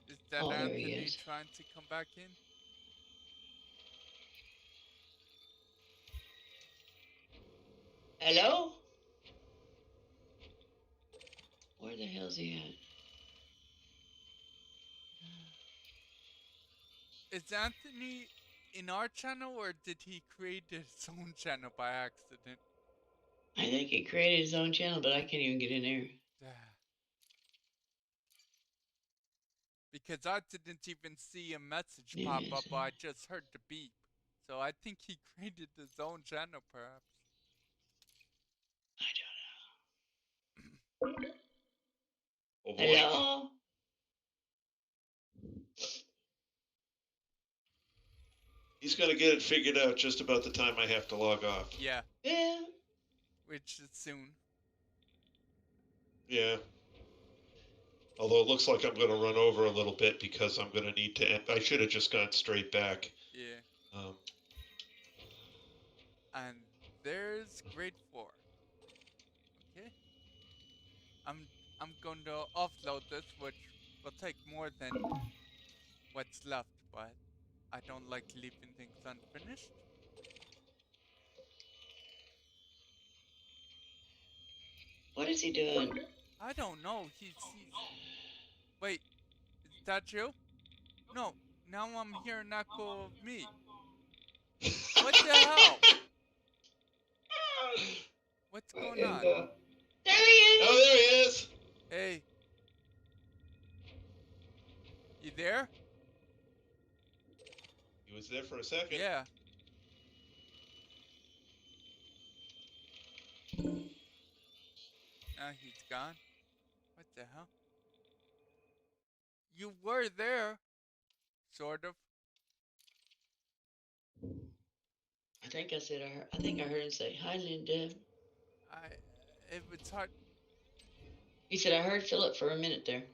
Is that Anthony trying to come back in? Hello? Where the hell's he at? Is Anthony in our channel, or did he create his own channel by accident? I think he created his own channel, but I can't even get in there. Because I didn't even see a message pop up, I just heard the beep. So I think he created his own channel, perhaps. I don't know. Oh, hello? He's going to get it figured out just about the time I have to log off. Yeah. Yeah. Which is soon. Yeah. Although it looks like I'm going to run over a little bit because I'm going to need to end. I should have just gone straight back. Yeah. And there's grade 4. Okay. I'm going to offload this, which will take more than what's left, but I don't like leaving things unfinished. What is he doing? I don't know. He's... Wait, is that you? No, now I'm hearing an echo of me. What the hell? What's going on? There he is! Oh, there he is! Hey. You there? He was there for a second. Yeah. Now he's gone. What the hell? You were there. Sort of. I think I said I think I heard him say, "Hi, Linda." It was hard. He said, "I heard Philip for a minute there."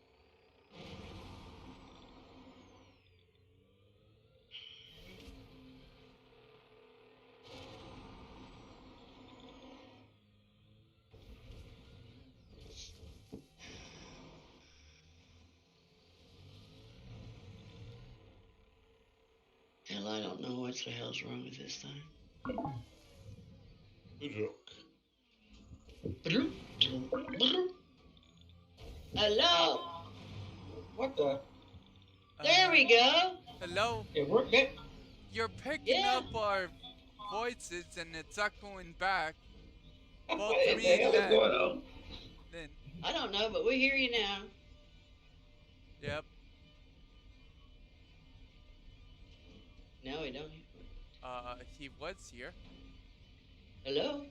Hell, I don't know what the hell's wrong with this thing. Hello. What the? There we go. Hello. It worked. That You're picking Yeah. up our voices and it's echoing back. Both what me the hell and is Len. going on? Lynn. I don't know, but we hear you now. Yep. No, we don't. He was here. Hello.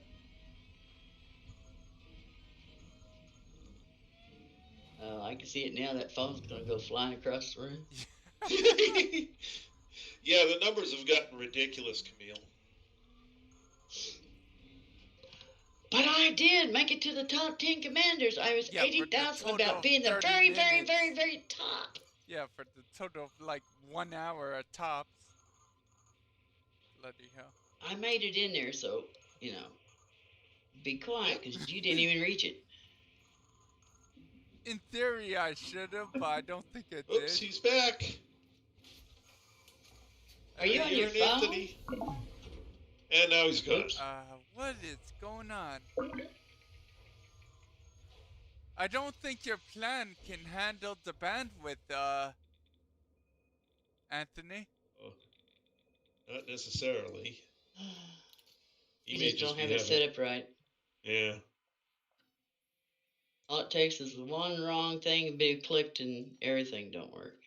I can see it now. That phone's gonna go flying across the room. Yeah, the numbers have gotten ridiculous, Camille. But I did make it to the top 10 commanders. I was Yeah, for the 80,000 total about of being the 30 very, very, minutes. very, very top. Yeah, for the total of like 1 hour at tops. Bloody hell. I made it in there, so, you know, be quiet because you didn't even reach it. In theory, I should have, but I don't think I did. Oops, he's back. Are you on your Here, phone? Anthony. And now he's gone. What is going on? I don't think your plan can handle the bandwidth, Anthony. Oh, not necessarily. You may just don't be have it having- set up right. Yeah. All it takes is one wrong thing to be clicked and everything don't work.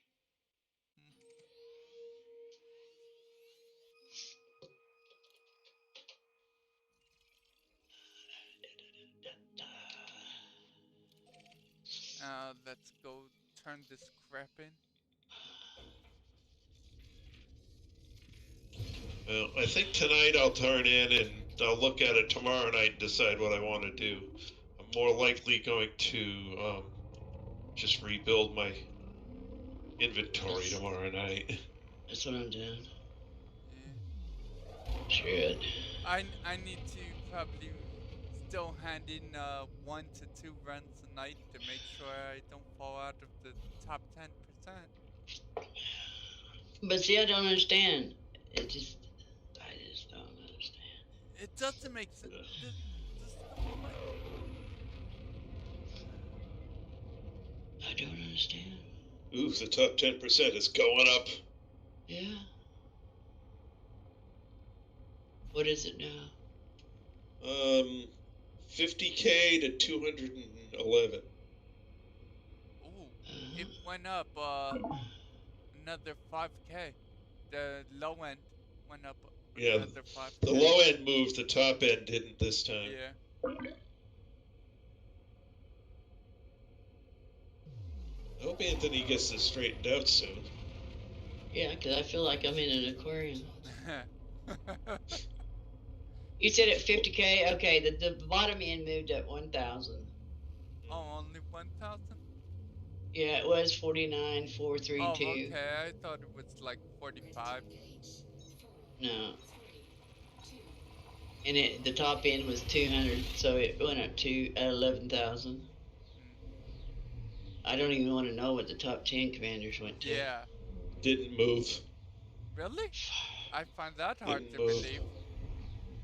Let's go turn this crap in. Well, I think tonight I'll turn in and I'll look at it tomorrow night and decide what I want to do. I'm more likely going to just rebuild my inventory tomorrow night. That's what I'm doing. Yeah. Shit. I need to probably still hand in 1 to 2 runs a night to make sure I don't fall out of the top 10%. But see, I don't understand. I just don't understand. It doesn't make sense. I don't understand. Ooh, the top 10% is going up. Yeah. What is it now? 50K to 211. Ooh, it went up another 5K. The low end went up another 5K. The low end moved, the top end didn't this time. Yeah. I hope Anthony gets this straightened out soon. Yeah, because I feel like I'm in an aquarium. You said at 50K? Okay, the bottom end moved up 1,000. Oh, only 1,000? Yeah, it was 49,432. Oh, okay. I thought it was like 45. No. And the top end was 200, so it went up to 11,000. I don't even want to know what the top 10 commanders went to. Yeah. Didn't move. Really? I find that hard to believe.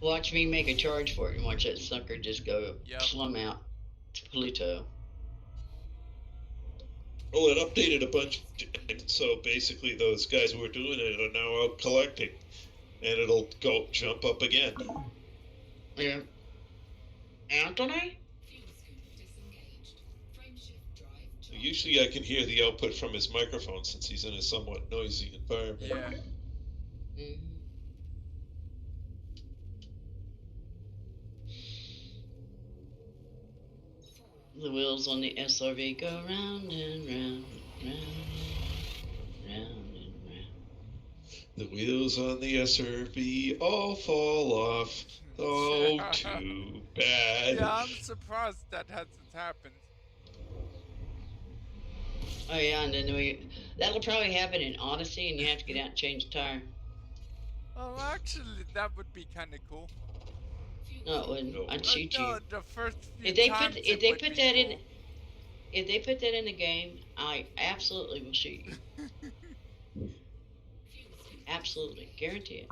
Watch me make a charge for it and watch that sucker just go plumb out to Pluto. Well, it updated a bunch, so basically those guys who were doing it are now out collecting, and it'll go jump up again. Yeah. Anthony? Usually I can hear the output from his microphone since he's in a somewhat noisy environment. Yeah. Mm-hmm. The wheels on the SRV go round and round, round, round and round. The wheels on the SRV all fall off. Oh, too bad. Yeah, I'm surprised that hasn't happened. Oh yeah, and then that'll probably happen in Odyssey, and you have to get out and change the tire. Oh, actually, that would be kind of cool. No, it wouldn't. No. I'd shoot No, you. the first few If they times put it would be that cool. if they put that in the game, I absolutely will shoot you. Absolutely, guarantee it.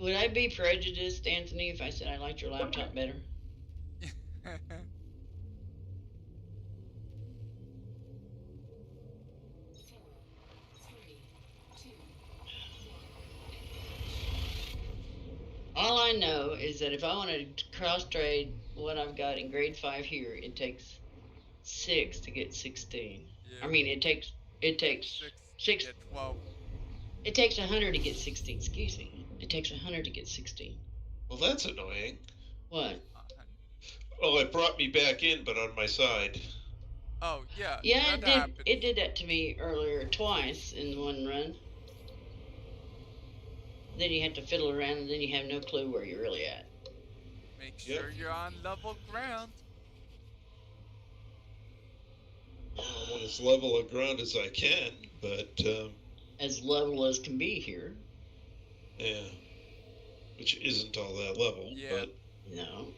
Would I be prejudiced, Anthony, if I said I liked your laptop better? All I know is that if I want to cross trade what I've got in grade 5 here, it takes 6 to get 16. Yeah. I mean, it takes 6 to get 12. It takes 100 to get 16. Excuse me. It takes 100 to get 16. Well, that's annoying. What? Oh, it brought me back in, but on my side. Oh, yeah. Yeah, that happens. it did that to me earlier twice in one run. Then you have to fiddle around, and then you have no clue where you're really at. Make sure you're on level ground. I want as level a ground as I can, but as level as can be here. Yeah, which isn't all that level. Yeah. But no.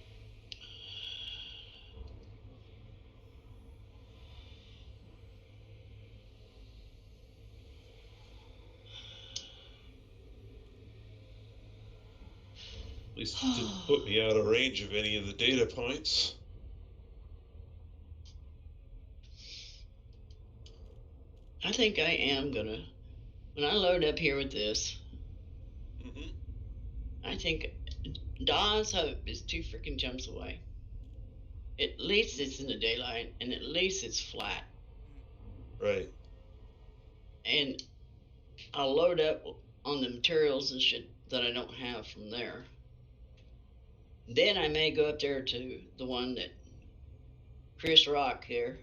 At least it didn't put me out of range of any of the data points. I think I am gonna, when I load up here with this, I think Dawn's Hope is 2 freaking jumps away. At least it's in the daylight, and at least it's flat. Right. And I'll load up on the materials and shit that I don't have from there. Then I may go up there to the one that Chris Rock there.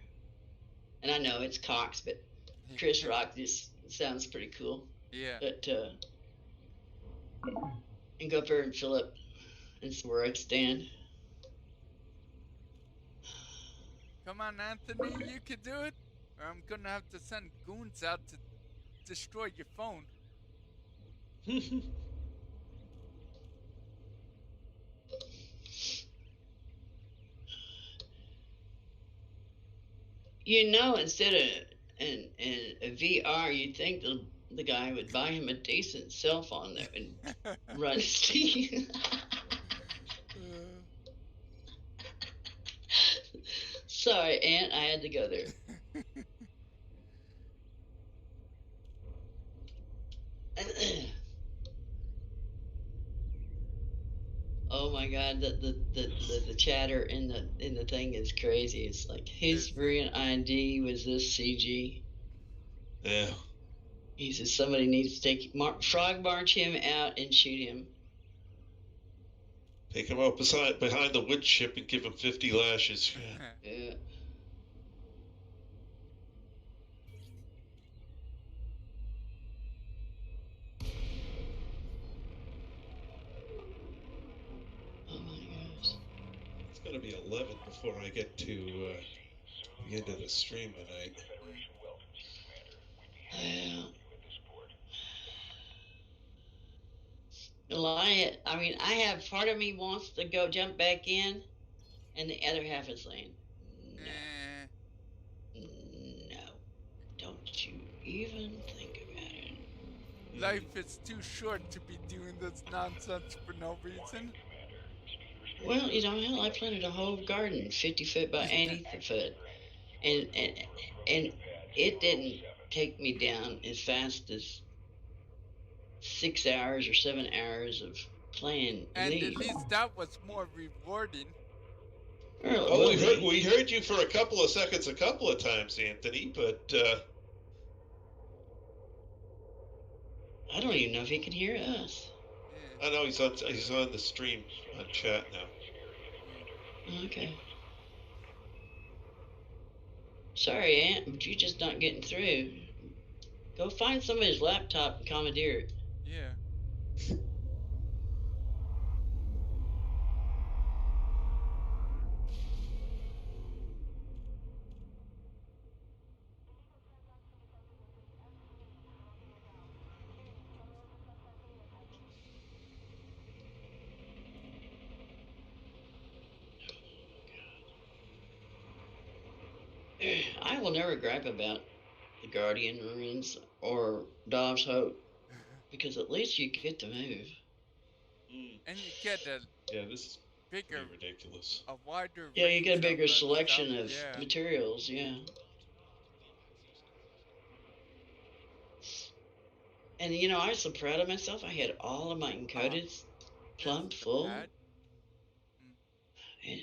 And I know it's Cox, but Chris Rock just sounds pretty cool. Yeah. But, and go up there and fill up and see where I'd stand. Come on, Anthony, you can do it. Or I'm gonna have to send goons out to destroy your phone. You know, instead of a VR, you'd think the guy would buy him a decent cell phone that would run Steam. Sorry, Aunt, I had to go there. Oh my God, the chatter in the thing is crazy. It's like his variant ID was this CG. Yeah. He says somebody needs to frog march him out and shoot him. Take him out behind the wood chip and give him 50 lashes. Yeah. Oh my gosh. It's gonna be 11 before I get to the end of the stream tonight. Yeah. I mean, I have part of me wants to go jump back in, and the other half is saying, no, don't you even think about it. Life is too short to be doing this nonsense for no reason. Well, you know, hell, I planted a whole garden 50 foot by 80 foot, and it didn't take me down as fast as 6 hours or 7 hours of playing. And at least that was more rewarding. Oh, we heard you for a couple of seconds a couple of times, Anthony, but I don't even know if he can hear us. I know he's on the stream on chat now. Okay. Sorry, Aunt, but you're just not getting through. Go find somebody's laptop and commandeer it. Yeah. I will never gripe about the Guardian ruins or Dobbs Hope because at least you get to move. And you get a this is bigger, pretty ridiculous. a wider Yeah, you range get a bigger of selection stuff. of Yeah. materials, yeah. And you know, I was so proud of myself. I had all of my encodeds plumbed full. Pad.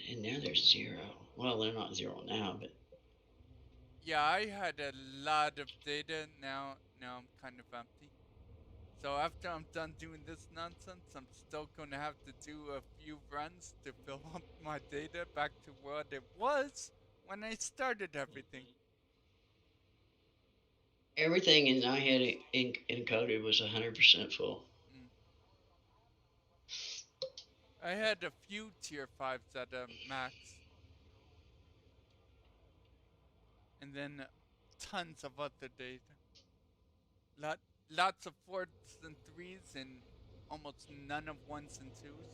And now there's 0. Well, they're not 0 now, but Yeah, I had a lot of data. Now I'm kind of empty. So after I'm done doing this nonsense, I'm still going to have to do a few runs to fill up my data back to what it was when I started everything. everything in I had encoded was 100% full. I had a few tier 5s at a max. And then tons of other data. Lots of 4s and 3s and almost none of 1s and 2s.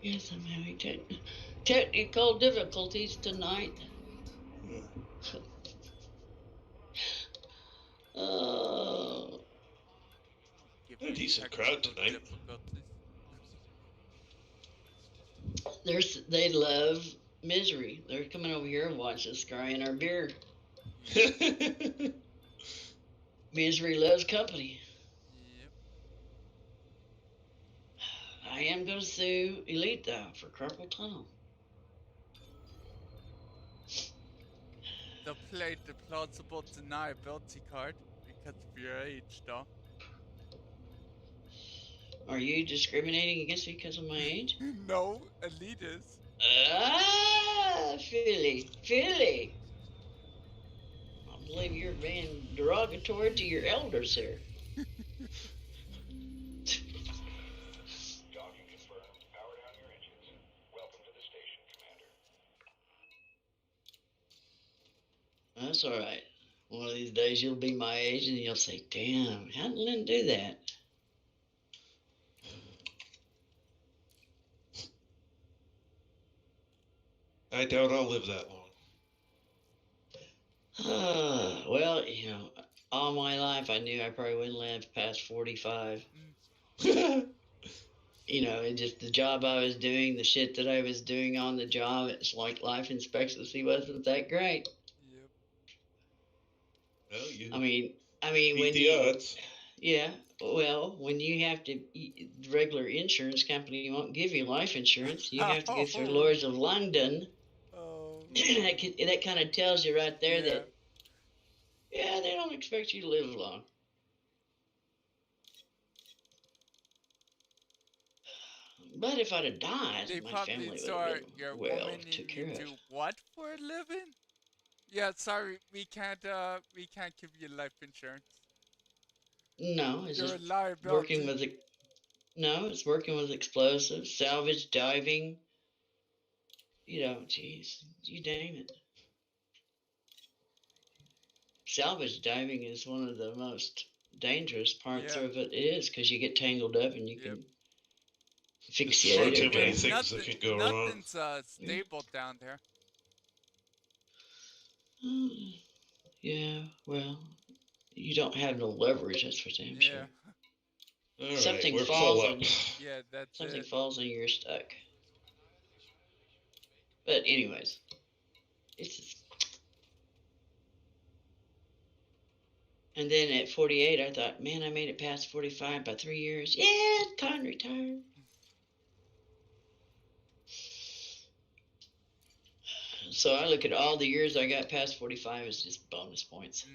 Yes, I'm having technical difficulties tonight. Oh. A decent crowd tonight. They love misery. They're coming over here and watch us crying our beer. Misery loves company. Yep. I am going to sue Elite though for carpal tunnel. They'll play the plausible deniability card because of your age, though. Are you discriminating against me because of my age? No, Elite is. Philly. I believe you're being derogatory to your elders here. Docking confirmed. Power down your engines. Welcome to the station, Commander. That's all right. One of these days you'll be my age and you'll say, damn, how did Lynn do that? I doubt I'll live that long. Well, you know, all my life I knew I probably wouldn't live past 45. You know, and just the job I was doing, the shit that I was doing on the job, it's like life expectancy wasn't that great. Yep. Well, you I mean, beat when the odds. Yeah, well, when you have to, the regular insurance company won't give you life insurance. You have to go through Lords of London. Oh. that kind of tells you right there that, yeah, they don't expect you to live long. But if I'd have died, they my family would have been well took care of. Do what for a living? Yeah, sorry, we can't give you life insurance. No, it's You're just a liability. working with it. No, it's working with explosives, salvage, diving. You know, geez, you name it. Salvage diving is one of the most dangerous parts of it is because you get tangled up and you can fix There's far it. too many things that can go wrong. Nothing's stable down there. Yeah, well, you don't have no leverage, that's for damn sure. All right, something we're falls full on up. you. Yeah, that's something it. falls and you're stuck. But anyways, it's just... And then at 48, I thought, man, I made it past 45 by 3 years. Yeah, time to retire. So I look at all the years I got past 45 as just bonus points.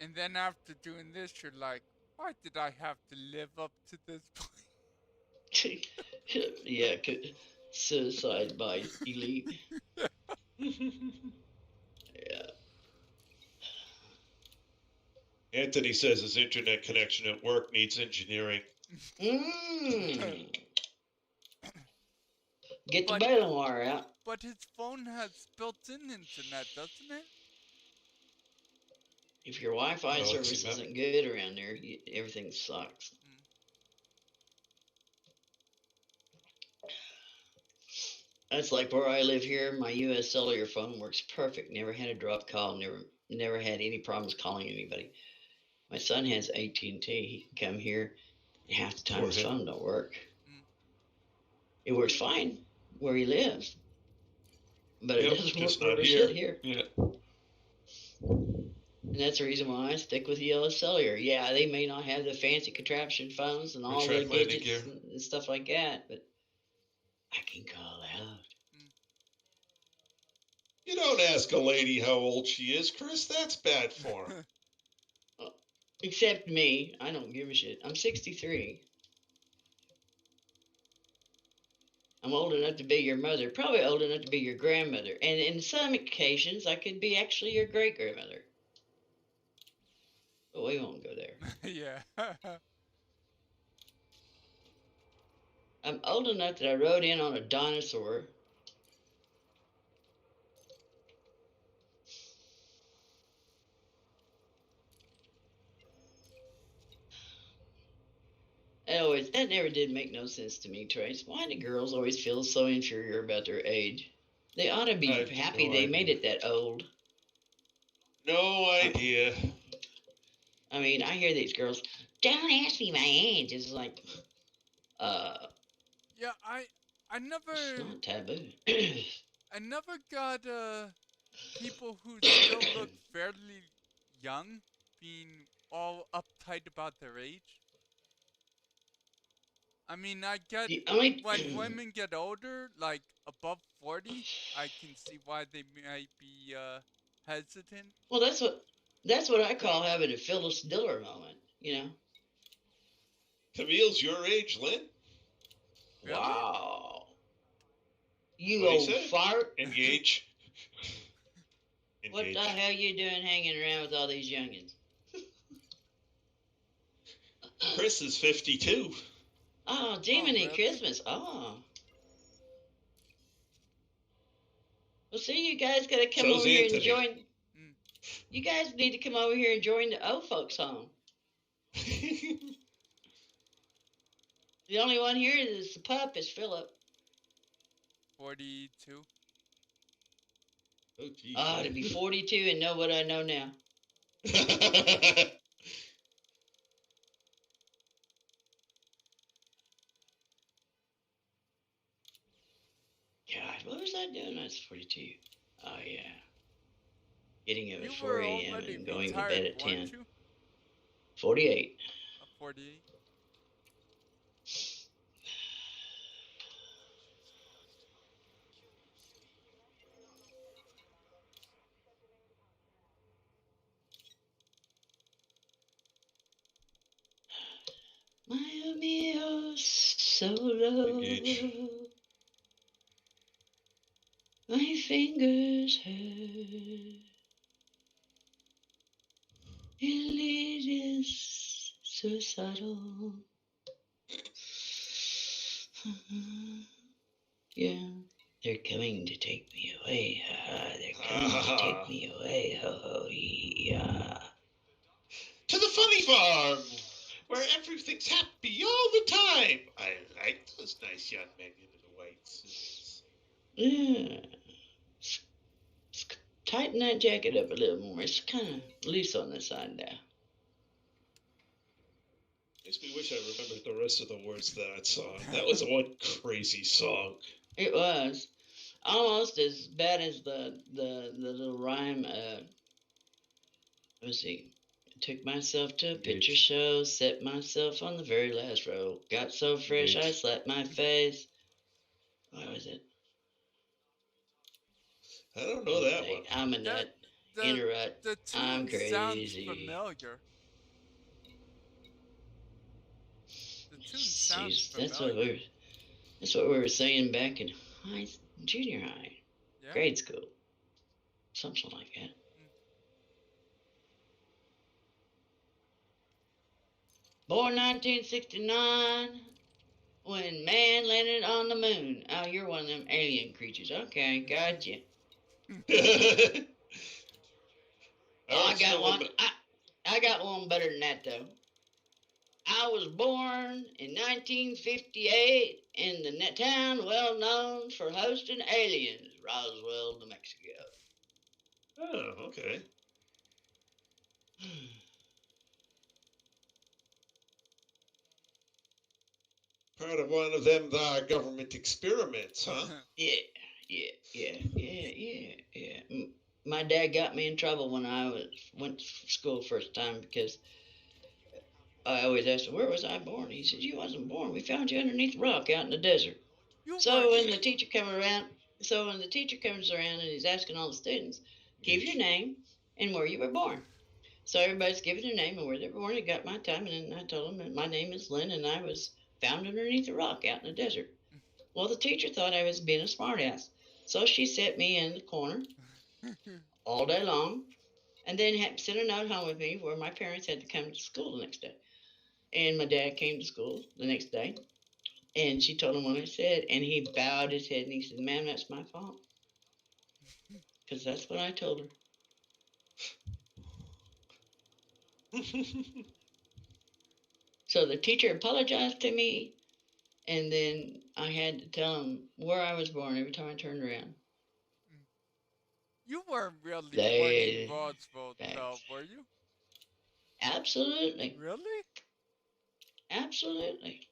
And then after doing this, you're like, why did I have to live up to this point? Yeah, suicide by elite. Yeah. Anthony says his internet connection at work needs engineering. Get the baling wire out. But his phone has built-in internet, doesn't it? If your Wi-Fi service isn't good around there, everything sucks. That's like where I live here. My U.S. cellular phone works perfect. Never had a drop call. Never had any problems calling anybody. My son has AT&T. He can come here, and half the time his phone don't work. It works fine where he lives, but it doesn't work where we sit here. Yeah. And that's the reason why I stick with U.S. cellular. Yeah, they may not have the fancy contraption phones and all the gadgets and stuff like that, but I can call out. You don't ask a lady how old she is, Chris. That's bad form. Except me. I don't give a shit. I'm 63. I'm old enough to be your mother. Probably old enough to be your grandmother. And in some occasions, I could be actually your great-grandmother. But we won't go there. Yeah. I'm old enough that I rode in on a dinosaur. That never did make no sense to me, Trace. Why do girls always feel so inferior about their age? They ought to be happy they made it that old. No idea. I mean, I hear these girls, don't ask me my age. It's like, yeah, I never. It's not taboo. I never got people who still look fairly young being all uptight about their age. I mean, I get when women get older, like above 40, I can see why they might be hesitant. Well, that's what I call having a Phyllis Diller moment, you know. Camille's your age, Lynn. Really? Wow. You old fart. Engage. What the hell you doing hanging around with all these youngins? Chris is 52. Oh, Jiminy Christmas. Oh. Well, see, you guys got to come over here and join. You guys need to come over here and join the old folks home. The only one here that's the pup is Philip. 42. Oh, geez. To be 42 and know what I know now. God, what was I doing when I was 42? Oh, yeah. Getting up at 4 a.m. and going to bed at 10. 48. 48. My mio solo. My fingers hurt. It is suicidal. Yeah. They're coming to take me away. They're coming to take me away. Oh, yeah. To the funny farm, where everything's happy all the time. I like those nice young men in the white suits. Yeah. Tighten that jacket up a little more. It's kind of loose on this side now. Makes me wish I remembered the rest of the words to that song. That was one crazy song. It was almost as bad as the little rhyme. Let's see. Took myself to a picture show, set myself on the very last row. Got so fresh I slapped my face. What was it? I don't know that one. I'm a nut. interrupt. The I'm tune sounds crazy. familiar. The tune sounds Jeez, familiar. that's what we were saying back in junior high, Yeah. grade school, something like that. Born 1969, when man landed on the moon. Oh, you're one of them alien creatures. Okay, gotcha. I got one. I got one better than that though. I was born in 1958 in the town well known for hosting aliens, Roswell, New Mexico. Oh, okay. Part of one of them government experiments, huh? Yeah. My dad got me in trouble when I went to school first time because I always asked him, where was I born? He said, you wasn't born. We found you underneath a rock out in the desert. So when the teacher comes around and he's asking all the students, give your name and where you were born. So everybody's giving their name and where they were born. He got my time, and then I told him that my name is Lynn, and I was found underneath a rock out in the desert. Well, the teacher thought I was being a smartass, so she set me in the corner all day long, and then had sent a note home with me where my parents had to come to school the next day. And my dad came to school the next day, and she told him what I said, and he bowed his head and he said, "Ma'am, that's my fault," because that's what I told her. So the teacher apologized to me, and then I had to tell him where I was born every time I turned around. You weren't really born in Roswell, were you? Absolutely. Really? Absolutely.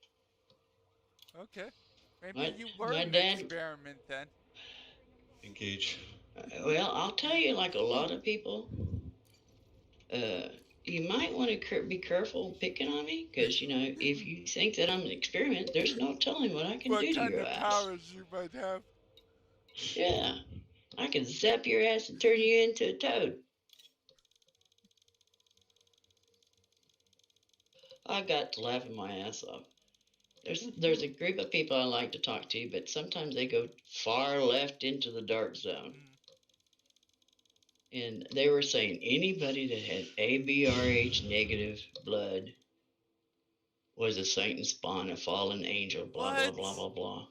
Okay. Maybe you were an dad, experiment then. Engage. Well, I'll tell you, like a lot of people, you might want to be careful picking on me because, if you think that I'm an experiment, there's no telling what I can do to your ass. What kind of powers you might have. Yeah. I can zap your ass and turn you into a toad. I got to laughing my ass off. There's a group of people I like to talk to, but sometimes they go far left into the dark zone. And they were saying anybody that had ABRH negative blood was a Satan spawn, a fallen angel, blah, blah, blah, blah, blah.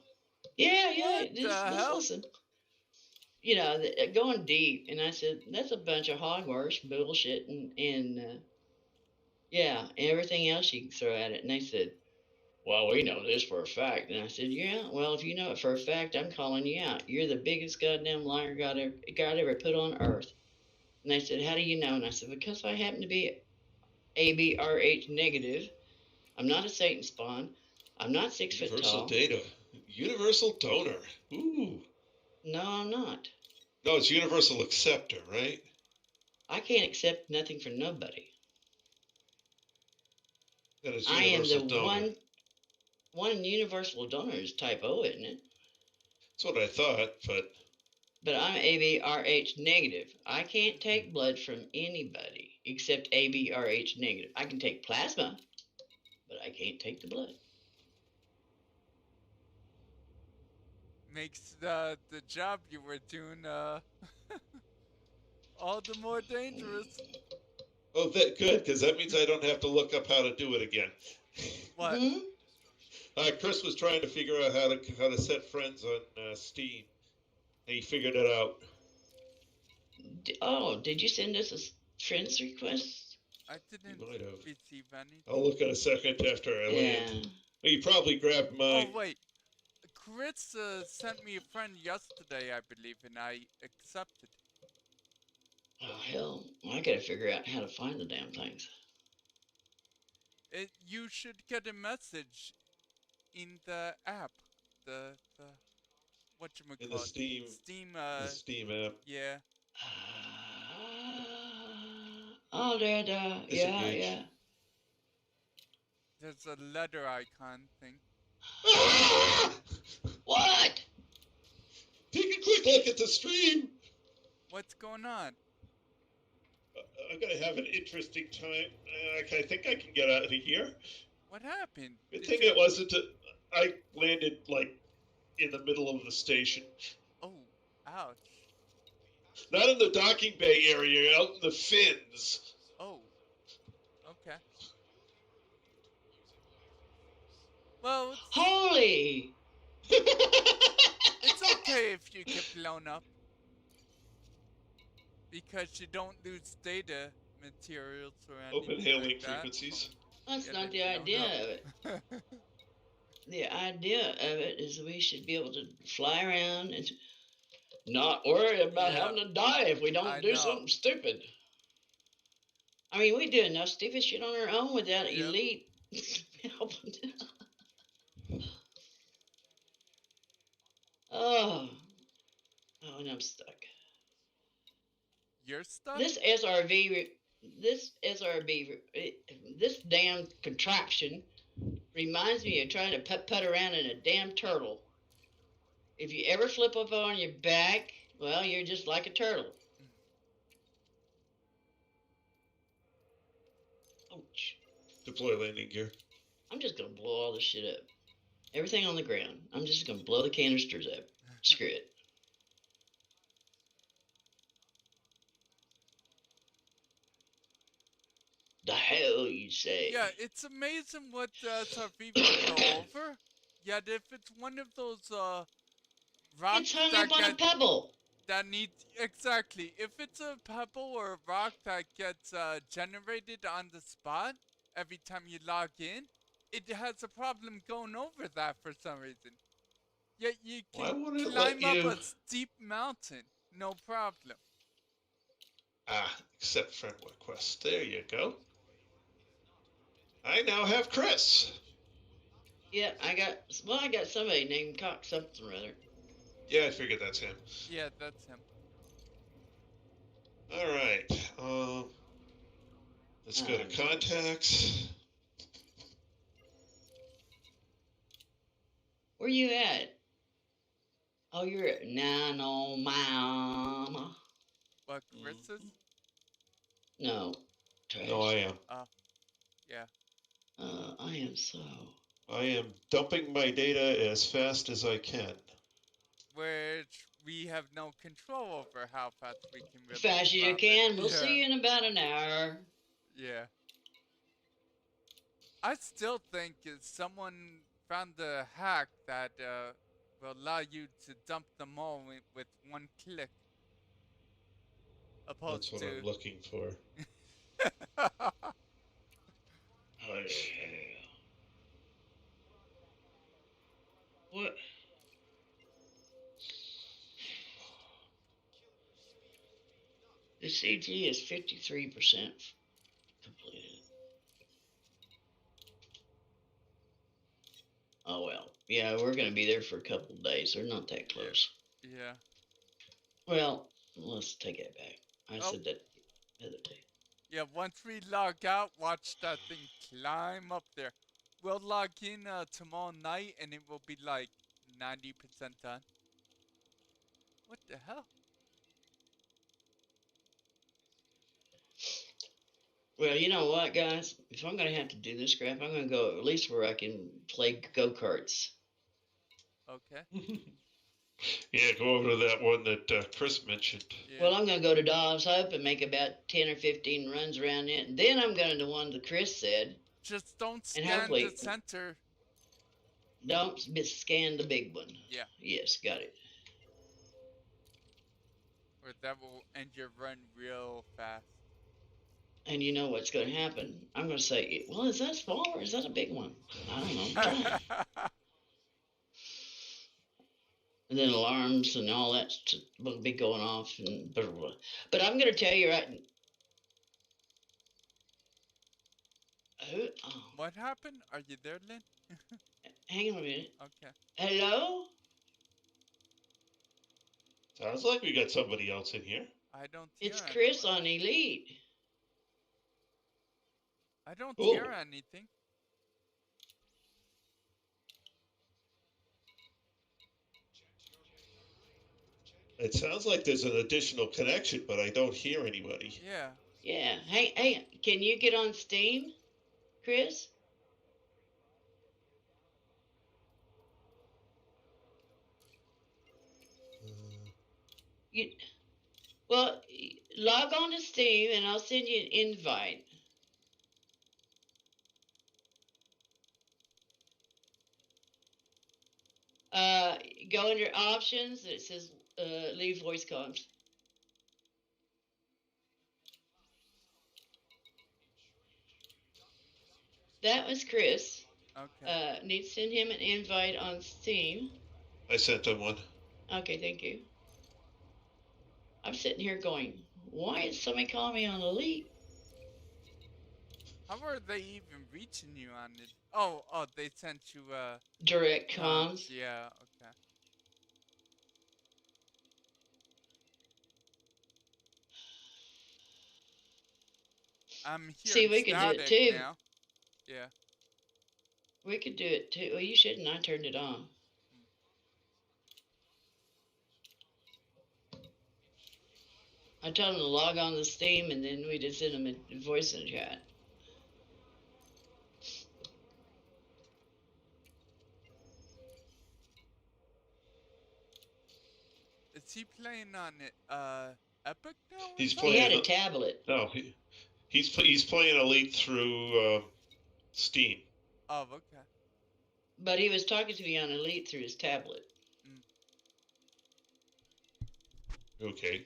Yeah, just listen. Going deep. And I said, that's a bunch of hogwash, bullshit, and everything else you can throw at it. And they said, well, we know this for a fact. And I said, yeah, well, if you know it for a fact, I'm calling you out. You're the biggest goddamn liar God ever put on earth. And they said, how do you know? And I said, because I happen to be ABRH negative. I'm not a Satan spawn. I'm not 6 foot tall. Universal donor. Ooh. No, I'm not. No, it's universal acceptor, right? I can't accept nothing from nobody. That is I am the donor. one universal donor is type O, isn't it? That's what I thought, But I'm ABRH negative. I can't take blood from anybody except ABRH negative. I can take plasma, but I can't take the blood. Makes the job you were doing all the more dangerous. Oh, that good, because that means I don't have to look up how to do it again. What? Chris was trying to figure out how to set friends on Steam. And he figured it out. Oh, did you send us a friends request? I didn't receive any. I'll look in a second after I land. Well, you probably grabbed mine. Oh, wait. Chris sent me a friend yesterday, I believe, and I accepted. Oh, hell. I gotta figure out how to find the damn things. You should get a message in the app. The whatchamacallit? In the Steam. The Steam app. Yeah. Oh, there. Yeah. There's a letter icon thing. What? Take a quick look at the stream. What's going on? I'm gonna have an interesting time. I think I can get out of here. What happened? Good Did thing you... it wasn't. I landed like in the middle of the station. Oh, ouch. Not in the docking bay area, out in the fins. Oh, okay. Well, Holy! it's okay if you get blown up. Because you don't lose data materials or anything Open hailing like that frequencies. That's not getting the idea blown of it. up. The idea of it is we should be able to fly around and not worry about Yeah. having to die if we don't I do know. something stupid. I mean, we do enough stupid shit on our own without Yep. elite help. Oh, and I'm stuck. You're stuck? This damn contraption reminds me of trying to putt around in a damn turtle. If you ever flip up on your back, well, you're just like a turtle. Ouch. Deploy landing gear. I'm just gonna blow all this shit up. Everything on the ground. I'm just gonna blow the canisters up. Screw it. The hell you say? Yeah, it's amazing what SRV will go over. Yet if it's one of those rocks It's hung that up on a pebble. that needs exactly, if it's a pebble or a rock that gets generated on the spot every time you log in, it has a problem going over that for some reason. Yet you Why can won't it climb let up you? a steep mountain, no problem. Accept friend request. There you go. I now have Chris. Yeah, I got somebody named Cock something or other. Yeah, I figured that's him. Yeah, that's him. All right. Let's go to contacts. Where you at? Oh, you're at Nano Mama. What, Chris is? No, trash. No, I am. Yeah. I am so. I am dumping my data as fast as I can. Which we have no control over how fast we can really Fast as you drop can. it. We'll see you in about an hour. Yeah. I still think if someone found a hack that will allow you to dump them all with one click. Opposed That's what I'm looking for. What? The CG is 53% completed. Oh well. Yeah, we're gonna be there for a couple of days. They're not that close. Yeah. Well, let's take it back. I said that the other day. Yeah, once we log out, watch that thing climb up there. We'll log in tomorrow night and it will be like 90% done. What the hell? Well, you know what, guys? If I'm gonna have to do this crap, I'm gonna go at least where I can play go-karts. Okay. Yeah, go over to that one that Chris mentioned. Yeah. Well, I'm gonna go to Dobbs Hope and make about 10 or 15 runs around it, and then I'm going to the one that Chris said. Just don't scan hopefully- the center. Don't scan the big one. Yeah. Yes, got it. Or that will end your run real fast. And you know what's going to happen? I'm going to say, well, is that small or is that a big one? I don't know. And then alarms and all that will be going off. And blah, blah, blah. But I'm going to tell you right. Oh, What happened? Are you there, Lynn? hang on a minute. Okay. Hello? Sounds like we got somebody else in here. I don't hear It's Chris anyone. on Elite. I don't Cool. hear anything. It sounds like there's an additional connection, but I don't hear anybody. Yeah. Yeah. Hey, can you get on Steam, Chris? You, well, log on to Steam and I'll send you an invite. Go under options. It says leave voice comms. That was Chris. Okay. Need to send him an invite on Steam. I sent him one. Okay, thank you. I'm sitting here going, why is somebody calling me on Elite? How are they even reaching you on it? Oh, they sent you Direct comms. Yeah, okay. I'm See, hearing we could do it static too. now. Yeah. We could do it too. Well, you shouldn't. I turned it on. I told him to log on to Steam, and then we just send him a voice in the chat. Is he playing on it, Epic now? He's He playing. had a tablet. No, he's playing Elite through Steam. Oh, okay. But he was talking to me on Elite through his tablet. Okay.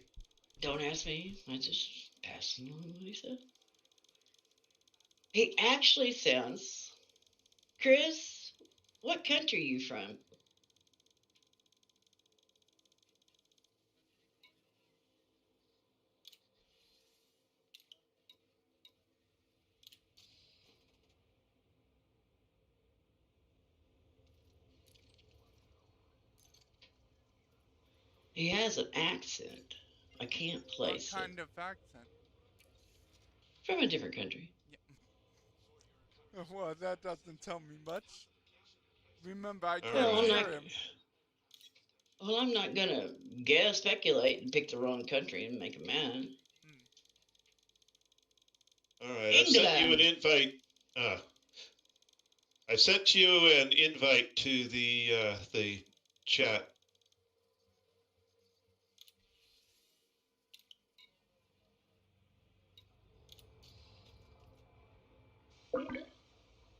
Don't ask me. I just passed along what he said. He actually sounds... Chris, what country are you from? He has an accent. I can't place What kind of accent? From a different country. Yeah. Well, that doesn't tell me much. Remember, I can't Well, hear him. Well, I'm not gonna guess, speculate, and pick the wrong country and make a man. All right, I sent you an invite. I sent you an invite to the chat.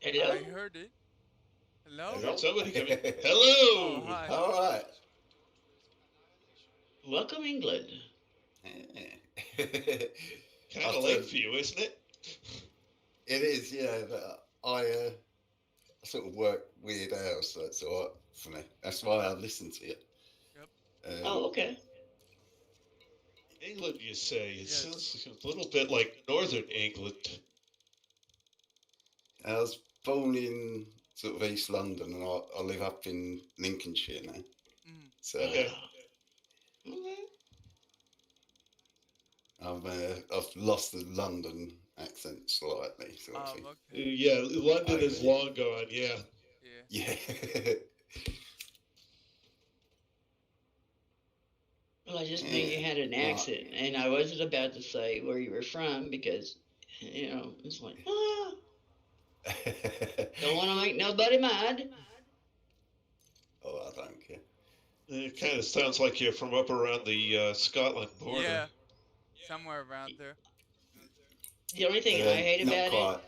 Hello? I heard it. Hello? I heard somebody coming. Hello! Oh, hi. All right. Welcome, England. Kind of late for you, isn't it? It is, yeah. But I sort of work weird hours, so it's all right for me. That's why I listen to it. Yep. Oh, okay. England, you say? It Yes. sounds a little bit like Northern England. I was born in sort of East London, and I live up in Lincolnshire now. So Okay. I've lost the London accent slightly, sort of thing. Okay. Yeah, London is long gone. Yeah. Yeah. Well, I just knew you had an accent, and I wasn't about to say where you were from because, it's like, don't want to make nobody mad. Oh, I don't care. It kind of sounds like you're from up around the Scotland border. Yeah. Somewhere around there. The only thing I hate about quite.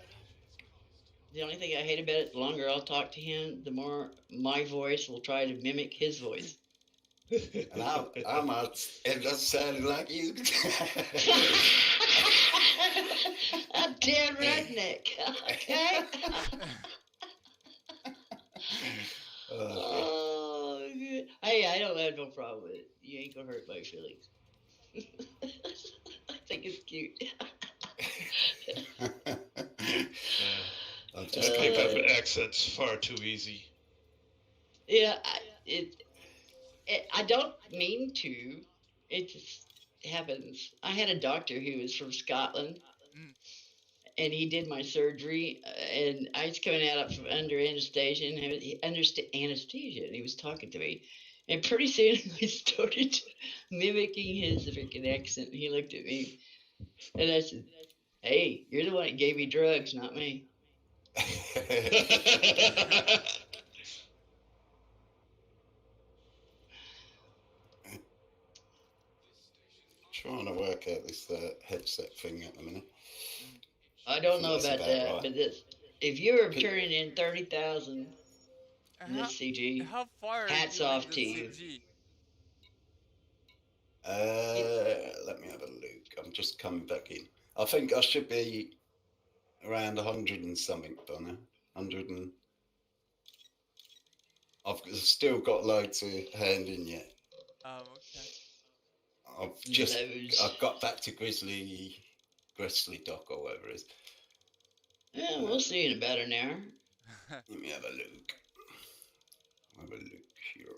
it, the longer I'll talk to him, the more my voice will try to mimic his voice. And I'm end up sounding like you. I'm damn redneck, okay? Oh, good. Hey, I don't have no problem with it. You ain't gonna hurt my feelings. I think it's cute. I pick up accents far too easy. Yeah, I don't mean to. It just happens. I had a doctor who was from Scotland, and he did my surgery, and I was coming out from under anesthesia, and and he was talking to me. And pretty soon I started mimicking his freaking accent. He looked at me, And I said, hey, you're the one that gave me drugs, not me. Trying to work out this headset thing at the minute. I don't know That's about that, right. but this, if you're turning in 30,000 in How, this CG, how far are hats you in off the to you. CG? Let me have a look. I'm just coming back in. I think I should be around 100 and something by now. 100 and... I've still got loads to hand in yet. Oh, okay. I got back to Grizzly Dock or whatever it is. Yeah, we'll see in about an hour. Let me have a look. Have a look here.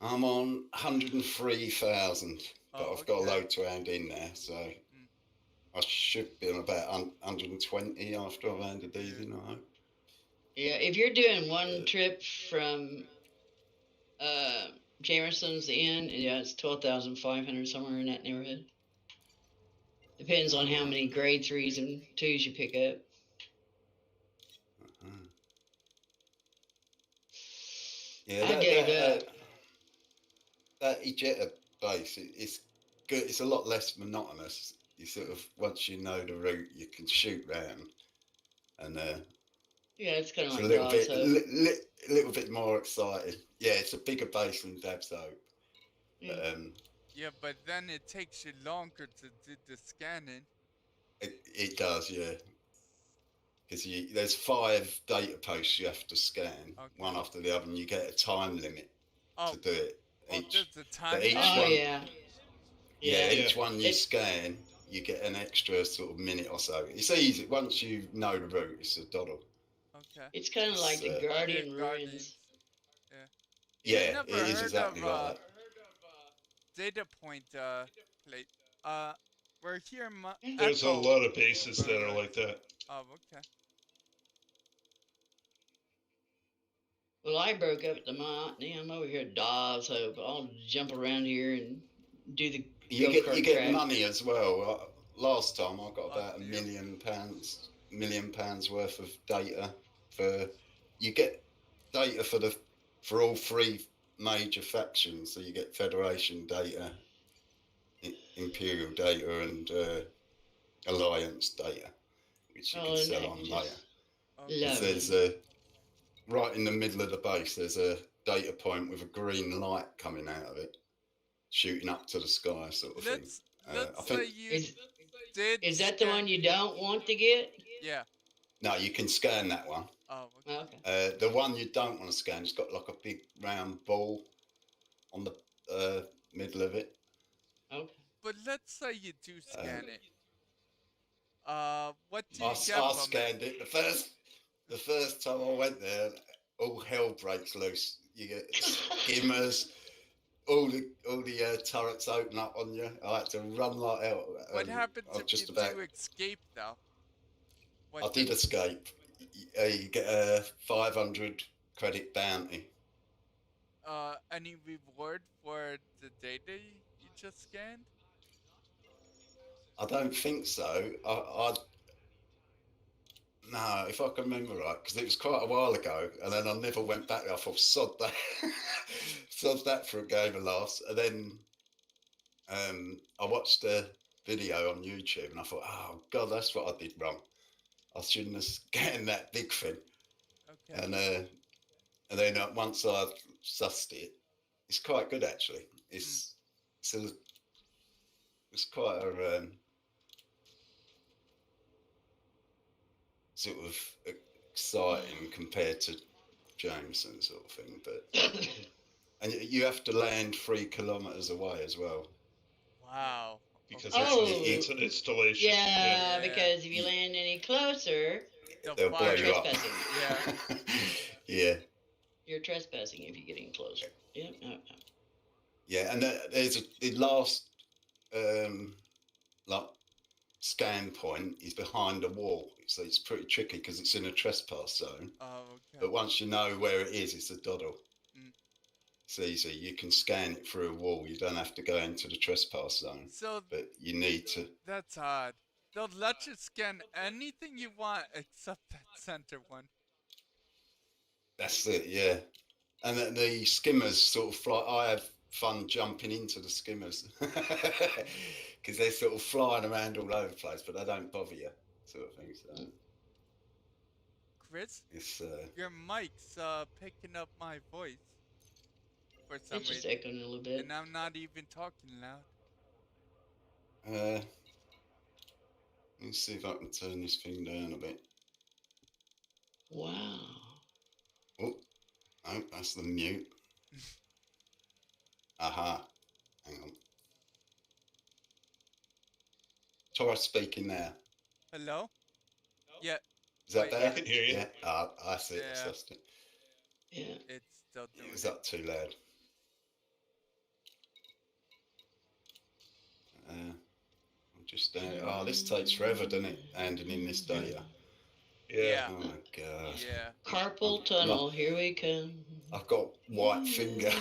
I'm on 103,000, but I've got a load to hand in there, so I should be on about 120 after I've handed these in, I hope. Yeah, if you're doing one trip from Jamerson's Inn, yeah, it's 12,500, somewhere in that neighborhood. Depends on how many grade 3s and 2s you pick up. Yeah, I gave up. That ejector base, it's good. It's a lot less monotonous. You sort of, once you know the route, you can shoot round, and yeah, it's kind of like a little God's bit, little bit more exciting. Yeah, it's a bigger base than Dab's Hope. Yeah. Yeah, but then it takes you longer to do the scanning. It does, yeah. Because there's 5 data posts you have to scan, one after the other, and you get a time limit to do it. There's a time limit? Yeah. Each one you scan, you get an extra sort of minute or so. It's easy. Once you know the route, it's a doddle. Okay. It's kind of like the Guardian Ruins. Yeah, it is exactly like that. Data point plate. We're here. There's a lot of bases that are like that. Oh, okay. Well, I broke up at the monotony. I'm over here at Dawes Hope. I'll jump around here and do the you get money as well. Last time I got about £1 million worth of data for. You get data for all 3 major factions. So you get Federation data, Imperial data, and Alliance data, which you can sell on later. There's right in the middle of the base, there's a data point with a green light coming out of it, shooting up to the sky, sort of thing. Let's say you did. Is that the one you don't want to get? Yeah. No, you can scan that one. Oh, okay. The one you don't want to scan has got like a big round ball on the middle of it. Okay. But let's say you do scan it. What do you get I from scanned it. The first time I went there, all hell breaks loose. You get skimmers, all the turrets open up on you. I had to run like hell. What happens if you do escape, though? I did escape. You get a 500 credit bounty. Any reward for the data you just scanned? I don't think so. No, if I can remember right, because it was quite a while ago, and then I never went back. I thought, sod that, sod that for a game of laughs. And then I watched a video on YouTube, and I thought, oh God, that's what I did wrong. I shouldn't have scanned that big thing. Okay. And then once I sussed it, it's quite good actually. It's quite a sort of exciting compared to Jameson sort of thing, but and you have to land 3 kilometers away as well. Wow. Because it's an installation. Yeah, because if you land any closer, they'll blow you up. Yeah. Yeah. You're trespassing if you get in closer. Yeah. Yeah, and there's the last like scan point is behind a wall, so it's pretty tricky because it's in a trespass zone. Oh, okay. But once you know where it is, it's a doddle. It's easy. You can scan it through a wall. You don't have to go into the trespass zone. So But you need to. that's odd. They'll let you scan anything you want except that center one. That's it, yeah. And the skimmers sort of fly. I have fun jumping into the skimmers because they're sort of flying around all over the place, but they don't bother you, sort of thing. So Chris, it's your mic's picking up my voice for some It's just reason, echoing a little bit. and I'm not even talking loud. let's see if I can turn this thing down a bit. Wow. Oh, no, that's the mute. Aha. Hang on. Try speaking now. Hello? Yeah. Is that Wait, better? I can hear you. Yeah, I see it. Yeah. That's it. Yeah. It's still doing Is that too loud? I'm just oh, this takes forever, doesn't it? Handing in this data. Yeah. Oh my god. Yeah. Carpal tunnel, here we come. I've got white finger.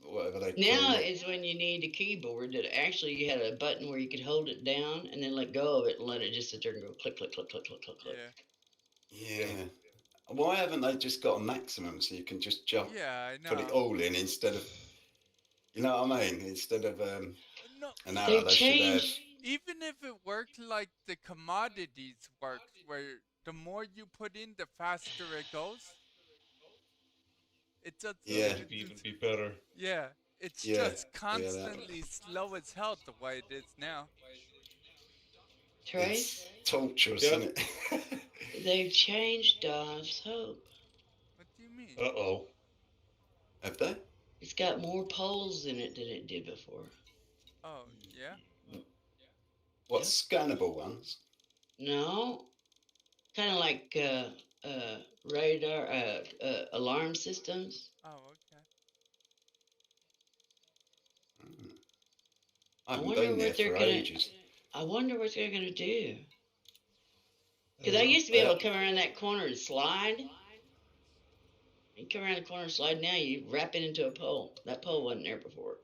Whatever they call Now it. is when you need a keyboard that actually you had a button where you could hold it down and then let go of it and let it just sit there and go click, click, click, click, click, click, click. Yeah. Yeah. Why haven't they just got a maximum so you can just jump, Yeah, I know. put it all in instead of, you know what I mean? Instead of No, an arrow, they should have. even if it worked like the commodities worked, where the more you put in, the faster it goes. It does. Yeah. It'd even be better. Yeah. It's Yeah, just constantly slow as hell the way it is now. Trace, It's torturous, Yep. isn't it? they've changed Dive's Hope. What do you mean? Uh-oh. Have they? It's got more poles in it than it did before. Oh, yeah? What, scannable ones? No, kind of like radar, alarm systems. Oh, okay. I haven't wonder been there what they're for gonna. ages. I wonder what they're gonna do. Because I used to be able to come around that corner and slide. You come around the corner and slide now, you wrap it into a pole. That pole wasn't there before.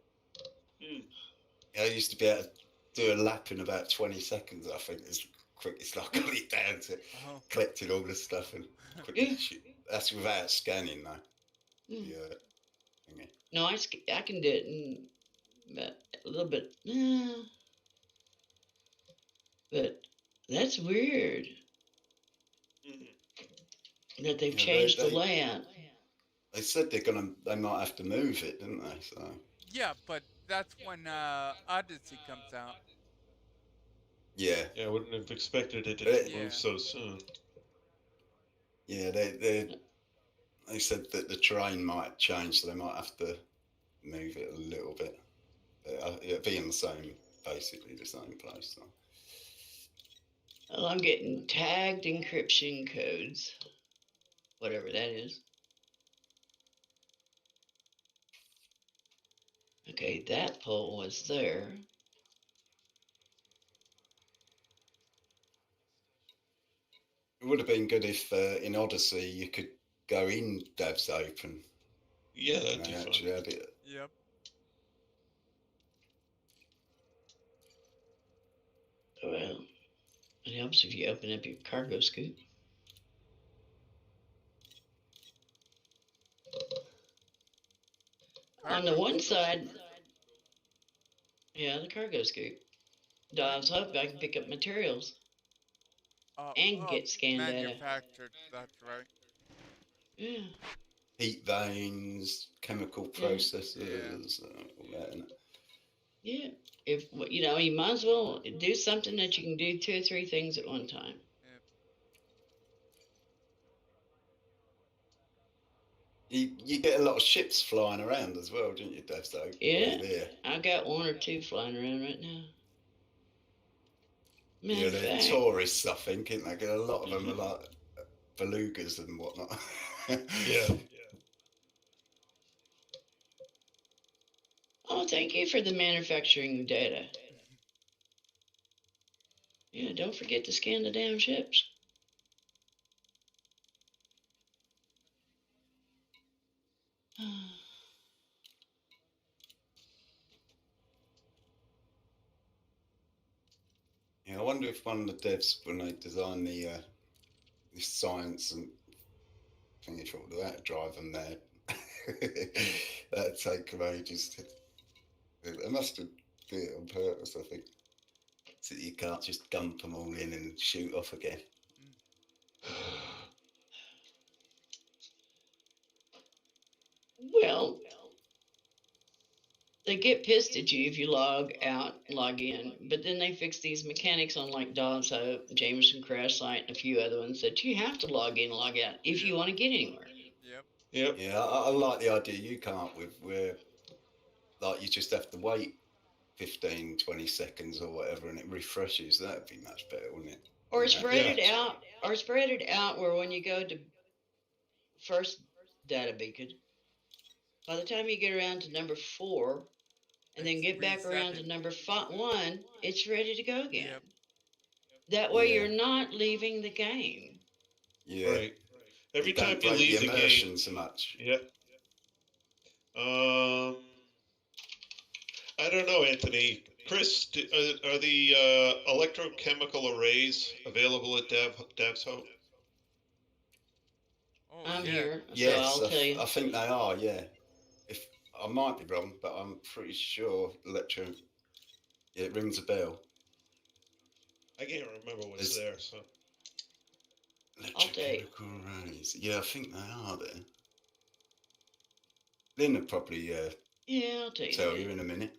I used to be able to do a lap in about 20 seconds, I think, as quick as I got it down to collecting all the stuff and quickly shoot. That's without scanning, though. Yeah. No, I can do it in about a little bit. But that's weird that they've changed the layout. They said they might have to move it, didn't they? So. Yeah, but that's when Odyssey comes out. Yeah. Yeah, I wouldn't have expected it to move so soon. Yeah, they said that the terrain might change, so they might have to move it a little bit. It'll be in basically the same place. So. Well, I'm getting tagged encryption codes, whatever that is. Okay, that pole was there. It would have been good if in Odyssey you could go in Dev's Open. Yeah, that'd be fun. Had it. Yep. Well, it helps if you open up your cargo scoop. On the one side, yeah, the cargo scoop. Dive's Hope, I can pick up materials and get scan data. Manufactured, that's right. Yeah. Heat veins, chemical processes, all that. Isn't it? Yeah. If you might as well do something that you can do 2 or 3 things at one time. You get a lot of ships flying around as well, don't you, Dev? So yeah, I got 1 or 2 flying around right now. Yeah, they're tourists, I think, ain't they? A lot of them are like belugas and whatnot. Yeah. Oh, thank you for the manufacturing data. Yeah, don't forget to scan the damn ships. wonder if one of the devs, when they designed the this science and thingy, thought that would drive them mad. That'd take them ages to. They must have done it on purpose, I think. So you can't just dump them all in and shoot off again. Well, they get pissed at you if you log out, log in, but then they fix these mechanics on like Dobbs Hope, Jameson Crash Site, and a few other ones that you have to log in and log out if you want to get anywhere. Yep. Yeah, I like the idea you come up with where like you just have to wait 15, 20 seconds or whatever and it refreshes. That'd be much better, wouldn't it? Or spread it out where when you go to first data beacon, by the time you get around to number 4 and then get back around to number 1, it's ready to go again. That way you're not leaving the game. Yeah. Right. Every time you leave the game, so much. Yep. I don't know, Anthony. Chris, are the electrochemical arrays available at Dev's Hope? Oh, I'm here, so yes, I'll tell you. I think they are, yeah. If I might be wrong, but I'm pretty sure yeah, it rings a bell. I can't remember what's there, so. Electrochemical arrays. Yeah, I think they are there. Lynn will probably I'll tell you in a minute.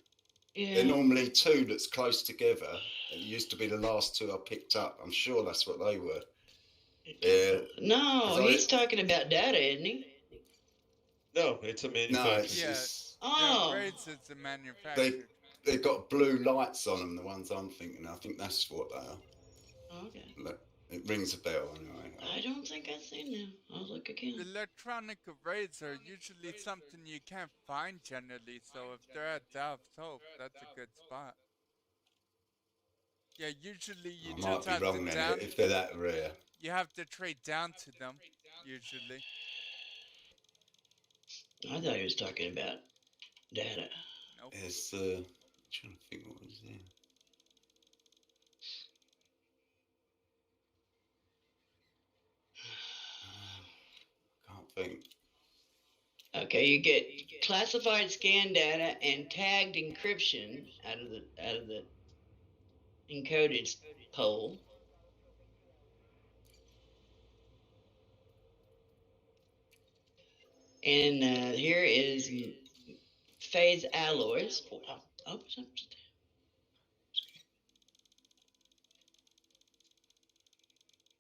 Yeah. They're normally 2 that's close together. It used to be the last 2 I picked up. I'm sure that's what they were. No, he's talking about data, isn't he? No, it's a manufacturer. No, it's a manufacturer. They've got blue lights on them, the ones I'm thinking. I think that's what they are. Okay. It rings a bell anyway. I don't think I've seen them. I'll look again. Electronic arrays are usually something you can't find generally, so if they're at Dobbs Hope, that's a good spot. Yeah, usually you just have to down. If they're that rare. You have to trade down to them, usually. I thought he was talking about data. Nope. It's trying to think what was there. Can't think. Okay, you get classified scan data and tagged encryption out of the encoded poll. And here is phase alloys.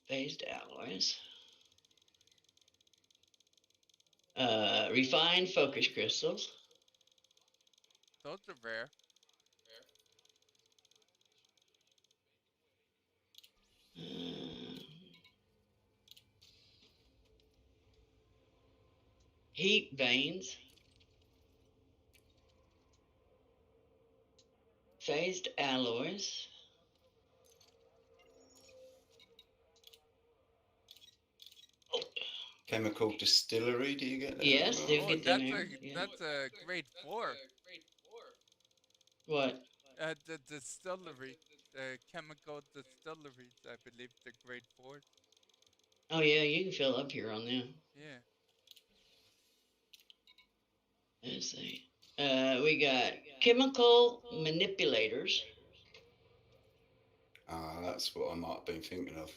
Phased alloys. Refined focus crystals. Those are rare. Heat veins. Phased alloys. Chemical distillery, do you get that? Yes, do get them here. That's a grade 4. What? The distillery. The chemical distilleries, I believe they're grade 4. Oh yeah, you can fill up here on them. Yeah. Let's see. We got chemical manipulators. That's what I might have been thinking of.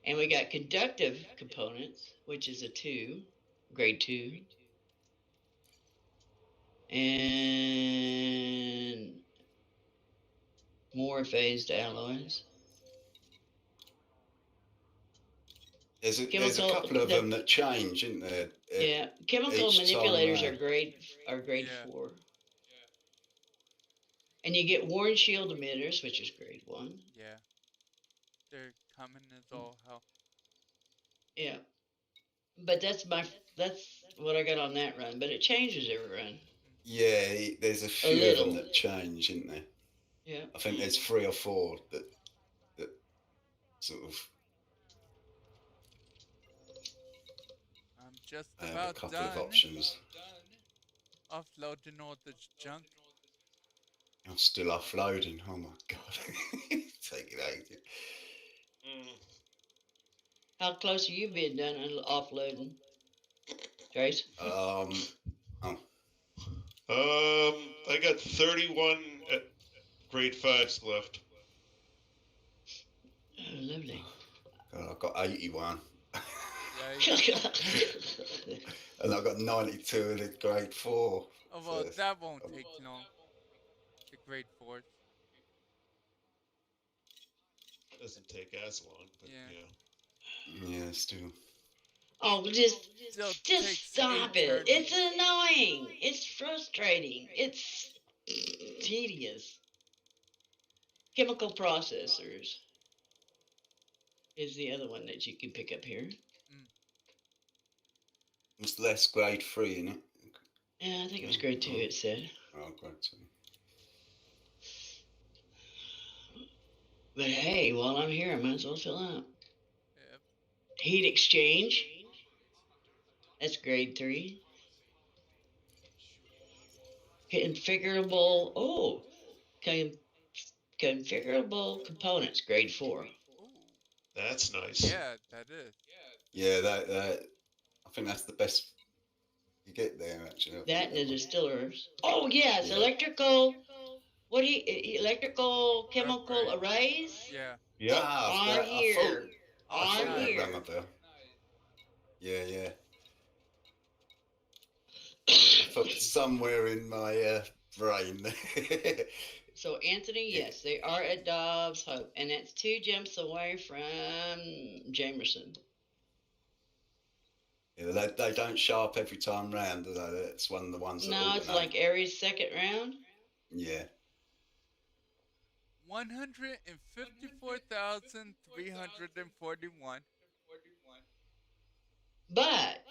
And we got conductive components, which is a 2, grade 2. And more phased alloys. There's a couple of them that change, isn't there? Yeah, chemical manipulators are grade 4. And you get worn shield emitters, which is grade 1. Yeah. They're coming as all hell. Yeah. But that's what I got on that run, but it changes every run. Yeah, there's a few of them that change, isn't there? Yeah. I think there's 3 or 4 that sort of. I'm just have about a couple done of options. offloading all this junk. I'm still offloading. Oh my god. Taking ages. How close have you been done offloading, Trace? I got 31 at grade 5s left. Oh, lovely. God, I've got 81. Yeah. And I've got 92 in the grade 4. Oh, well, that won't take long. The grade 4s. Doesn't take as long, but yeah. Yeah, still. Oh, just takes stop it. It's annoying. It's frustrating. It's tedious. Chemical processors is the other one that you can pick up here. It's less grade 3, isn't it? Yeah, I think it was grade 2, it said. Oh, grade 2. But hey, while I'm here, I might as well fill out. Yep. Heat exchange. That's grade 3. Configurable. Oh, configurable components. Grade 4. Ooh. That's nice. Yeah, that is. Yeah, that I think that's the best you get there, actually. That and the distillers. Oh yes, electrical. What do you electrical chemical arrays? Yeah. Yep. Are here. I thought here. that rang a bell. Yeah. I thought somewhere in my brain. So Anthony, yes, they are at Dobbs Hope, and that's 2 jumps away from Jamerson. Yeah, they don't show up every time round, do they? It's one of the ones. No, it's like Aries' second round. Yeah. 154,341. But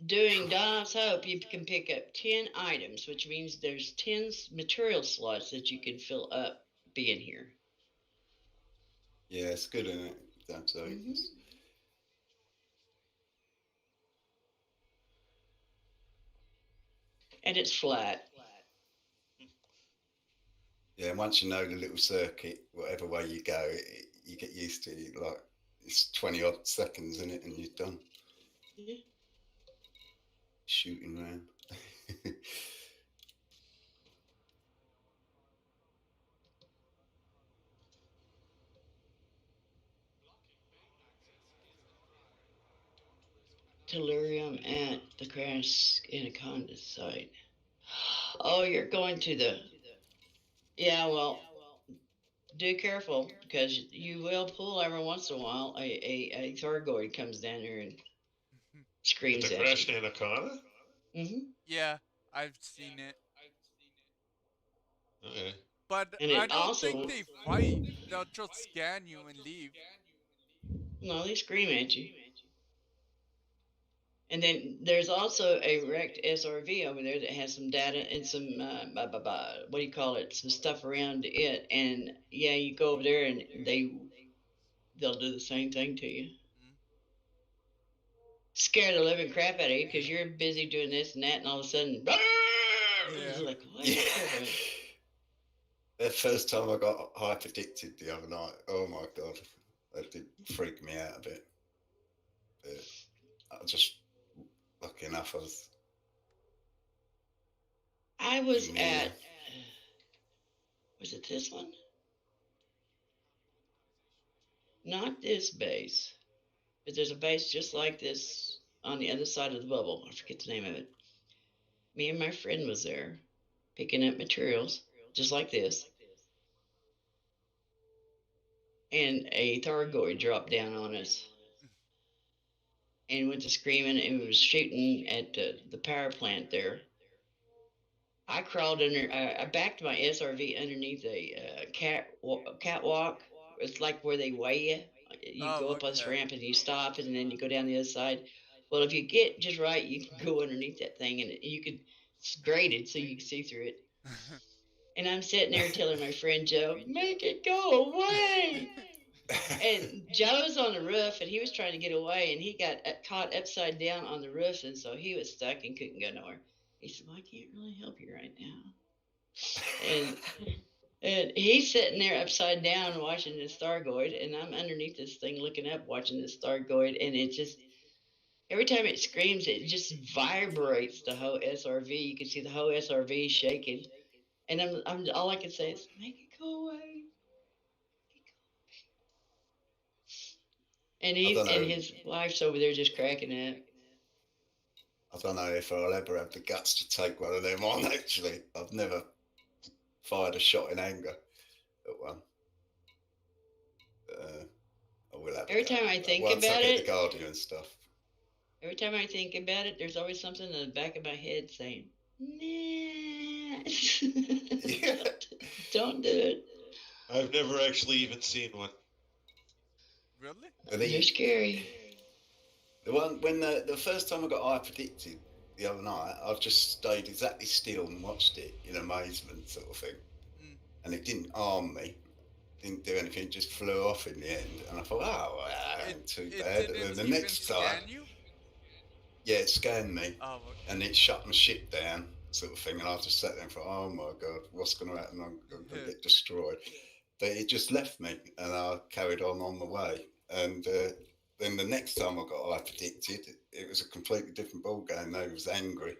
doing Dobbs Hope, you can pick up 10 items, which means there's 10 material slots that you can fill up being here. Yeah, it's good, isn't it? That's And it's flat. Yeah, and once you know the little circuit, whatever way you go, you get used to it. Like, it's 20 odd seconds in it, and you're done. Yeah. Shooting round. Tellurium at the Crash Anaconda site. Oh, you're going to the... Yeah, well, do careful, because you will pull every once in a while. A Thargoid comes down there and screams at you. The crashed Anaconda? Yeah, I've seen it. Okay. But I don't think they fight. They'll just scan you and leave. No, they scream at you. And then there's also a wrecked SRV over there that has some data and some, what do you call it, some stuff around it. And yeah, you go over there and they'll do the same thing to you. Scare the living crap out of you because you're busy doing this and that, and all of a sudden, it's like, what? The first time I got hyper addicted the other night, oh my god, that did freak me out a bit. But I just, lucky enough, I was at, was it this one? Not this base, but there's a base just like this on the other side of the bubble. I forget the name of it. Me and my friend was there picking up materials just like this. And a Thargoid dropped down on us and went to screaming and was shooting at the power plant there. I crawled under, I backed my SRV underneath a catwalk. It's like where they weigh you. You go up on this ramp and you stop and then you go down the other side. Well, if you get just right, you can go underneath that thing and it's graded so you can see through it. And I'm sitting there telling my friend Joe, make it go away. And Joe's on the roof and he was trying to get away and he got caught upside down on the roof and so he was stuck and couldn't go nowhere. He said, well, I can't really help you right now. And he's sitting there upside down watching this Thargoid, and I'm underneath this thing looking up watching this Thargoid, and it just, every time it screams, it just vibrates the whole SRV. You can see the whole SRV shaking, and I'm all I can say is, "Make it go away." And I don't know. his wife's over there just cracking up. I don't know if I'll ever have the guts to take one of them on. Actually, I've never fired a shot in anger at one. I will have Every a go. time I think Once about I get it, the Guardian stuff. every time I think about it, there's always something in the back of my head saying, "Nah, Yeah. don't do it." I've never actually even seen one. Really? They're scary. The one when the first time I got eye predicted the other night, I've just stayed exactly still and watched it in amazement, sort of thing. And it didn't harm me, didn't do anything, it just flew off in the end. And I thought, oh, well, that ain't too bad. It didn't The even next time, scan you? yeah, it scanned me, okay. And it shut my ship down, sort of thing. And I just sat there and thought, oh my god, what's going to happen? I'm going to get destroyed. But it just left me, and I carried on my way. And then the next time I got eye predicted, it was a completely different ball game. They was angry.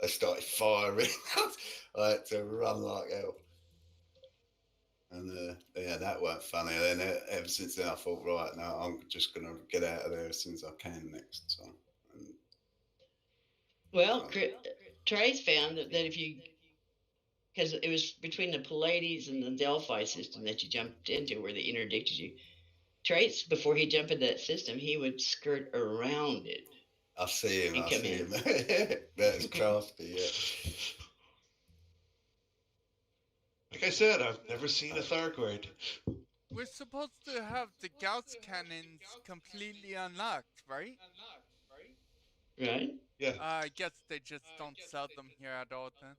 They started firing. I had to run like hell. And yeah, that weren't funny. And then ever since then, I thought, right, now I'm just going to get out of there as soon as I can next time. And, well, Trey's found that if you, because it was between the Pallades and the Delphi system that you jumped into where they interdicted you. Trace, before he jumped into that system, he would skirt around it. I see him. That's crafty, yeah. Like I said, I've never seen a Thargoid. We're supposed to have the Gauss cannons completely unlocked, right? Right? Yeah. I guess they just don't sell them here at all then.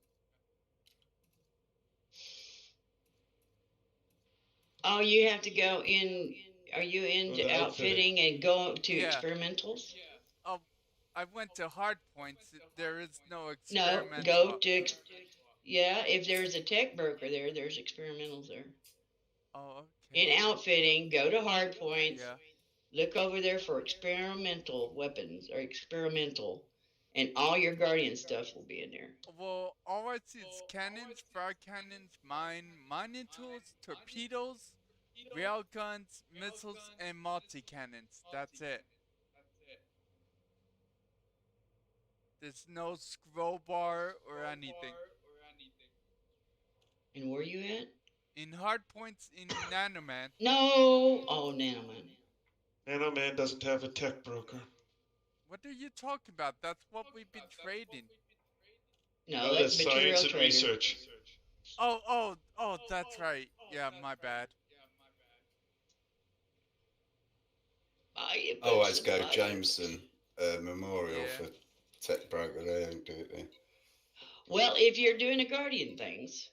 Oh, you have to go in. Are you into outfitting and go to experimentals? Oh, I went to hard points. There is no No, experimental. go to. Yeah, if there's a tech broker there, there's experimentals there. Oh, okay. In outfitting, go to hard points. Yeah. Look over there for experimental weapons or experimental, and all your Guardian stuff will be in there. Well, all I see is cannons, frag cannons, mining tools, torpedoes, rail guns, missiles, and multi-cannons. That's it. There's no scroll bar or anything. And where are you at? In hard points in Nanoman. No! Oh, Nanoman. Nanoman doesn't have a tech broker. What are you talking about? That's what we've been trading. No, that's science and research. Oh, that's right. Yeah, my bad. I always go Jameson Memorial for tech broker. They don't do it then. Well, if you're doing the Guardian things,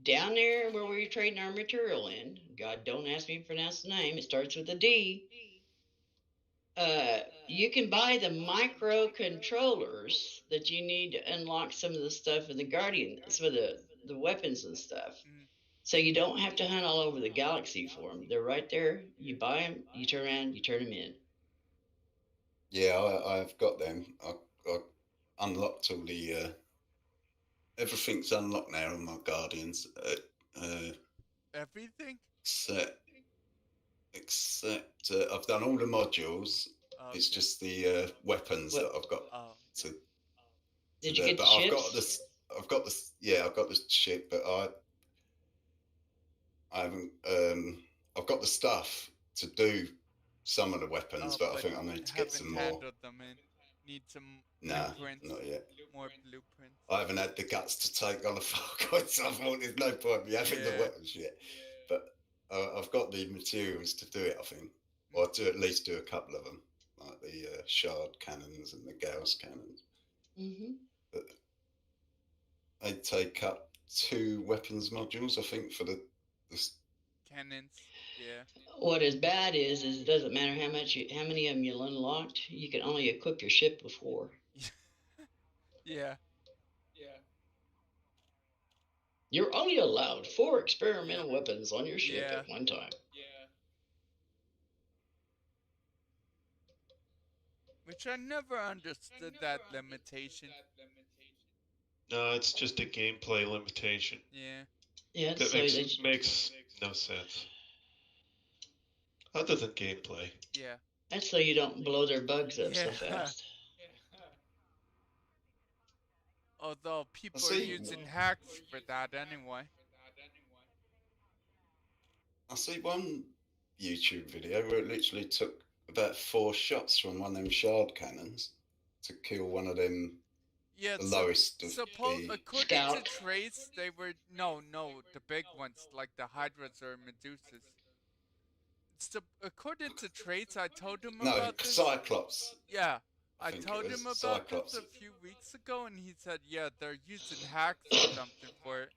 down there where we're trading our material in, God, don't ask me to pronounce the name, it starts with a D. You can buy the microcontrollers that you need to unlock some of the stuff in the Guardian, some of the weapons and stuff. So you don't have to hunt all over the galaxy for them. They're right there. You buy them, you turn around, you turn them in. Yeah, I've got them. I unlocked all the... everything's unlocked now on my Guardians. Everything? Except I've done all the modules. Okay. It's just the weapons that I've got to... Did you get the ships? I've got the ship, but I haven't. I've got the stuff to do some of the weapons, but I think I need to get some more. Them in. Need some blueprints. Not yet. More blueprints. I haven't had the guts to take on the Thargoid, so I thought there's no point me having the weapons yet. But I've got the materials to do it, I think. Or to at least do a couple of them, like the shard cannons and the Gauss cannons. But they take up 2 weapons modules, I think, for the cannons. Yeah. What is bad is it doesn't matter how many of them you unlocked. You can only equip your ship with 4. Yeah. You're only allowed 4 experimental weapons on your ship Yeah. at one time. Which I never understood that limitation. No, it's just a gameplay limitation. Yeah. Yeah, That so makes no sense. Other than gameplay. Yeah. that's so you don't blow their bugs up so Yeah. fast. Although people I are see. using hacks for that anyway. I see one YouTube video where it literally took about 4 shots from one of them shard cannons to kill one of them. Yeah, The lowest of the according Scout. to Trace, they were no, the big ones like the Hydras or Medusas. According to Trace, I told him no about this. Cyclops. Yeah, I think told it was him about Cyclops. this a few weeks ago, and he said, yeah, they're using hacks or something for it.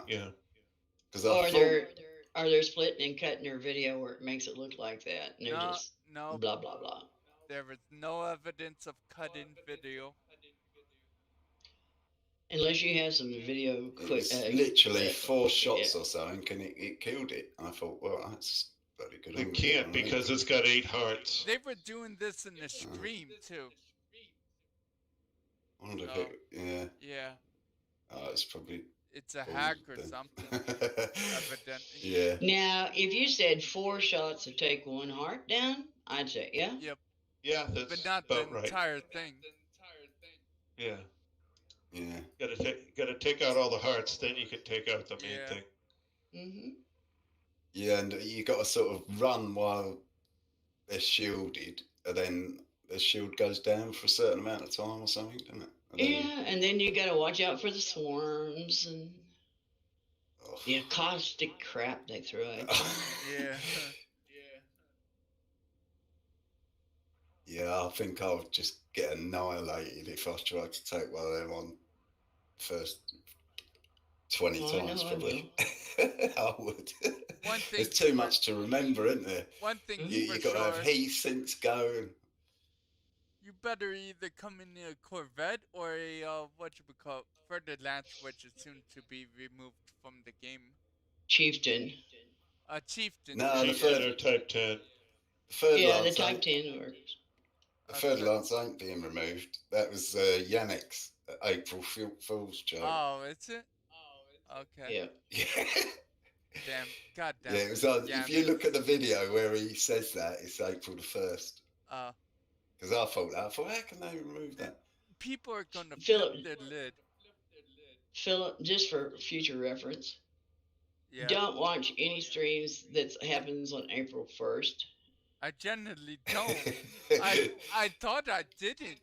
Yeah. Because I Or thought they're splitting and cutting their video where it makes it look like that, and they're just No, blah blah blah. there is no evidence of cut-in video. Unless you have some video it was literally 4 shots or something, and it killed it. And I thought, well, that's very good. It can't because it's got 8 hearts. They were doing this in the stream too. I wonder if it, yeah. Yeah. It's probably. It's a hack or something. Evidently. Yeah. Now, if you said 4 shots to take 1 heart down, I'd say yeah. Yep. Yeah, that's but not about the right. entire thing. Yeah. Yeah. Gotta take out all the hearts, then you can take out the main thing. Mm-hmm. Yeah, and you got to sort of run while they're shielded, and then the shield goes down for a certain amount of time or something, doesn't it? Yeah, and then you got to watch out for the swarms and the caustic crap they throw at you. Yeah. Yeah, I think I would just get annihilated if I tried to take one of them on first 20 times, probably. I would. One thing There's too much to remember, isn't there? One thing you got to have heat sinks going. You better either come in a Corvette or a whatchamacallit, further launch, which is soon to be removed from the game. Chieftain. Chieftain. No, the third or Type 10. The Type 10 works. The third lance ain't being removed. That was Yannick's April Fool's joke. Oh, is it? Okay. Yeah. Damn. God damn. Yeah, it was if you look at the video where he says that, it's April the 1st. Because I thought, how can they remove that? People are going to flip their lid. Philip, just for future reference, yeah. Don't watch any streams that happens on April 1st. I generally don't. I thought I didn't.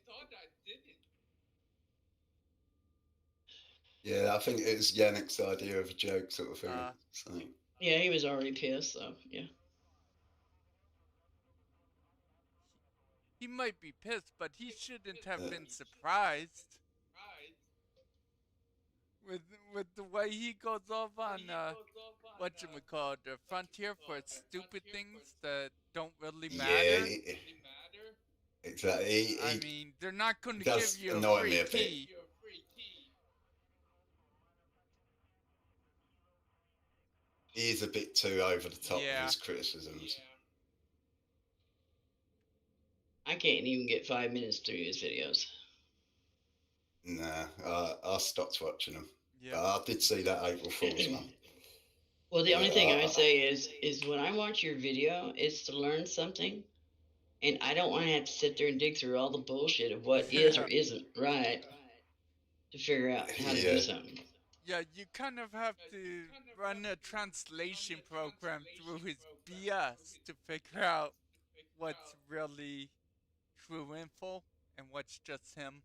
Yeah, I think it was Yannick's idea of a joke sort of thing. Yeah, he was already pissed, so yeah. He might be pissed, but he shouldn't have been surprised with the way he goes off on the frontier for stupid things that don't really matter. Yeah, exactly. I mean, they're not going to give you a free key. He is a bit too over the top with his criticisms. I can't even get 5 minutes through his videos. Nah, I stopped watching them. Yeah. I did see that April Fool's one. Well, the only thing I say is when I watch your video, it's to learn something, and I don't want to have to sit there and dig through all the bullshit of what is or isn't right to figure out how to do something. Yeah, you kind of have to run a translation program through his BS to figure out what's really true info and what's just him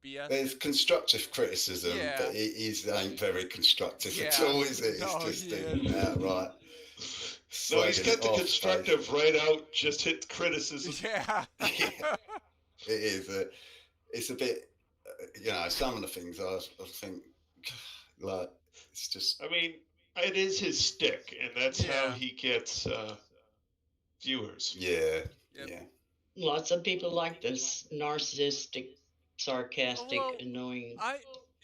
BS. There's constructive criticism, but it ain't very constructive at all, is it? It's just outright. No, he's got the constructive right out, just hit criticism. Yeah. It is. It's a bit, some of the things I think, like, it's just. I mean, it is his stick, and that's how he gets viewers. Yeah. Yep. Yeah. Lots of people like this narcissistic, sarcastic, annoying.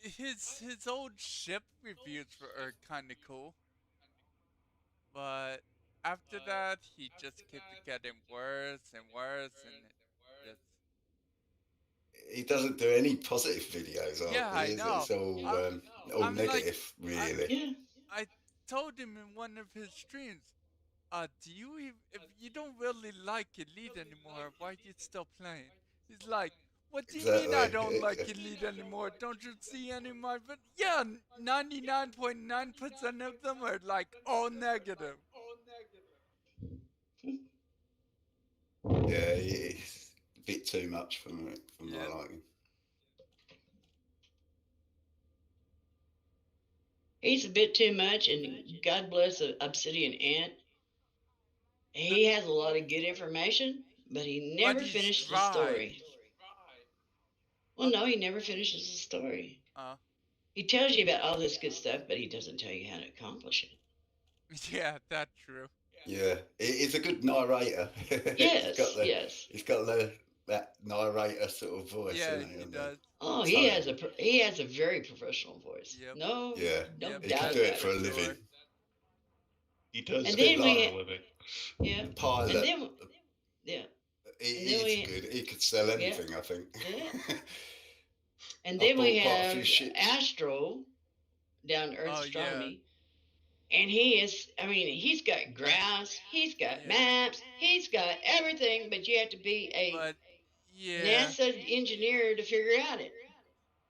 his old ship reviews are kind of cool, but after that he just kept getting worse and worse, and it just He doesn't do any positive videos, yeah, I is it? know. It's all I, all I'm like, negative, really. Yeah. I told him in one of his streams, do you if you don't really like Elite anymore, why are you still playing? He's like, what do you mean I don't Exactly. like Elite anymore? Don't you see any of my yeah, 99.9% of them are like all negative. Yeah, it's a bit too much for my Yep. liking. He's a bit too much, and God bless Obsidian Ant. He has a lot of good information, but he never he's finished the dry. story. Well, no, he never finishes the story. Uh, He tells you about all this good stuff, but he doesn't tell you how to accomplish it. yeah, that's true. Yeah, he's a good narrator. Yes, he's got that narrator sort of voice. Yeah, isn't he does. Oh, So- he has a very professional voice. Yep. No, Yeah, no Yep, he doubt can about do it for a it. living. He does And it then we for had- a living. Yeah, Pilot. and then yeah, He's good. He could sell anything, I think. Yeah. and I then we bought quite a have few ships. Astro down to Earth Oh, yeah. Astronomy. And he's got graphs, he's got Yeah. maps, he's got everything, but you have to be a But yeah, NASA engineer to figure out it.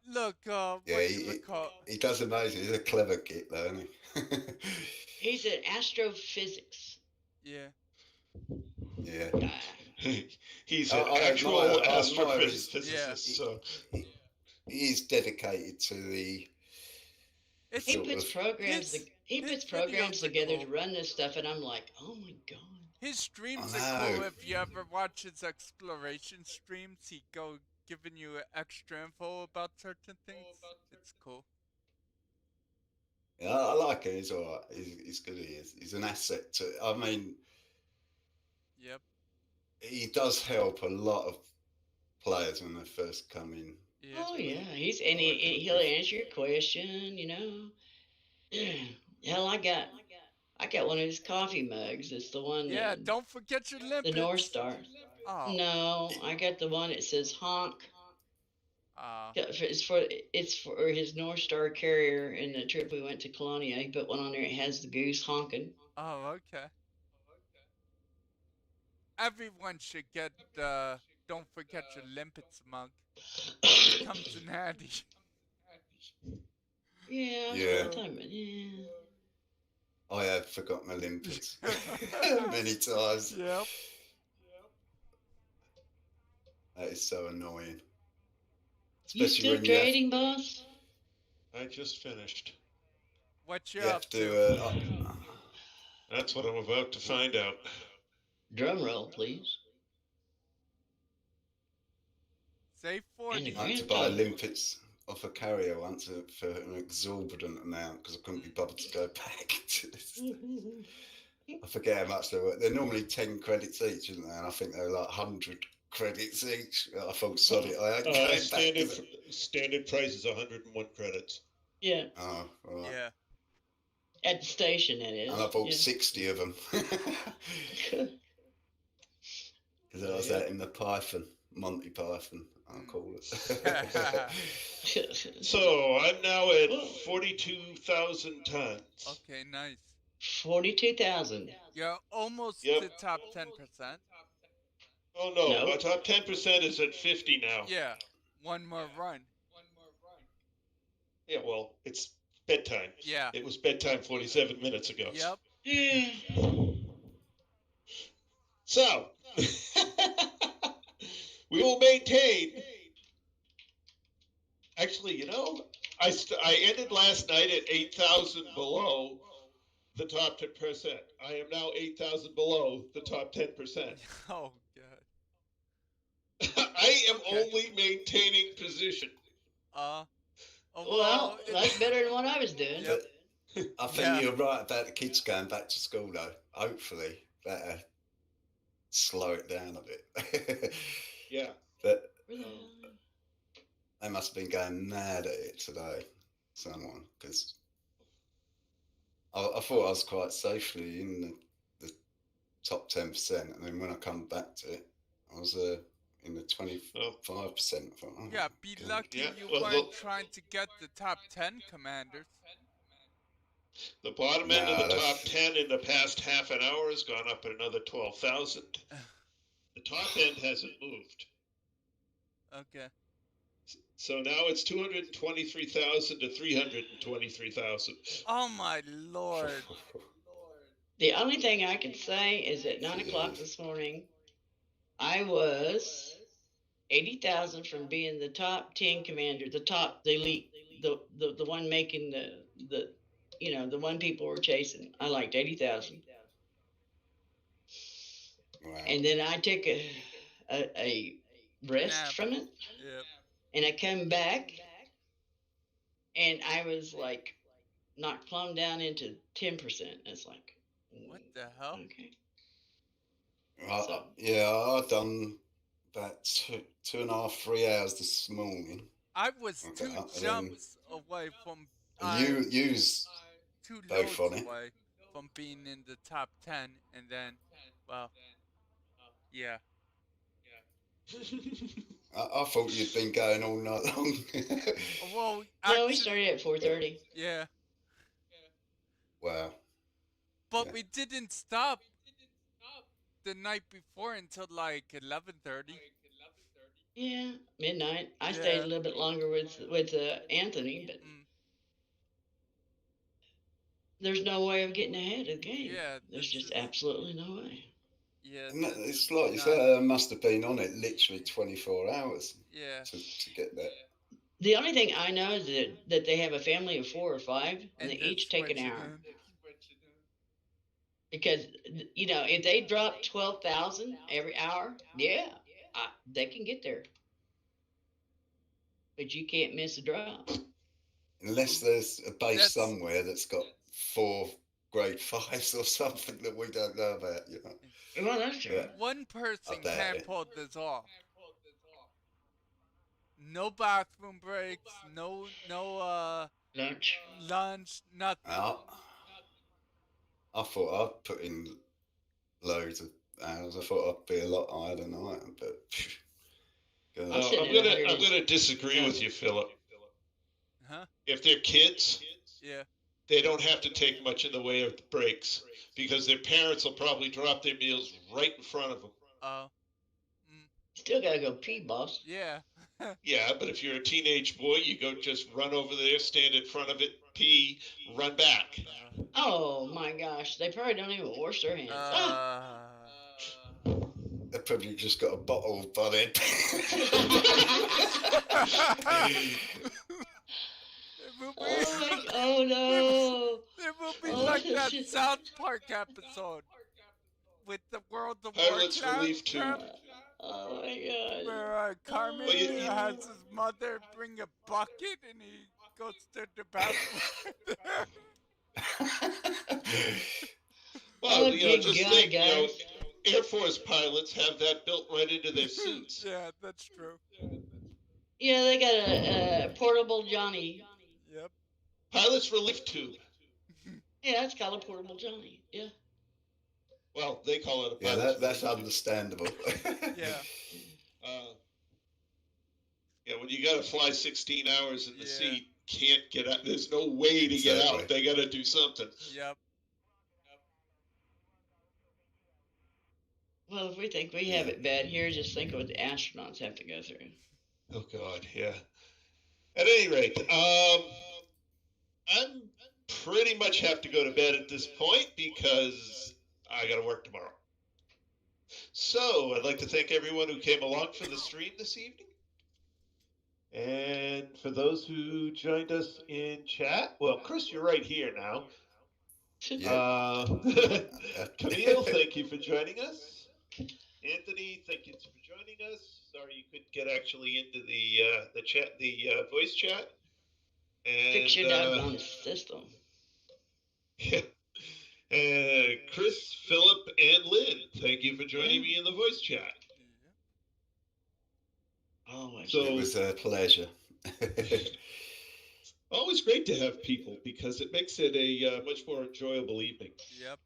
look, Yeah, whatchamacallit? he does amazing. He's a clever git, though, isn't he? He's an astrophysics Yeah. Yeah. guy. He's I- an I actual admire his- astrophysicist. Yeah. So He's dedicated to the. It's He sort puts of- programs. his- He his puts programs videos are together cool. to run this stuff, and I'm like, oh my god. his streams I are cool. know. If you ever watch his exploration streams, he go giving you extra info about certain things. It's cool. Yeah, I like him. He's all right. He's good. He is. He's an asset to. I mean, Yep. he does help a lot of players when they first come in. Yeah. Oh yeah, he'll answer your question. Hell, I got one of his coffee mugs. It's the one Yeah. that Don't forget your the limpets. North Star. Oh. No, I got the one that says honk. Uh, It's for his North Star carrier in the trip we went to Colonia. He put one on there. It has the goose honking. oh. Okay. Everyone should get don't forget your limpets mug. Comes in handy. Yeah. Yeah. Sometime, yeah. I have forgot my limpets many times. Yep. That is so annoying. You Especially still when you have, trading, boss? I just finished. What you you have up to. That's what I'm about to find out. Drum roll, please. Say And 40. I had to buy limpets off a carrier once for an exorbitant amount because I couldn't be bothered to go back. I forget how much they were. They're normally 10 credits each, isn't they? And I think they're like 100 credits each. I thought, sorry, I ain't going back. Standard price is 101 credits. Yeah, Oh, all right. Yeah. at the station, that is. And I bought yeah. 60 of them. Because I was out in the Python, Monty Python, I'll call it. So I'm now at 42,000 tons. Okay, nice. 42,000. You're almost Yep. to top 10%. Oh no, No. my top 10% is at 50 now. Yeah. One more run. Yeah, well, it's bedtime. Yeah. It was bedtime 47 minutes ago. Yep. Yeah. So, we will maintain. Actually, I ended last night at 8,000 below the top 10%. I am now 8,000 below the top 10%. Oh, God. I am Okay. only maintaining position. Oh, Well, that's better than what I was doing. Yep. I think Yeah. you're right about the kids going back to school, though. Hopefully, that'll slow it down a bit. Yeah. But they must must have been going mad at it today, someone, because I thought I was quite safely in the top 10%, and then when I come back to it, I was in the 25%. I thought, oh, yeah, be God. lucky Yeah, you well, weren't trying to get the top 10 commanders. The bottom end of the top 10 in the past half an hour has gone up another 12,000. The top end hasn't moved. Okay. So now it's 223,000 to 323,000. Oh my lord. The only thing I can say is at 9 o'clock this morning, I was 80,000 from being the top 10 commander, the elite, the one making the the one people were chasing. I liked 80,000. Wow. And then I took a rest from it. Yep. And I come back and I was like knocked plumb down into 10%. It's like, what the hell? Okay. I done about 2.5, 3 hours this morning. I was 2 jumps away from use 2 both loads on it. away from being in the top 10, and then, well, yeah. I thought you'd been going all night long. Well, no, we started at 4:30. Yeah. Wow. But we didn't stop the night before until like 11:30. Yeah, midnight. I stayed a little bit longer with Anthony, but there's no way of getting ahead of the game. Yeah, there's just absolutely no way. Yeah, it's like you said, I must have been on it literally 24 hours. Yeah. To get there. The only thing I know is that they have a family of 4 or 5, and they each take an hour. Because if they drop 12,000 every hour, they can get there. But you can't miss a drop. Unless there's a base somewhere that's got 4 grade 5s or something that we don't know about, Well, that's true. Yeah. One person can't pull this off. No bathroom breaks, no lunch, nothing. I thought I'd put in loads of hours. I thought I'd be a lot higher than I am, but I'm gonna disagree with you, Philip. Huh? If they're kids, they don't have to take much in the way of breaks because their parents will probably drop their meals right in front of them. Still gotta go pee, boss. Yeah. Yeah, but if you're a teenage boy, you go just run over there, stand in front of it, pee, run back. Oh my gosh, they probably don't even wash their hands. They probably just got a bottle by then. Oh no! It will be like that South Park episode with the World of Pilots Warcraft. Relief 2. Oh my god! Where Carmen has his mother bring a bucket and he goes to the bathroom. Well, just think, Air Force pilots have that built right into their suits. Yeah, that's true. Yeah, they got a portable Johnny. Yep. Pilot's relief tube. Yeah, that's called a portable Johnny. Yeah. Well, they call it a pilot's pilot's that's understandable. Yeah. When you got to fly 16 hours in the seat, can't get out. There's no way to get out. They got to do something. Yep. Well, if we think we have it bad here, just think of what the astronauts have to go through. Oh God, yeah. At any rate, I'm pretty much have to go to bed at this point because I got to work tomorrow. So I'd like to thank everyone who came along for the stream this evening. And for those who joined us in chat, well, Chris, you're right here now. Camille, thank you for joining us. Anthony, thank you for joining us. Sorry you couldn't get actually into the chat, the voice chat. And fix your doggone system. Yeah. Chris, Philip, and Lynn, thank you for joining me in the voice chat. Oh my God. It was a pleasure. Always great to have people because it makes it a much more enjoyable evening. Yep.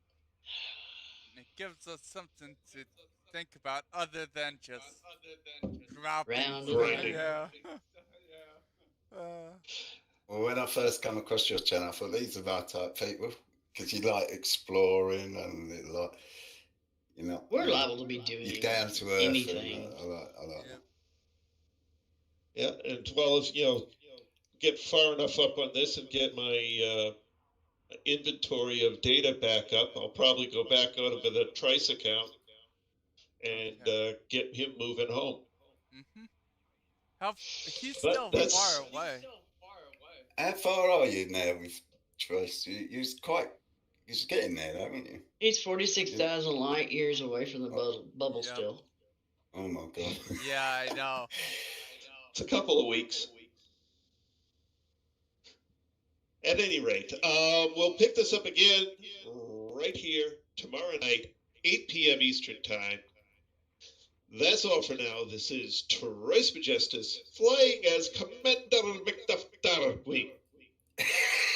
And it gives us something to think about other than just dropping. Round and Grinding. Yeah. Well, when I first come across your channel, I thought these are my type people because you like exploring and like, you know, We're liable to be doing you're down to earth. anything. And I like Yep. Yeah, and well, if get far enough up on this and get my inventory of data back up, I'll probably go back out of the Trice account and get him moving home. Mm-hmm. He's But still that's- far away. How far are you now with Trice? You're getting there, haven't you? He's 46,000 light years away from the bubble Yep. still. Oh my god. Yeah, I know. It's a couple of weeks. At any rate, we'll pick this up again right here tomorrow night, 8 p.m. Eastern Time. That's all for now. This is Trice Majestus, flying as Commander Macduff Darby,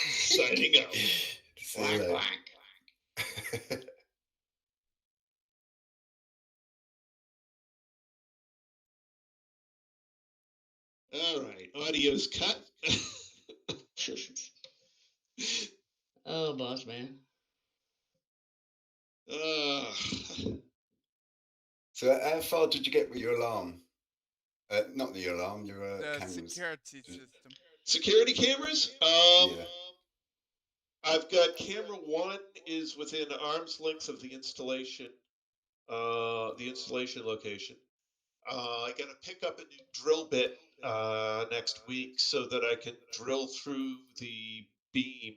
signing out. See you later. All right, audio's cut. Oh, boss man. So how far did you get with your alarm? Not the alarm, your The cameras. security system. Security cameras? Yeah. I've got camera 1 is within arm's length of the installation location. I got to pick up a new drill bit next week so that I can drill through the beam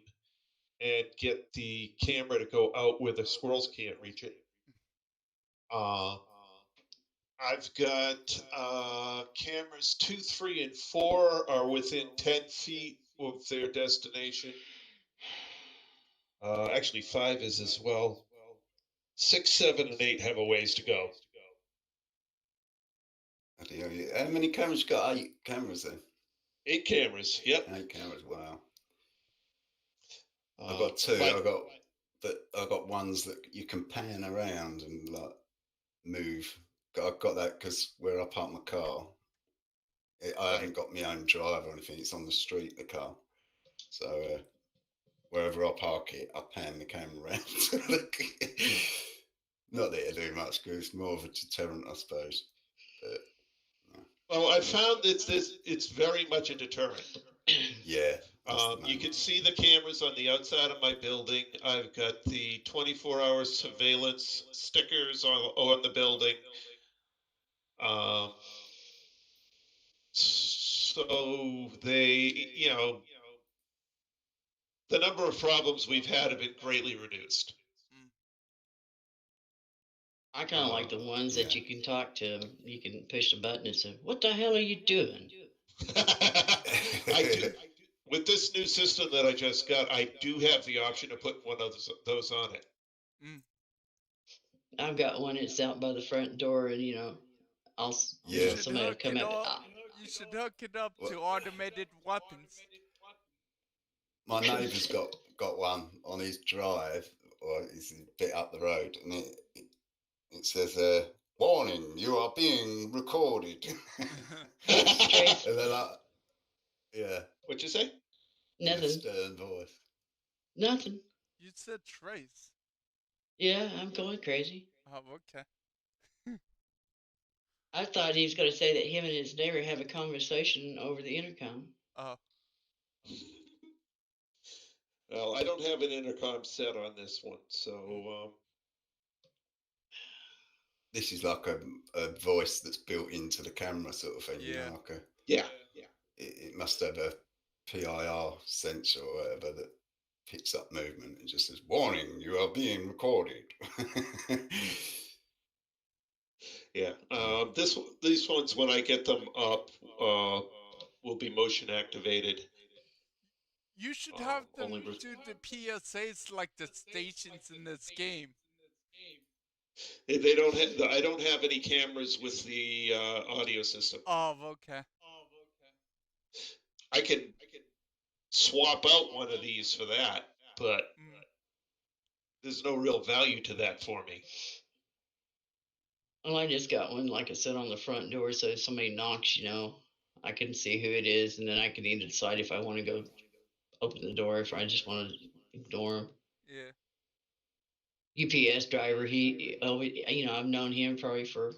and get the camera to go out where the squirrels can't reach it. I've got cameras 2, 3, and 4 are within 10 feet of their destination. Actually, 5 is as well. 6, 7, and 8 have a ways to go. How many cameras you got? 8 cameras then? 8 cameras, yep. 8 cameras, wow. I've got 2. I've got ones that you can pan around and like move. I've got that because where I park my car, I haven't got my own drive or anything. It's on the street, the car. So wherever I park it, I pan the camera around. Not that it do much because it's more of a deterrent, I suppose. But, well, I found it's very much a deterrent. Yeah. You can see the cameras on the outside of my building. I've got the 24-hour surveillance stickers on the building. So they, the number of problems we've had have been greatly reduced. I kind of like the ones that you can talk to them. You can push the button and say, "What the hell are you doing?" I do. With this new system that I just got, I do have the option to put one of those on it. I've got one that's out by the front door, and somebody will come up. You should hook it up to automated weapons. My neighbour's got one on his drive, or he's a bit up the road, and it says, "Warning, you are being recorded." And they're like, yeah. What'd you say? Nothing. Stern voice. Nothing. You said Trace. Yeah, I'm going crazy. Oh, okay. I thought he was going to say that him and his neighbor have a conversation over the intercom. Oh. Well, I don't have an intercom set on this one, so this is like a voice that's built into the camera, sort of thing. Yeah. Yeah. It must have a PIR sensor or whatever that picks up movement and just says, "Warning, you are being recorded." Yeah. These ones, when I get them up, will be motion activated. You should have them do the PSAs like the stations in this game. They don't have. I don't have any cameras with the audio system. Oh, okay. I can swap out one of these for that, but there's no real value to that for me. Well, I just got one, like I said, on the front door, so if somebody knocks, I can see who it is, and then I can either decide if I want to go open the door, if I just want to ignore him. Yeah. UPS driver, I've known him probably for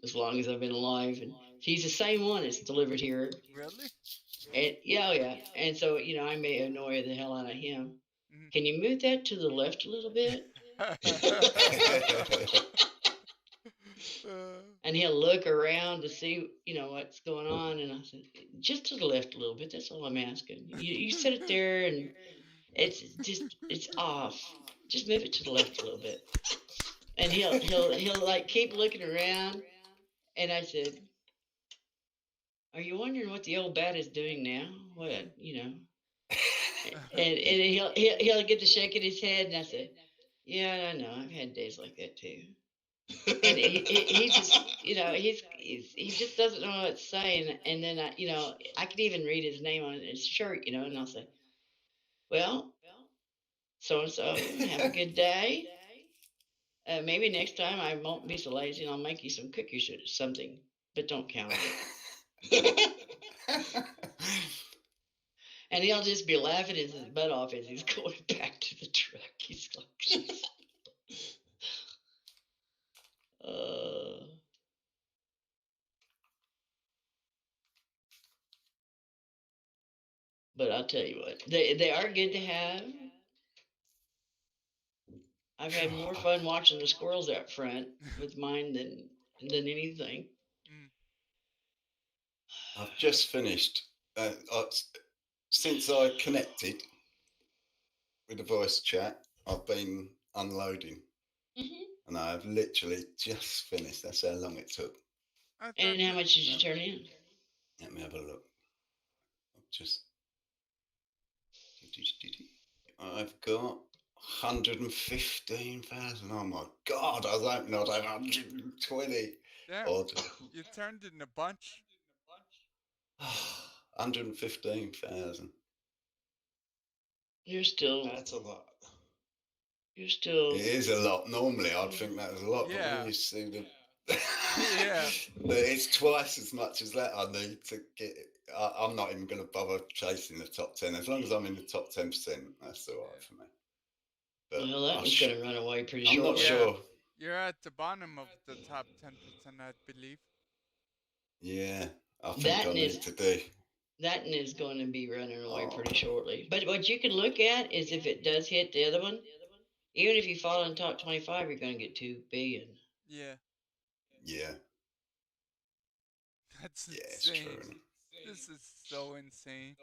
as long as I've been alive, and he's the same one that's delivered here. Really? And yeah. And so, I may annoy the hell out of him. Mm-hmm. Can you move that to the left a little bit? And he'll look around to see, what's going on. And I said, just to the left a little bit. That's all I'm asking. You sit it there, and it's off. Just move it to the left a little bit. And he'll like keep looking around. And I said, are you wondering what the old bat is doing now? What, And he'll get to shaking his head, and I said, yeah, I know. I've had days like that too. And he just, he just doesn't know what to say. And then I could even read his name on his shirt, and I'll say, well, so and so, have a good day. Maybe next time I won't be so lazy, and I'll make you some cookies or something, but don't count on it. And he'll just be laughing his butt off as he's going back to the truck. He's like, but I'll tell you what, they are good to have. I've had more fun watching the squirrels out front with mine than anything. I've just finished. Since I connected with the voice chat, I've been unloading. Mm-hmm. And I've literally just finished. That's how long it took. And how much did you turn in? Let me have a look. I've got 115,000. Oh my God, I was hoping I'd have 120. Damn, you turned in a bunch. 115,000. You're still. That's a lot. You're still. It is a lot. Normally, I'd think that was a lot. Yeah. But when you see the. Yeah. It's twice as much as that I need to get. I'm not even going to bother chasing the top 10. As long as I'm in the top 10%, that's all right for me. But well, that was going to run away pretty short. I'm not sure. You're at the bottom of the top 10%, I believe. Yeah, I think I need to do. That is going to be running away pretty shortly. But what you can look at is if it does hit the other one, even if you fall in top 25, you're going to get $2 billion. Yeah. Yeah. That's insane. True. This is so insane.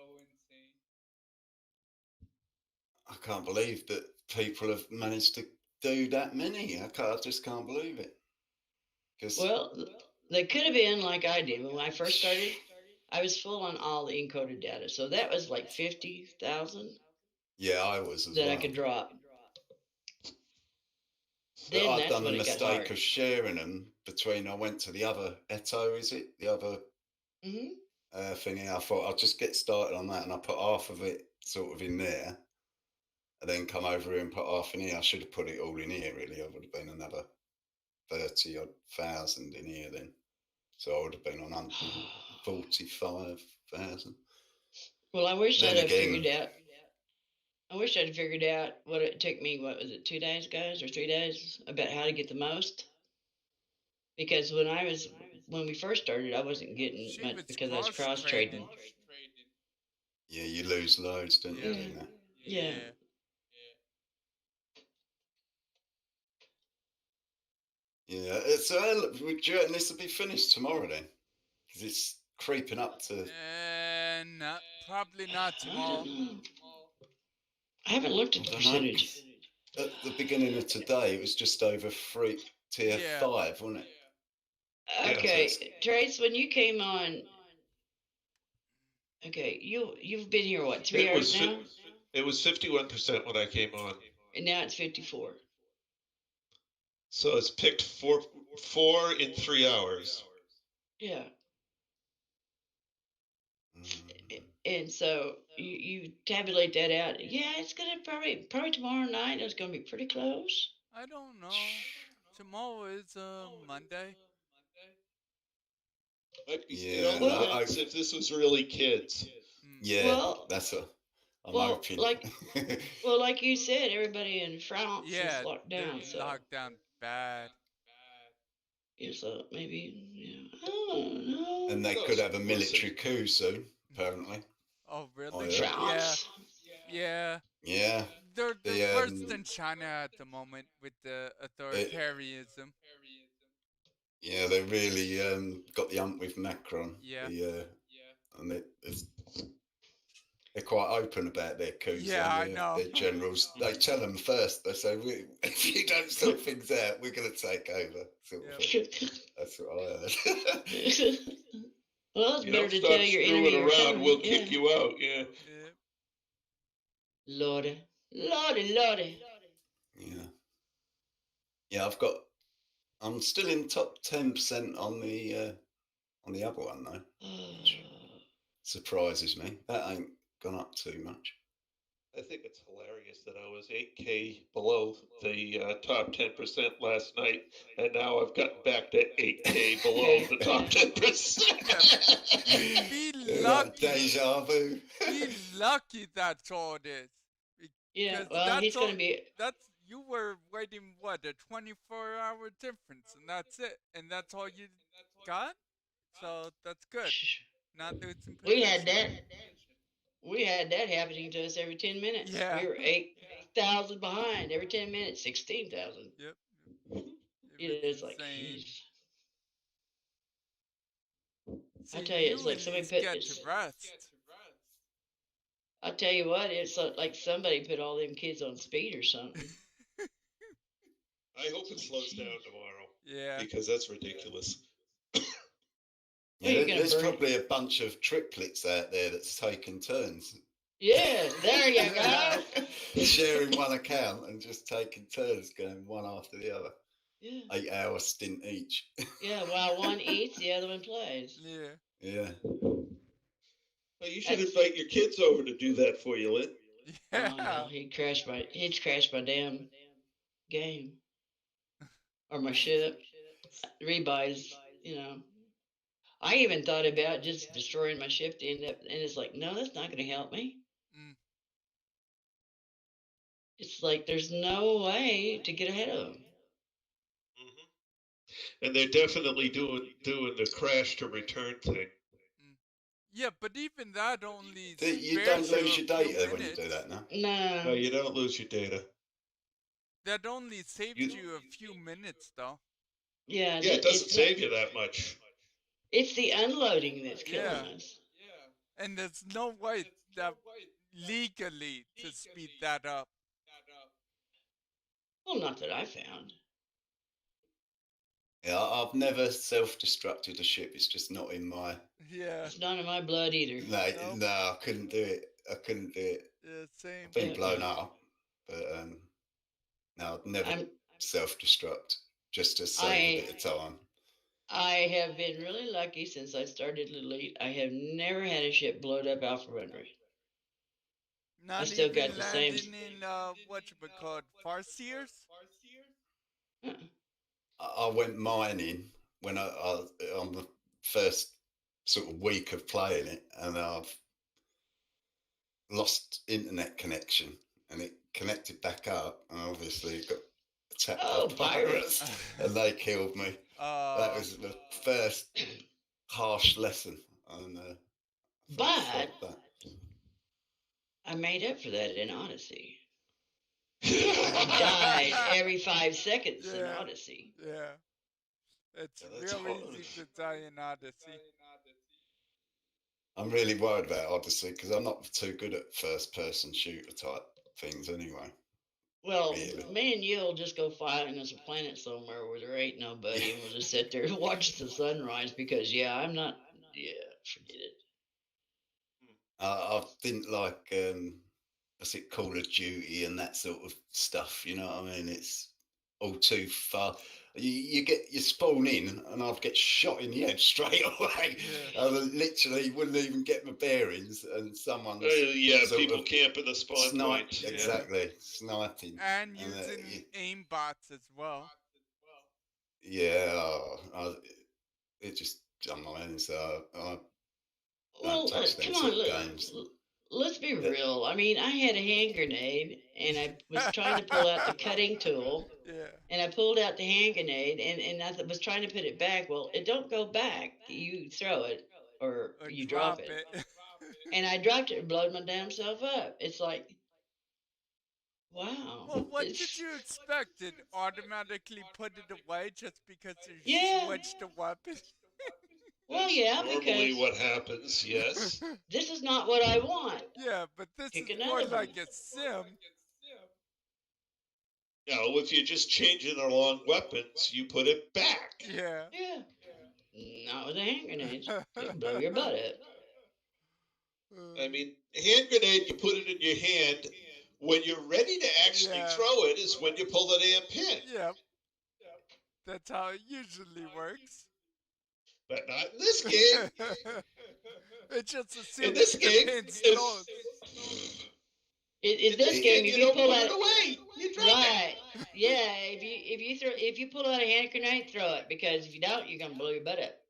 I can't believe that people have managed to do that many. I just can't believe it. Well, they could have been like I did when I first started. I was full on all the encoded data, so that was like 50,000. Yeah, I was as well. That I could drop. But then I've done the mistake of sharing them between. I went to the other Eto, is it? The other thing. I thought I'll just get started on that, and I put half of it sort of in there, and then come over here and put half in here. I should have put it all in here. Really, I would have been another 30,000 in here then. So I would have been on 145,000. Well, I wish I'd have figured out. I wish I'd figured out what it took me. What was it, 2 days, guys, or 3 days? About how to get the most. Because when we first started, I wasn't getting much because I was cross trading. Yeah, you lose loads, don't you? Yeah. Yeah, so do you reckon this will be finished tomorrow then? Because it's creeping up to. Probably not tomorrow. I haven't looked at the percentage. At the beginning of today, it was just over tier 5, wasn't it? Okay, yeah, so Trace, when you came on. Okay, you've been here what, 3 hours now? It was 51% when I came on, and now it's 54. So it's picked four in 3 hours. Yeah. And so you tabulate that out. Yeah, it's gonna probably tomorrow night. It's gonna be pretty close. I don't know. Tomorrow is Monday. It all depends if this was really kids. Yeah, well, that's what I'm well, hoping. like you said, everybody in France is locked down. They're locked down bad. Yeah, so maybe, I don't know. And they could have a military coup soon, apparently. Oh, really? France? Yeah. Yeah. They're worse than China at the moment with the authoritarianism. Yeah, they really got the hump with Macron. Yeah. And they're quite open about their coups. Yeah, I know. Their generals, they tell them first. They say, if you don't sort things out, we're going to take over. Sort of thing. That's what I heard. Well, it's better to tell your enemy around, we'll kick you out. Yeah. Lordy. Yeah, I'm still in top 10% on the other one though. Which surprises me. That ain't gone up too much. I think it's hilarious that I was 8K below the top 10% last night, and now I've gotten back to 8K below the top 10%. Be lucky. Deja vu. Be lucky that's all it is. Yeah, well, he's going to be... You were waiting, what, a 24-hour difference, and that's it. And that's all you got? So that's good. Not losing position. We had that happening to us every 10 minutes. Yeah. We were 8,000 behind every 10 minutes, 16,000. Yep. It's like, geez. See, I tell you, it's like somebody put... I tell you what, it's like somebody put all them kids on speed or something. I hope it slows down tomorrow. Yeah. Because that's ridiculous. Yeah, there's probably a bunch of triplets out there that's taking turns. Yeah, there you go. Sharing one account and just taking turns, going one after the other. Yeah. 8-hour stint each. Yeah, while one eats, the other one plays. Yeah. Yeah. Well, you should invite your kids over to do that for you, Lynn. Yeah. Oh, no, he'd crash my damn game. Or my ship. Rebuys, I even thought about just destroying my ship to end up, and it's like, no, that's not going to help me. It's like there's no way to get ahead of them. And they're definitely doing the crash to return thing. Yeah, but even that only... You don't lose your data when you do that, no? No, you don't lose your data. That only saves you a few minutes, though. Yeah, it doesn't save you that much. It's the unloading that's killing us. Yeah. And there's no way that legally to speed that up. Well, not that I found. Yeah, I've never self-destructed a ship. It's just not in my... Yeah. It's not in my blood either. No, I couldn't do it. Yeah, same. I've been blown up. But, no, I'd never self-destruct. Just to save a bit of time. I have been really lucky since I started Elite. I have never had a ship blowed up Alpha Runway. I still got the same. In whatchamacallit, Farseers? I went mining when I on the first sort of week of playing it, and I've lost internet connection, and it connected back up, and obviously got attacked by pirates, and they killed me. That was the first harsh lesson. And, but I made up for that in Odyssey. I died every 5 seconds in Odyssey. Yeah. It's real easy to die in Odyssey. I'm really worried about Odyssey because I'm not too good at first-person shooter type things anyway. Well, me and you'll just go flying us a planet somewhere where there ain't nobody, and we'll just sit there and watch the sunrise because, I'm not... Yeah, forget it. I didn't like, Call of Duty and that sort of stuff, you know what I mean? It's all too far. You spawn in, and I'd get shot in the head straight away. Yeah. I literally wouldn't even get my bearings, and someone's people camp in the spawn point. Exactly, sniping. And using aim bots as well. Yeah, it just jumped my head, so I don't touch them come sort on, of games. let's be real. I mean, I had a hand grenade, and I was trying to pull out the cutting tool. Yeah. And I pulled out the hand grenade, and I was trying to put it back. Well, it don't go back. You throw it, or you drop it. And I dropped it and blowed my damn self up. It's like, wow. Well, what did you expect? It automatically put it away just because you switched the weapon? Well, yeah, normally because what happens, yes. This is not what I want. Yeah, but this is more like a sim. Now, if you're just changing along weapons, you put it back. Yeah. Yeah. Not with a hand grenade. It'll blow your butt up. I mean, hand grenade, you put it in your hand. When you're ready to actually throw it is when you pull the damn pin. Yep. That's how it usually works. But not in this game. It just assumes in this game, the pin's closed. In this game, if you pull out away, you drop right, yeah. If you pull out a hand grenade, throw it, because if you don't, you're gonna blow your butt up.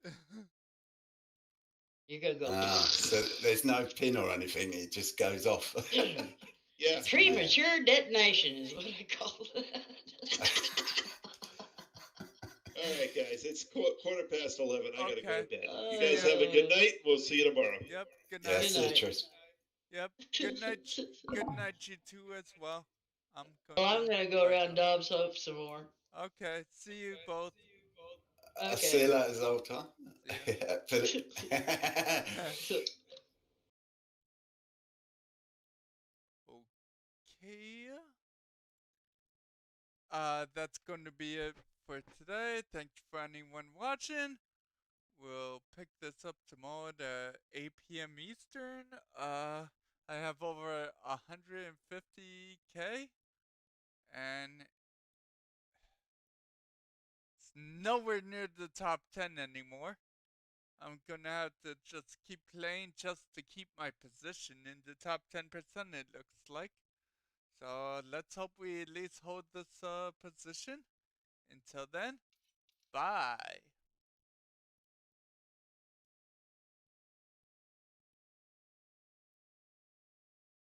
You're gonna go. So there's no pin or anything; it just goes off. Yeah. Premature detonation is what I call it. All right, guys, it's 11:15. I gotta go to bed. You See guys ya. have a good night. We'll see you tomorrow. Yep. Good night. Yes, Good night. Yep. Good night. Good night, you two as well. I'm gonna go around Dobbs Hope some more. Okay. See you both. Okay. See you later, Zoltan. Okay. That's going to be it for today. Thank you for anyone watching. We'll pick this up tomorrow at 8 p.m. Eastern. I have over 150K, and it's nowhere near the top 10 anymore. I'm gonna have to just keep playing just to keep my position in the top 10%, it looks like. So let's hope we at least hold this position. Until then, bye.